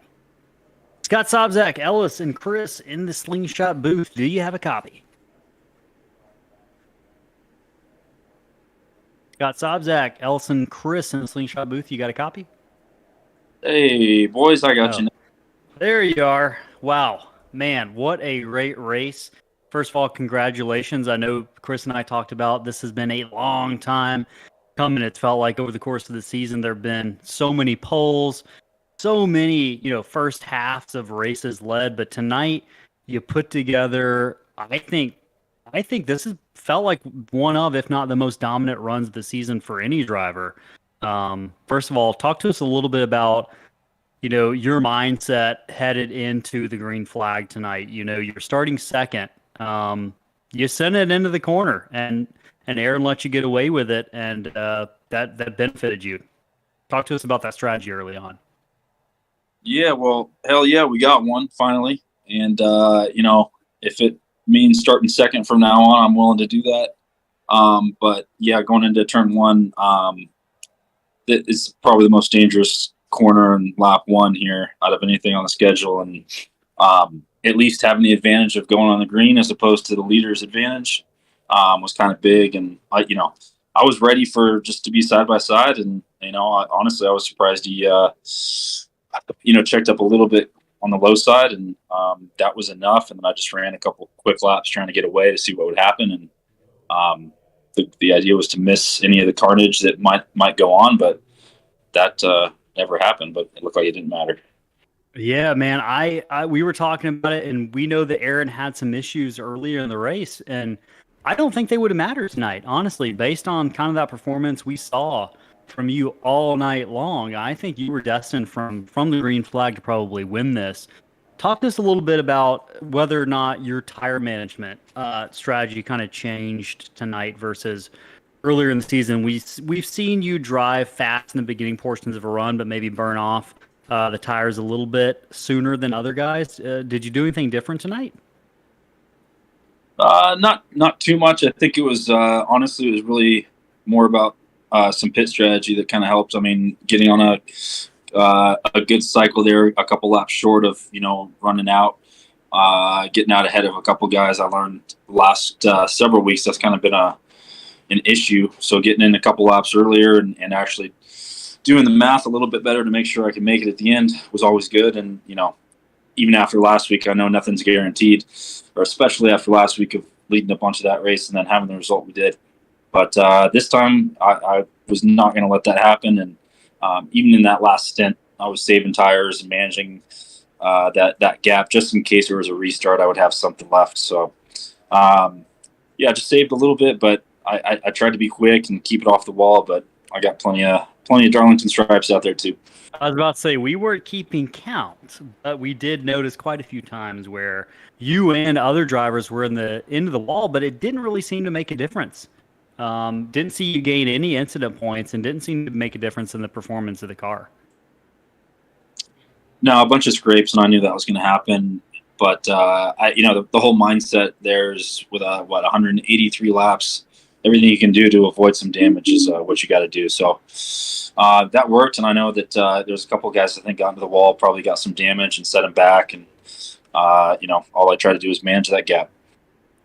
Scott Sobczak, Ellis, and Chris in the Slingshot booth. Do you have a copy? Scott Sobczak, Ellis, and Chris in the Slingshot booth. You got a copy? Hey, boys, I got you. There you are. Wow. Man, what a great race. First of all, congratulations. I know Chris and I talked about this has been a long time coming. It felt like over the course of the season there have been so many polls, so many, first halves of races led. But tonight you put together, I think this has felt like one of, if not the most dominant runs of the season for any driver. First of all, talk to us a little bit about, your mindset headed into the green flag tonight. You're starting 2nd. You sent it into the corner and Aaron let you get away with it. And, that benefited you. Talk to us about that strategy early on. Yeah, well, hell yeah, we got one finally. And, if it means starting 2nd from now on, I'm willing to do that. But yeah, going into turn 1, that is probably the most dangerous corner and lap 1 here out of anything on the schedule, and at least having the advantage of going on the green as opposed to the leader's advantage was kind of big. And I was ready for just to be side by side, and honestly, I was surprised he checked up a little bit on the low side, and that was enough. And then I just ran a couple quick laps trying to get away to see what would happen, and the idea was to miss any of the carnage that might go on, but that never happened. But it looked like it didn't matter. Yeah, man. We were talking about it, and we know that Aaron had some issues earlier in the race, and I don't think they would have mattered tonight, honestly, based on kind of that performance we saw from you all night long. I think you were destined from the green flag to probably win this. Talk to us a little bit about whether or not your tire management strategy kind of changed tonight versus earlier in the season. We've seen you drive fast in the beginning portions of a run, but maybe burn off the tires a little bit sooner than other guys. Did you do anything different tonight? Not too much. I think it was honestly, it was really more about some pit strategy that kind of helped. I mean, getting on a good cycle there, a couple laps short of running out, getting out ahead of a couple guys. I learned the last several weeks that's kind of been an issue. So getting in a couple laps earlier and actually doing the math a little bit better to make sure I could make it at the end was always good. And even after last week, I know nothing's guaranteed, or especially after last week of leading a bunch of that race and then having the result we did. But this time I was not going to let that happen. And even in that last stint, I was saving tires and managing that gap just in case there was a restart. I would have something left. So, just saved a little bit, but I tried to be quick and keep it off the wall. But I got plenty of Darlington stripes out there too. I was about to say, we weren't keeping count, but we did notice quite a few times where you and other drivers were in the end of the wall, but it didn't really seem to make a difference. Didn't see you gain any incident points, and didn't seem to make a difference in the performance of the car. No, a bunch of scrapes, and I knew that was going to happen. But the whole mindset there's with 183 laps, everything you can do to avoid some damage is what you got to do. So that worked, and I know that there's a couple of guys I think got into the wall, probably got some damage and set them back, and all I try to do is manage that gap.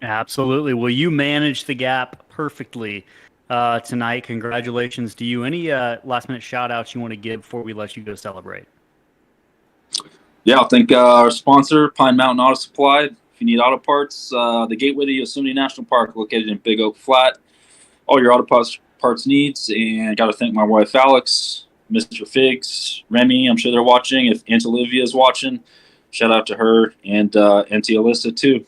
Absolutely. Well, you managed the gap perfectly tonight. Congratulations to you. Any last-minute shout-outs you want to give before we let you go celebrate? Yeah, I'll thank our sponsor, Pine Mountain Auto Supply. If you need auto parts, the gateway to Yosemite National Park, located in Big Oak Flat. All your auto parts needs. And I got to thank my wife, Alex, Mr. Figs, Remy. I'm sure they're watching. If Aunt Olivia is watching, shout out to her, and Auntie Alyssa, too.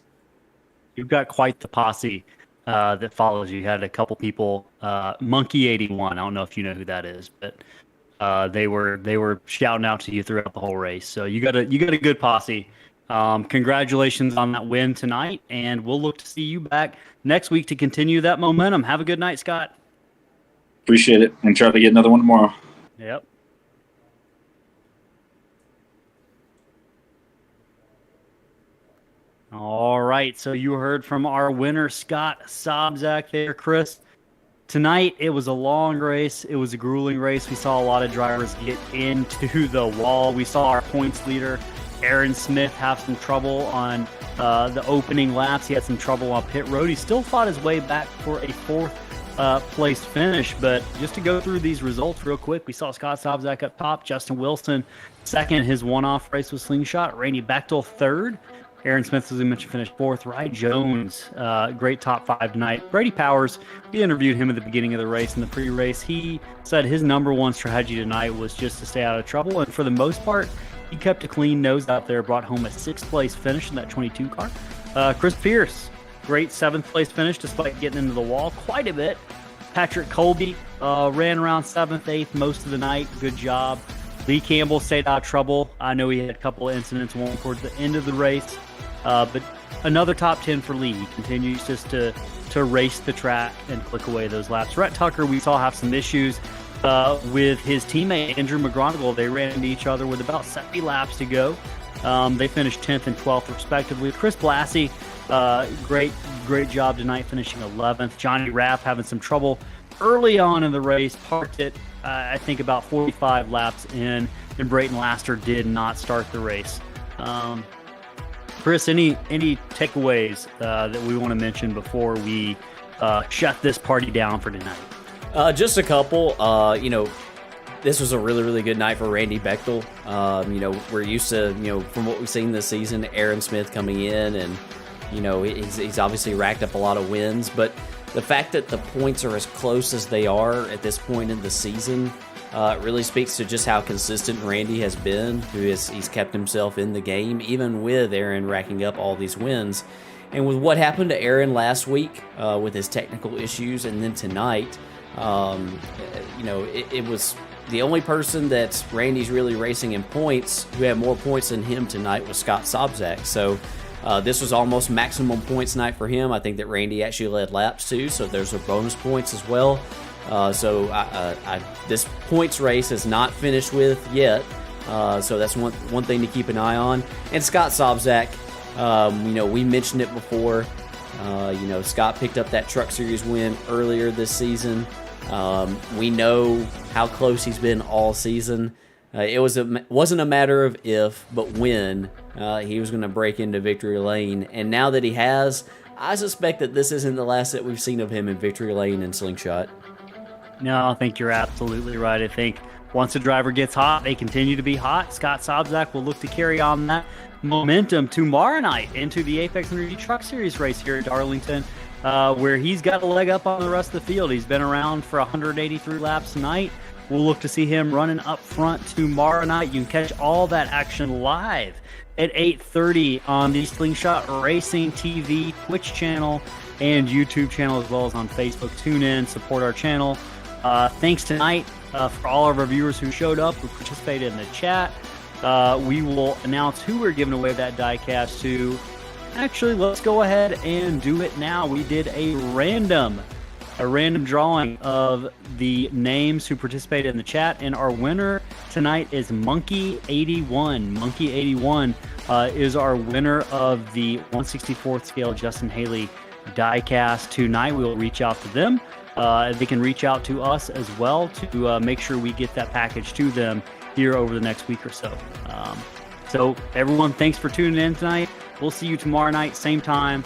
You've got quite the posse that follows you. You had a couple people, Monkey 81. I don't know if you know who that is, but they were shouting out to you throughout the whole race. So you got a good posse. Congratulations on that win tonight, and we'll look to see you back next week to continue that momentum. Have a good night, Scott. Appreciate it, and try to get another one tomorrow. Yep. All right, so you heard from our winner, Scott Sobczak there, Chris. Tonight, it was a long race. It was a grueling race. We saw a lot of drivers get into the wall. We saw our points leader, Aaron Smith, have some trouble on the opening laps. He had some trouble on pit road. He still fought his way back for a fourth place finish. But just to go through these results real quick, we saw Scott Sobczak up top, Justin Wilson second. His one-off race was Slingshot. Randy Bechtel third. Aaron Smith, as we mentioned, finished fourth. Ry Jones, great top five tonight. Brady Powers, we interviewed him at the beginning of the race in the pre-race. He said his number one strategy tonight was just to stay out of trouble. And for the most part, he kept a clean nose out there, brought home a sixth place finish in that 22 car. Chris Pierce, great seventh place finish despite getting into the wall quite a bit. Patrick Colby ran around seventh, eighth most of the night. Good job. Lee Campbell stayed out of trouble. I know he had a couple of incidents, one towards the end of the race. But another top 10 for Lee. He continues just to race the track and click away those laps. Rhett Tucker, we saw have some issues with his teammate, Andrew McGonigal. They ran into each other with about 70 laps to go. They finished 10th and 12th, respectively. Chris Blassie, great job tonight, finishing 11th. Johnny Rapp having some trouble early on in the race, parked it, I think, about 45 laps in, and Brayton Laster did not start the race. Chris, any takeaways that we want to mention before we shut this party down for tonight? Just a couple. This was a really, really good night for Randy Bechtel. We're used to, from what we've seen this season, Aaron Smith coming in, and he's obviously racked up a lot of wins. But the fact that the points are as close as they are at this point in the season really speaks to just how consistent Randy has been. He's kept himself in the game, even with Aaron racking up all these wins. And with what happened to Aaron last week with his technical issues, and then tonight, it was the only person that Randy's really racing in points who had more points than him tonight was Scott Sobczak. So this was almost maximum points night for him. I think that Randy actually led laps too, so there's a bonus points as well. This points race is not finished with yet, so that's one thing to keep an eye on. And Scott Sobczak, we mentioned it before. Scott picked up that Truck Series win earlier this season. We know how close he's been all season. It wasn't a matter of if, but when he was going to break into victory lane. And now that he has, I suspect that this isn't the last that we've seen of him in victory lane and Slingshot. No, I think you're absolutely right. I think once a driver gets hot, they continue to be hot. Scott Sobczak will look to carry on that momentum tomorrow night into the Apex Energy Truck Series race here at Darlington, where he's got a leg up on the rest of the field. He's been around for 183 laps tonight. We'll look to see him running up front tomorrow night. You can catch all that action live at 8:30 on the Slingshot Racing TV Twitch channel and YouTube channel, as well as on Facebook. Tune in, support our channel. Thanks tonight for all of our viewers who showed up, who participated in the chat. We will announce who we're giving away that diecast to. Actually, let's go ahead and do it now. We did a random drawing of the names who participated in the chat, and our winner tonight is Monkey81. Monkey81 is our winner of the 1/64th scale Justin Haley diecast tonight. We'll reach out to them. They can reach out to us as well to make sure we get that package to them here over the next week or so. So everyone, thanks for tuning in tonight. We'll see you tomorrow night, same time.